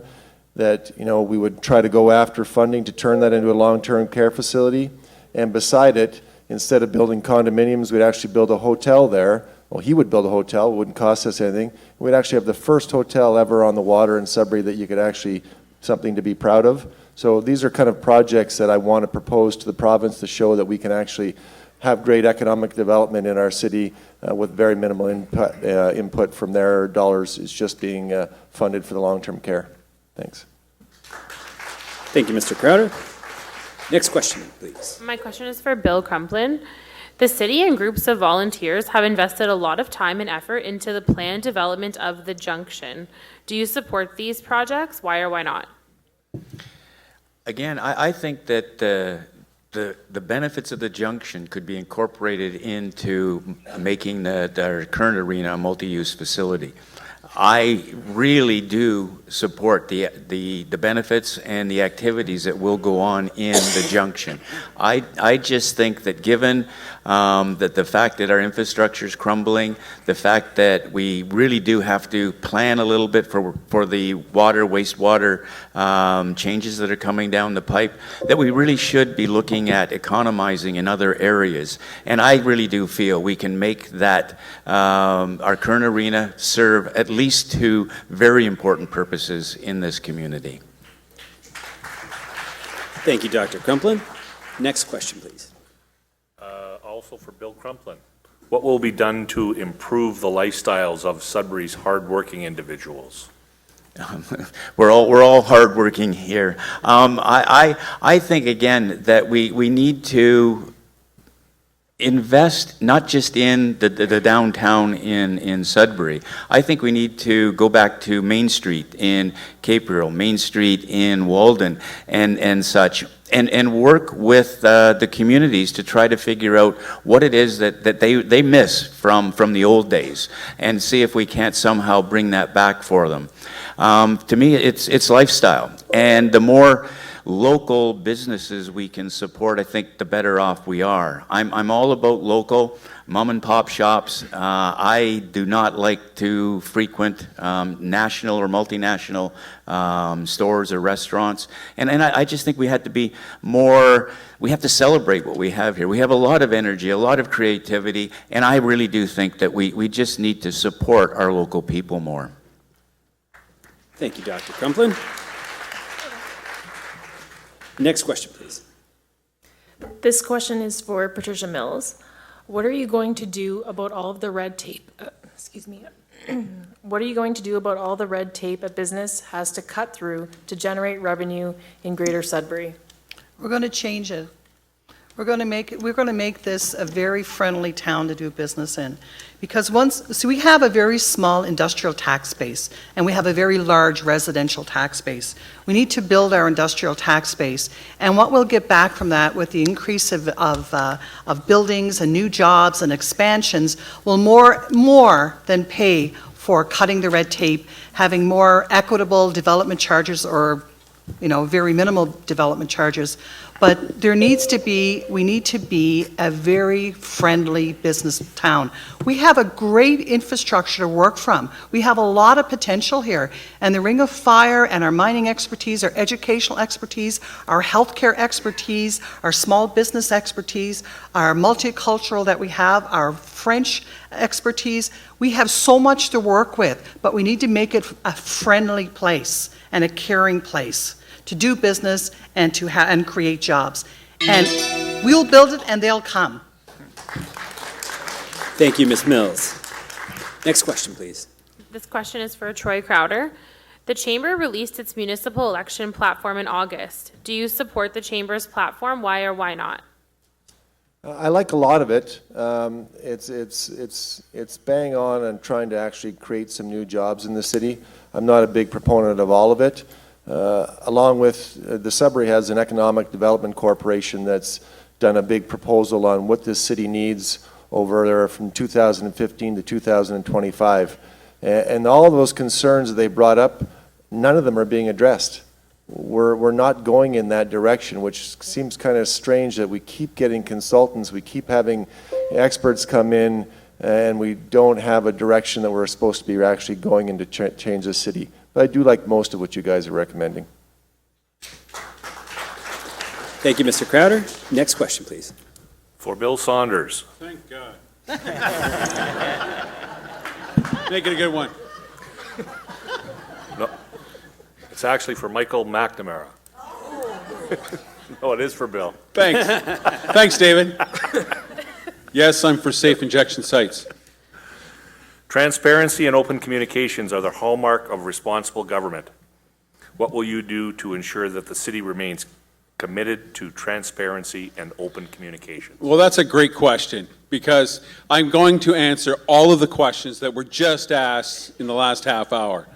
that we would try to go after funding to turn that into a long-term care facility, and beside it, instead of building condominiums, we'd actually build a hotel there. Well, he would build a hotel, it wouldn't cost us anything. We'd actually have the first hotel ever on the water in Sudbury that you could actually, something to be proud of. So these are kind of projects that I want to propose to the province to show that we can actually have great economic development in our city with very minimal input from their dollars. It's just being funded for the long-term care. Thanks. Thank you, Mr. Crowder. Next question, please. My question is for Bill Crumplin. The city and groups of volunteers have invested a lot of time and effort into the planned development of the junction. Do you support these projects? Why or why not? Again, I think that the benefits of the junction could be incorporated into making our current arena a multi-use facility. I really do support the benefits and the activities that will go on in the junction. I just think that given that the fact that our infrastructure is crumbling, the fact that we really do have to plan a little bit for the wastewater changes that are coming down the pipe, that we really should be looking at economizing in other areas. And I really do feel we can make that our current arena serve at least two very important purposes in this community. Thank you, Dr. Crumplin. Next question, please. Also for Bill Crumplin. What will be done to improve the lifestyles of Sudbury's hardworking individuals? We're all hardworking here. I think again that we need to invest not just in the downtown in Sudbury. I think we need to go back to Main Street in Caperville, Main Street in Walden, and such, and work with the communities to try to figure out what it is that they miss from the old days, and see if we can't somehow bring that back for them. To me, it's lifestyle, and the more local businesses we can support, I think the better off we are. I'm all about local mom and pop shops. I do not like to frequent national or multinational stores or restaurants. And I just think we have to be more, we have to celebrate what we have here. We have a lot of energy, a lot of creativity, and I really do think that we just need to support our local people more. Thank you, Dr. Crumplin. Next question, please. This question is for Patricia Mills. What are you going to do about all of the red tape? What are you going to do about all the red tape a business has to cut through to generate revenue in Greater Sudbury? We're going to change it. We're going to make this a very friendly town to do business in. Because we have a very small industrial tax base, and we have a very large residential tax base. We need to build our industrial tax base, and what we'll get back from that with the increase of buildings and new jobs and expansions will more than pay for cutting the red tape, having more equitable development charges, or very minimal development charges. But we need to be a very friendly business town. We have a great infrastructure to work from. We have a lot of potential here. And the Ring of Fire and our mining expertise, our educational expertise, our healthcare expertise, our small business expertise, our multicultural that we have, our French expertise, we have so much to work with, but we need to make it a friendly place and a caring place to do business and and create jobs. And we'll build it and they'll come. Thank you, Ms. Mills. Next question, please. This question is for Troy Crowder. The Chamber released its municipal election platform in August. Do you support the Chamber's platform? Why or why not? I like a lot of it. It's bang on and trying to actually create some new jobs in the city. I'm not a big proponent of all of it. Along with, the Sudbury has an economic development corporation that's done a big proposal on what this city needs over there from 2015 to 2025. And all of those concerns that they brought up, none of them are being addressed. We're not going in that direction, which seems kind of strange that we keep getting consultants, we keep having experts come in, and we don't have a direction that we're supposed to be actually going in to change the city. But I do like most of what you guys are recommending. Thank you, Mr. Crowder. Next question, please. For Bill Saunders. Thank God. Make it a good one. No, it's actually for Michael McNamara. No, it is for Bill. Thanks. Thanks, David. Yes, I'm for safe injection sites. Transparency and open communications are the hallmark of responsible government. What will you do to ensure that the city remains committed to transparency and open communication? Well, that's a great question, because I'm going to answer all of the questions that were just asked in the last half hour.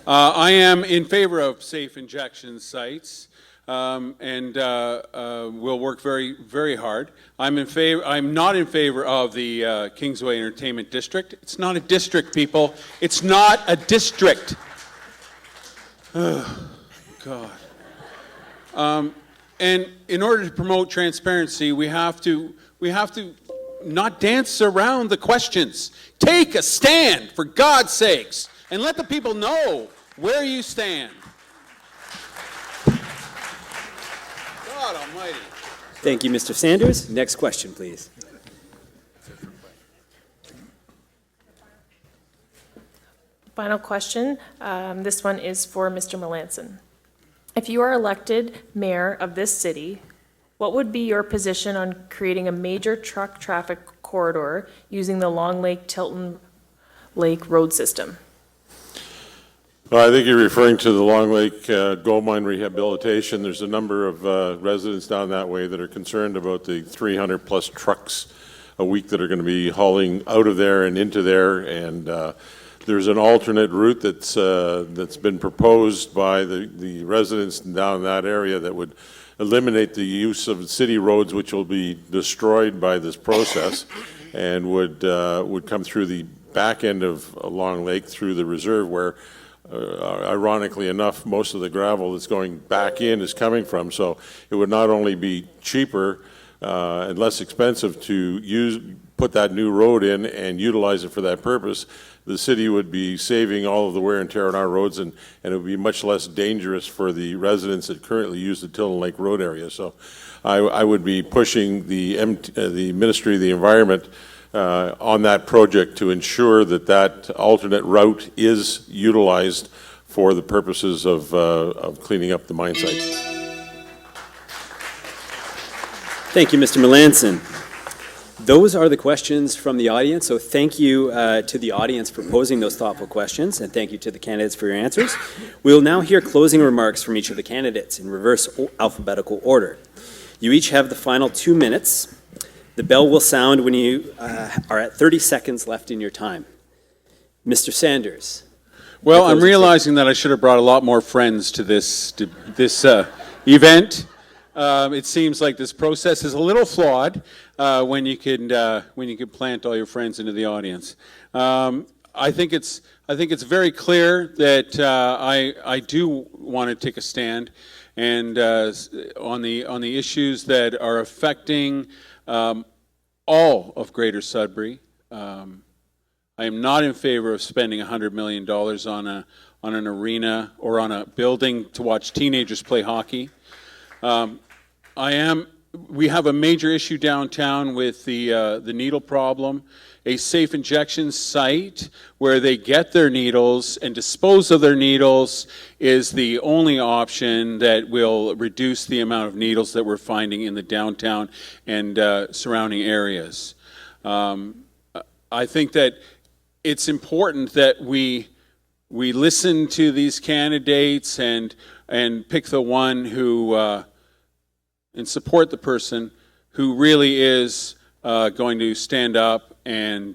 I am in favor of safe injection sites, and we'll work very, very hard. I'm not in favor of the Kingsway Entertainment District. It's not a district, people. It's not a district. Oh, God. And in order to promote transparency, we have to not dance around the questions. Take a stand, for God's sakes, and let the people know where you stand. God almighty. Thank you, Mr. Sanders. Next question, please. Final question. This one is for Mr. Melanson. If you are elected mayor of this city, what would be your position on creating a major truck traffic corridor using the Long Lake-Tilton Lake road system? Well, I think you're referring to the Long Lake gold mine rehabilitation. There's a number of residents down that way that are concerned about the 300-plus trucks a week that are going to be hauling out of there and into there, and there's an alternate route that's been proposed by the residents down that area that would eliminate the use of city roads, which will be destroyed by this process, and would come through the back end of Long Lake through the reserve, where ironically enough, most of the gravel that's going back in is coming from. So it would not only be cheaper and less expensive to put that new road in and utilize it for that purpose, the city would be saving all of the wear and tear on our roads, and it would be much less dangerous for the residents that currently use the Tilton Lake Road area. So I would be pushing the Ministry of the Environment on that project to ensure that that alternate route is utilized for the purposes of cleaning up the mine site. Thank you, Mr. Melanson. Those are the questions from the audience, so thank you to the audience for posing those thoughtful questions, and thank you to the candidates for your answers. We will now hear closing remarks from each of the candidates in reverse alphabetical order. You each have the final 2 minutes. The bell will sound when you are at 30 seconds left in your time. Mr. Sanders. Well, I'm realizing that I should have brought a lot more friends to this event. It seems like this process is a little flawed when you can plant all your friends into the audience. I think it's very clear that I do want to take a stand, and on the issues that are affecting all of Greater Sudbury. I am not in favor of spending $100 million on an arena or on a building to watch teenagers play hockey. I am we have a major issue downtown with the needle problem. A safe injection site where they get their needles and dispose of their needles is the only option that will reduce the amount of needles that we're finding in the downtown and surrounding areas. I think that it's important that we listen to these candidates and pick the one who and support the person who really is going to stand up and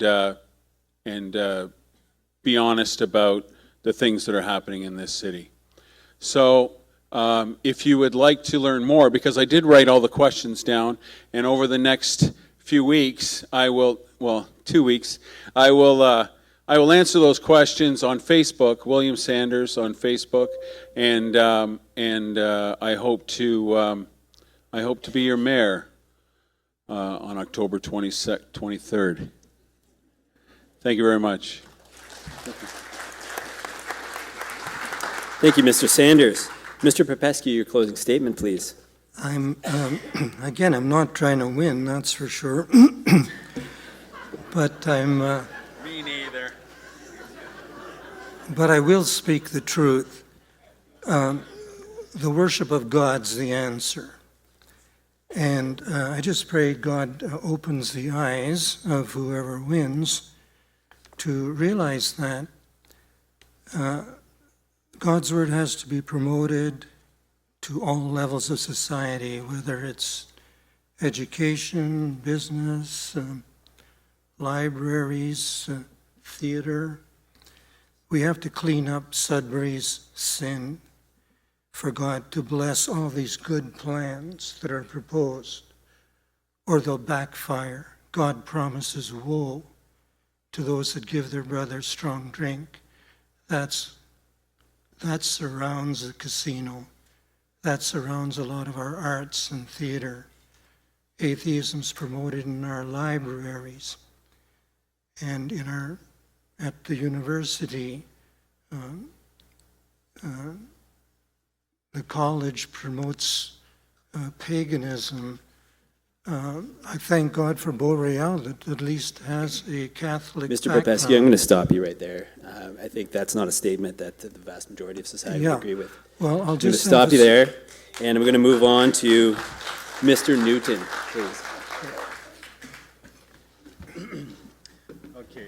be honest about the things that are happening in this city. So if you would like to learn more, because I did write all the questions down, and over the next few weeks, I will, well, 2 weeks, I will answer those questions on Facebook, William Sanders on Facebook, and I hope to be your mayor on October 23rd. Thank you very much. Thank you, Mr. Sanders. Mr. Popescu, your closing statement, please. Again, I'm not trying to win, that's for sure. But Me neither. But I will speak the truth. The worship of God's the answer. And I just pray God opens the eyes of whoever wins to realize that God's word has to be promoted to all levels of society, whether it's education, business, libraries, theater. We have to clean up Sudbury's sin for God to bless all these good plans that are proposed, or they'll backfire. God promises woe to those that give their brother strong drink. That surrounds the casino. That surrounds a lot of our arts and theater. Atheism's promoted in our libraries and at the university. The college promotes paganism. I thank God for Boréal that at least has a Catholic Mr. background. Popescu, I'm going to stop you right there. I think that's not a statement that the vast majority of society would agree with. Well, I'll I'm going to just stop you there, and I'm going to move on to Mr. Newton, please. Okay,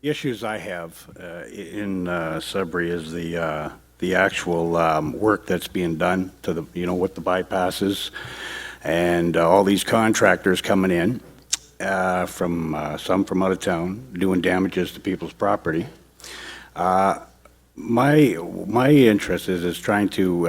the issues I have in Sudbury is the actual work that's being done to the, with the bypasses and all these contractors coming in from some from out of town doing damages to people's property. My interest is trying to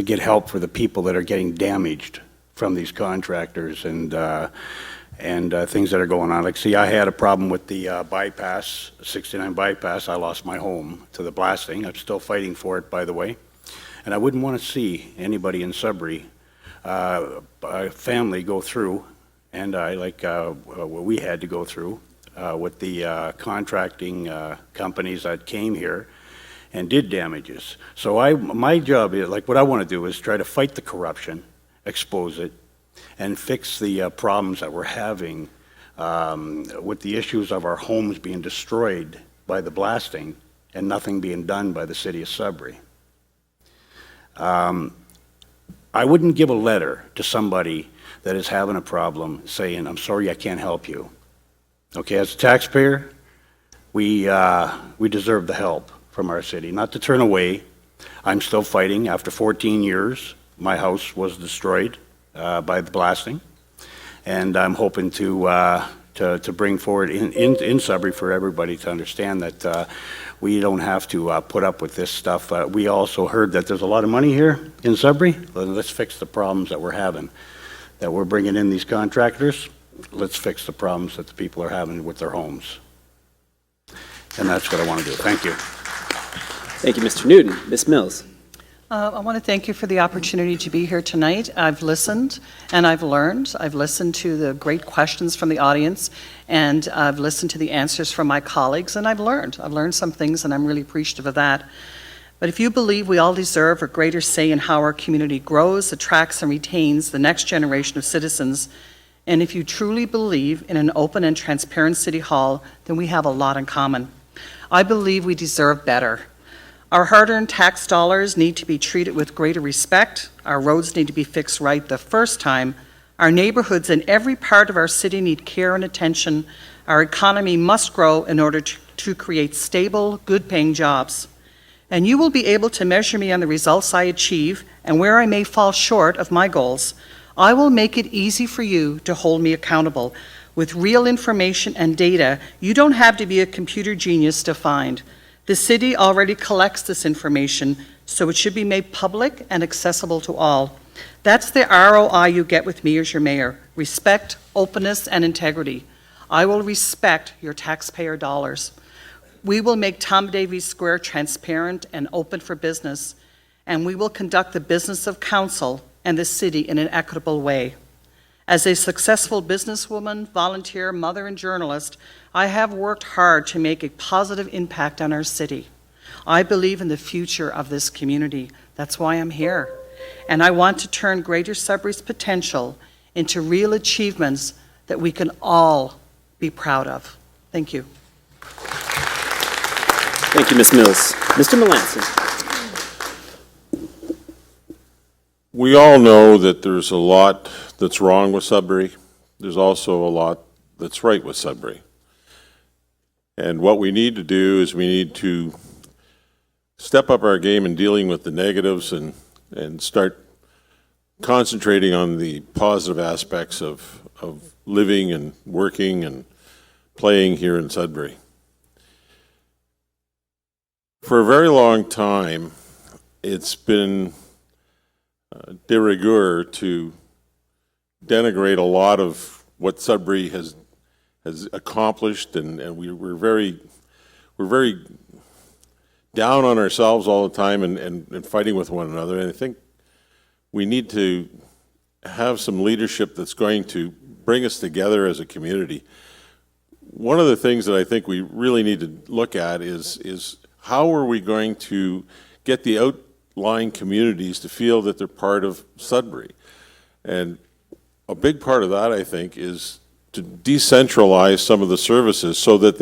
get help for the people that are getting damaged from these contractors and things that are going on. Like, see, I had a problem with the bypass, 69 bypass. I lost my home to the blasting. I'm still fighting for it, by the way. And I wouldn't want to see anybody in Sudbury, a family go through, and what we had to go through with the contracting companies that came here and did damages. So my job is, like, what I want to do is try to fight the corruption, expose it, and fix the problems that we're having with the issues of our homes being destroyed by the blasting and nothing being done by the city of Sudbury. I wouldn't give a letter to somebody that is having a problem saying, I'm sorry, I can't help you. Okay, as a taxpayer, we deserve the help from our city, not to turn away. I'm still fighting. After 14 years, my house was destroyed by the blasting, and I'm hoping to bring forward in Sudbury for everybody to understand that we don't have to put up with this stuff. We also heard that there's a lot of money here in Sudbury. Let's fix the problems that we're having, that we're bringing in these contractors. Let's fix the problems that the people are having with their homes. And that's what I want to do. Thank you. Thank you, Mr. Newton. Ms. Mills. I want to thank you for the opportunity to be here tonight. I've listened and I've learned. I've listened to the great questions from the audience, and I've listened to the answers from my colleagues, and I've learned. I've learned some things, and I'm really appreciative of that. But if you believe we all deserve a greater say in how our community grows, attracts, and retains the next generation of citizens, and if you truly believe in an open and transparent City Hall, then we have a lot in common. I believe we deserve better. Our hard-earned tax dollars need to be treated with greater respect. Our roads need to be fixed right the first time. Our neighborhoods in every part of our city need care and attention. Our economy must grow in order to create stable, good-paying jobs. And you will be able to measure me on the results I achieve and where I may fall short of my goals. I will make it easy for you to hold me accountable. With real information and data, you don't have to be a computer genius to find. The city already collects this information, so it should be made public and accessible to all. That's the ROI you get with me as your mayor: respect, openness, and integrity. I will respect your taxpayer dollars. We will make Tom Davies Square transparent and open for business, and we will conduct the business of council and the city in an equitable way. As a successful businesswoman, volunteer, mother, and journalist, I have worked hard to make a positive impact on our city. I believe in the future of this community. That's why I'm here. And I want to turn Greater Sudbury's potential into real achievements that we can all be proud of. Thank you. Thank you, Ms. Mills. Mr. Melanson. We all know that there's a lot that's wrong with Sudbury. There's also a lot that's right with Sudbury. And what we need to do is we need to step up our game in dealing with the negatives and start concentrating on the positive aspects of living and working and playing here in Sudbury. For a very long time, it's been de rigueur to denigrate a lot of what Sudbury has accomplished, and we're very down on ourselves all the time and fighting with one another. And I think we need to have some leadership that's going to bring us together as a community. One of the things that I think we really need to look at is how are we going to get the outlying communities to feel that they're part of Sudbury? And a big part of that, I think, is to decentralize some of the services so that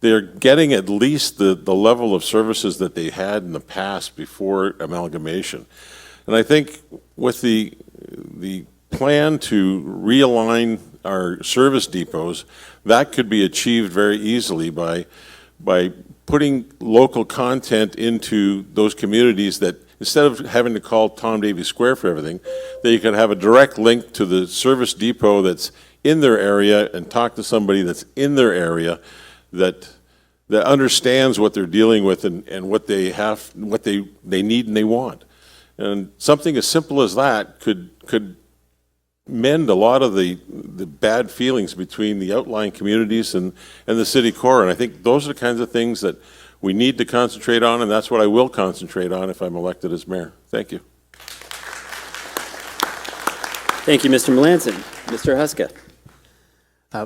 they're getting at least the level of services that they had in the past before amalgamation. And I think with the plan to realign our service depots, that could be achieved very easily by putting local content into those communities, that instead of having to call Tom Davies Square for everything, that you can have a direct link to the service depot that's in their area and talk to somebody that's in their area that understands what they're dealing with and what they have, what they need and they want. And something as simple as that could mend a lot of the bad feelings between the outlying communities and the city core. And I think those are the kinds of things that we need to concentrate on, and that's what I will concentrate on if I'm elected as mayor. Thank you. Thank you, Mr. Melanson. Mr. Huska.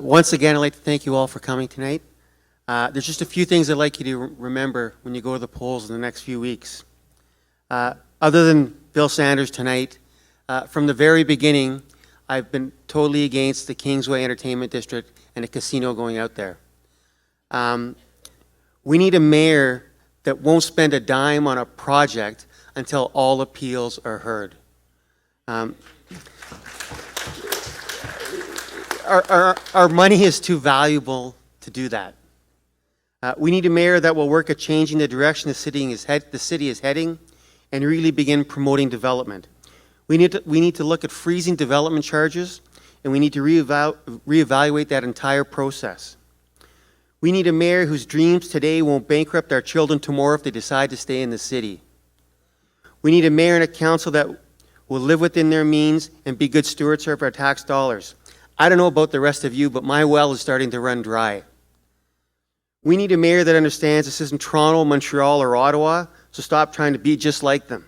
Once again, I'd like to thank you all for coming tonight. There's just a few things I'd like you to remember when you go to the polls in the next few weeks. Other than Bill Sanders tonight, from the very beginning, I've been totally against the Kingsway Entertainment District and a casino going out there. We need a mayor that won't spend a dime on a project until all appeals are heard. Our money is too valuable to do that. We need a mayor that will work at changing the direction the city is heading and really begin promoting development. We need to look at freezing development charges, and we need to reevaluate that entire process. We need a mayor whose dreams today won't bankrupt our children tomorrow if they decide to stay in the city. We need a mayor and a council that will live within their means and be good stewards of our tax dollars. I don't know about the rest of you, but my well is starting to run dry. We need a mayor that understands this isn't Toronto, Montreal, or Ottawa, so stop trying to be just like them.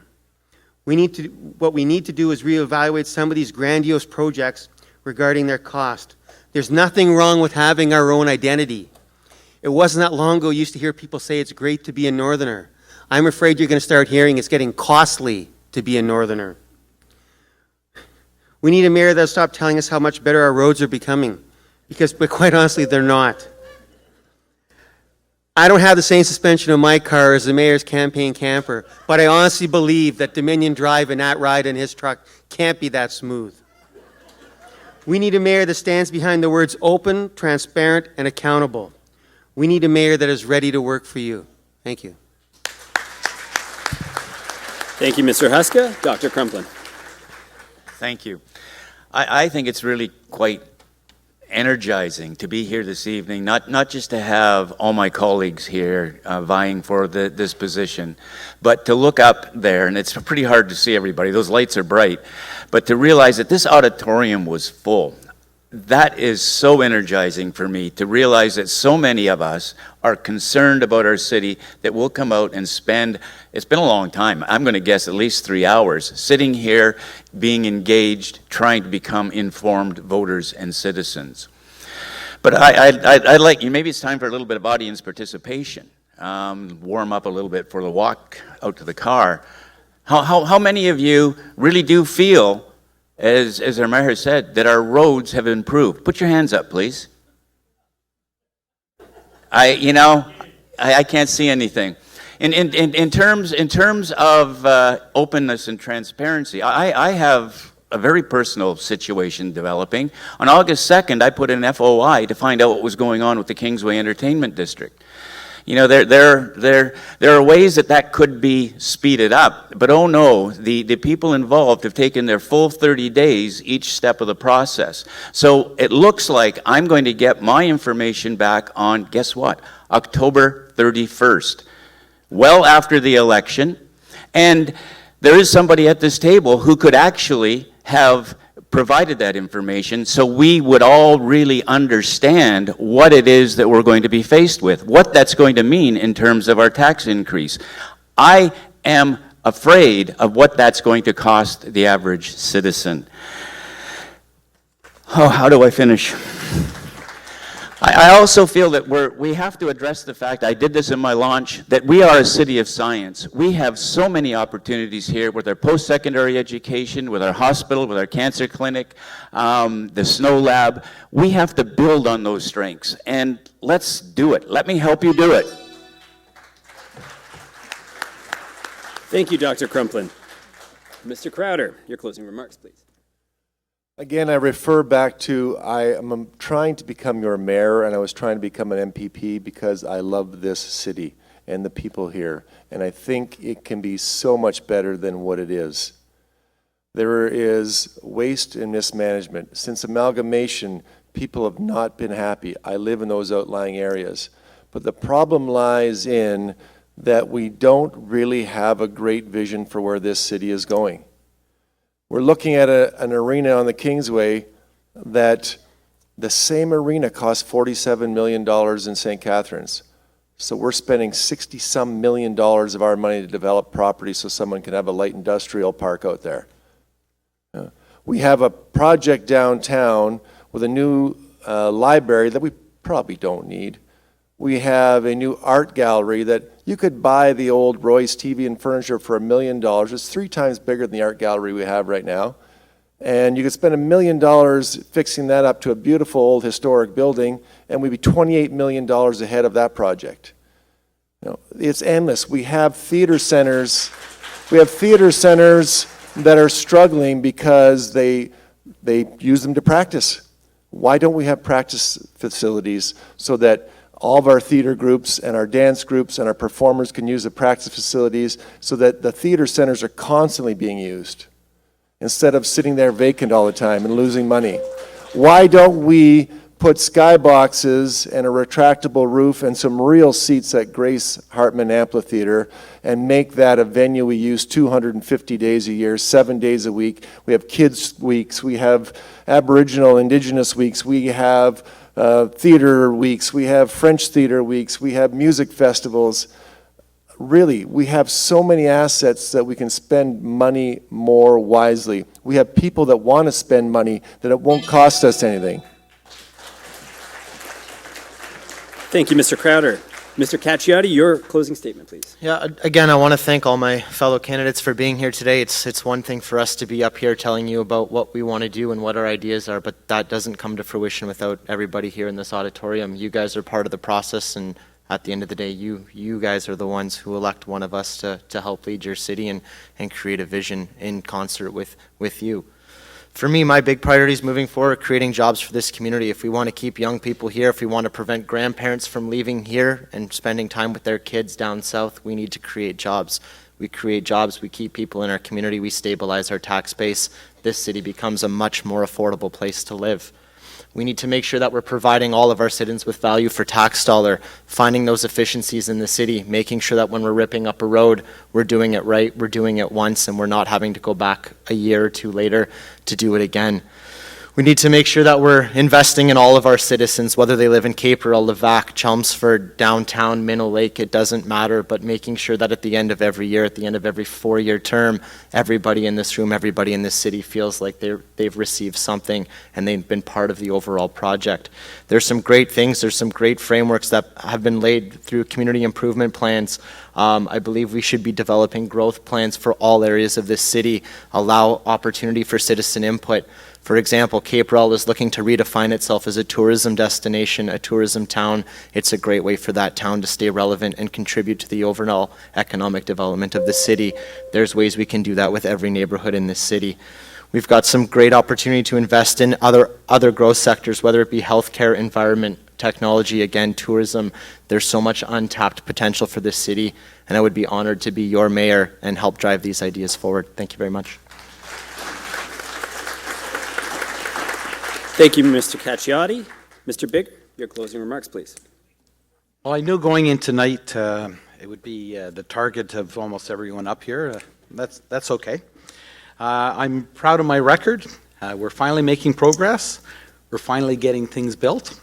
What we need to do is reevaluate some of these grandiose projects regarding their cost. There's nothing wrong with having our own identity. It wasn't that long ago you used to hear people say it's great to be a northerner. I'm afraid you're going to start hearing it's getting costly to be a northerner. We need a mayor that'll stop telling us how much better our roads are becoming, but quite honestly, they're not. I don't have the same suspension on my car as the mayor's campaign camper, but I honestly believe that Dominion Drive and that ride in his truck can't be that smooth. We need a mayor that stands behind the words open, transparent, and accountable. We need a mayor that is ready to work for you. Thank you. Thank you, Mr. Huska. Dr. Crumplin. Thank you. I think it's really quite energizing to be here this evening, not just to have all my colleagues here vying for this position, but to look up there, and it's pretty hard to see everybody, those lights are bright, but to realize that this auditorium was full. That is so energizing for me, to realize that so many of us are concerned about our city, that we'll come out and spend, it's been a long time, I'm going to guess at least 3 hours, sitting here, being engaged, trying to become informed voters and citizens. But I'd like, maybe it's time for a little bit of audience participation, warm up a little bit for the walk out to the car. How many of you really do feel, as our mayor said, that our roads have improved? Put your hands up, please. I can't see anything. In terms of openness and transparency, I have a very personal situation developing. On August 2nd, I put in an FOI to find out what was going on with the Kingsway Entertainment District. You know, there are ways that could be speeded up, but oh no, the people involved have taken their full 30 days each step of the process. So it looks like I'm going to get my information back on, guess what, October 31st, well after the election, and there is somebody at this table who could actually have provided that information so we would all really understand what it is that we're going to be faced with, what that's going to mean in terms of our tax increase. I am afraid of what that's going to cost the average citizen. Oh, how do I finish? I also feel that we have to address the fact, I did this in my launch, that we are a city of science. We have so many opportunities here with our post-secondary education, with our hospital, with our cancer clinic, the snow lab. We have to build on those strengths, and let's do it. Let me help you do it. Thank you, Dr. Crumplin. Mr. Crowder, your closing remarks, please. Again, I refer back to, I am trying to become your mayor, and I was trying to become an MPP because I love this city and the people here, and I think it can be so much better than what it is. There is waste and mismanagement. Since amalgamation, people have not been happy. I live in those outlying areas. But the problem lies in that we don't really have a great vision for where this city is going. We're looking at an arena on the Kingsway that the same arena costs $47 million in St. Catharines. So we're spending $60-some million of our money to develop property so someone can have a light industrial park out there. We have a project downtown with a new library that we probably don't need. We have a new art gallery that you could buy the old Royce TV and furniture for $1 million. It's 3 times bigger than the art gallery we have right now. And you could spend $1 million fixing that up to a beautiful old historic building, and we'd be $28 million ahead of that project. You know, it's endless. We have theater centers. We have theater centers that are struggling because they use them to practice. Why don't we have practice facilities so that all of our theater groups and our dance groups and our performers can use the practice facilities so that the theater centers are constantly being used instead of sitting there vacant all the time and losing money? Why don't we put skyboxes and a retractable roof and some real seats at Grace Hartman Amphitheater and make that a venue we use 250 days a year, 7 days a week? We have kids weeks, we have Aboriginal Indigenous weeks, we have theater weeks, we have French theater weeks, we have music festivals. Really, we have so many assets that we can spend money more wisely. We have people that want to spend money that it won't cost us anything. Thank you, Mr. Crowder. Mr. Cacciati, your closing statement, please. Yeah, again, I want to thank all my fellow candidates for being here today. It's one thing for us to be up here telling you about what we want to do and what our ideas are, but that doesn't come to fruition without everybody here in this auditorium. You guys are part of the process, and at the end of the day, you guys are the ones who elect one of us to help lead your city and create a vision in concert with you. For me, my big priorities moving forward are creating jobs for this community. If we want to keep young people here, if we want to prevent grandparents from leaving here and spending time with their kids down south, we need to create jobs. We create jobs, we keep people in our community, we stabilize our tax base. This city becomes a much more affordable place to live. We need to make sure that we're providing all of our citizens with value for tax dollar, finding those efficiencies in the city, making sure that when we're ripping up a road, we're doing it right, we're doing it once, and we're not having to go back a year or two later to do it again. We need to make sure that we're investing in all of our citizens, whether they live in Caperell, Levac, Chelmsford, downtown, Minnow Lake, it doesn't matter, but making sure that at the end of every year, at the end of every 4-year term, everybody in this room, everybody in this city feels like they've received something and they've been part of the overall project. There's some great things, there's some great frameworks that have been laid through community improvement plans. I believe we should be developing growth plans for all areas of this city, allow opportunity for citizen input. For example, Caperell is looking to redefine itself as a tourism destination, a tourism town. It's a great way for that town to stay relevant and contribute to the overall economic development of the city. There's ways we can do that with every neighborhood in this city. We've got some great opportunity to invest in other growth sectors, whether it be healthcare, environment, technology, again, tourism. There's so much untapped potential for this city, and I would be honored to be your mayor and help drive these ideas forward. Thank you very much. Thank you, Mr. Cacciati. Mr. Bigger, your closing remarks, please. Well, I knew going in tonight it would be the target of almost everyone up here. That's okay. I'm proud of my record. We're finally making progress. We're finally getting things built.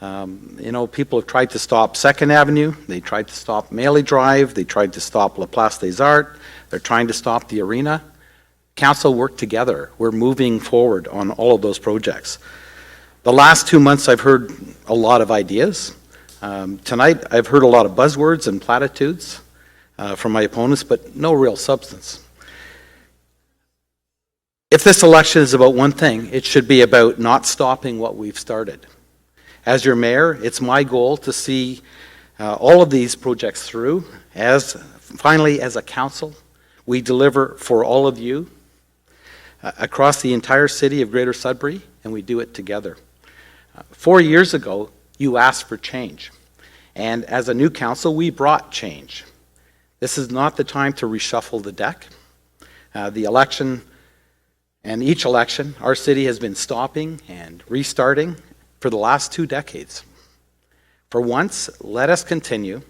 You know, people have tried to stop 2nd Avenue. They tried to stop Maley Drive. They tried to stop La Place des Arts. They're trying to stop the arena. Council worked together. We're moving forward on all of those projects. The last 2 months, I've heard a lot of ideas. Tonight, I've heard a lot of buzzwords and platitudes from my opponents, but no real substance. If this election is about one thing, it should be about not stopping what we've started. As your mayor, it's my goal to see all of these projects through. Finally, as a council, we deliver for all of you across the entire city of Greater Sudbury, and we do it together. 4 years ago, you asked for change. And as a new council, we brought change. This is not the time to reshuffle the deck. The election, and each election, our city has been stopping and restarting for the last 2 decades. For once, let us continue.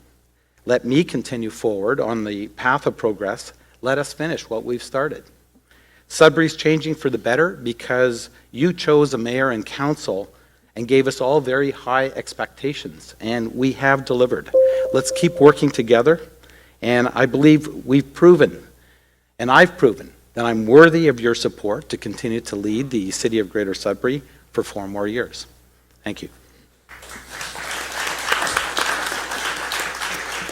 Let me continue forward on the path of progress. Let us finish what we've started. Sudbury's changing for the better because you chose a mayor and council and gave us all very high expectations, and we have delivered. Let's keep working together, and I believe we've proven, and I've proven, that I'm worthy of your support to continue to lead the city of Greater Sudbury for 4 more years. Thank you.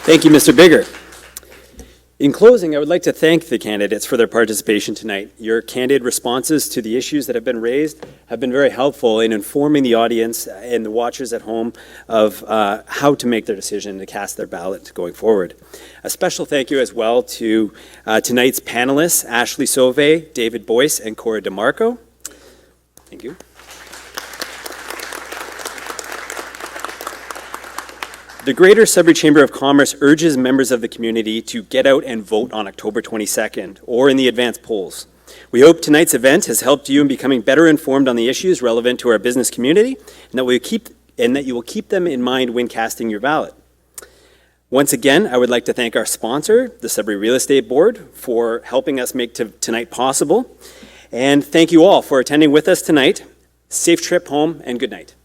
Thank you, Mr. Bigger. In closing, I would like to thank the candidates for their participation tonight. Your candid responses to the issues that have been raised have been very helpful in informing the audience and the watchers at home of how to make their decision to cast their ballot going forward. A special thank you as well to tonight's panelists, Ashley Sauvé, David Boyce, and Cora DeMarco. Thank you. The Greater Sudbury Chamber of Commerce urges members of the community to get out and vote on October 22nd or in the advance polls. We hope tonight's event has helped you in becoming better informed on the issues relevant to our business community and that you will keep them in mind when casting your ballot. Once again, I would like to thank our sponsor, the Sudbury Real Estate Board, for helping us make tonight possible. And thank you all for attending with us tonight. Safe trip home and good night.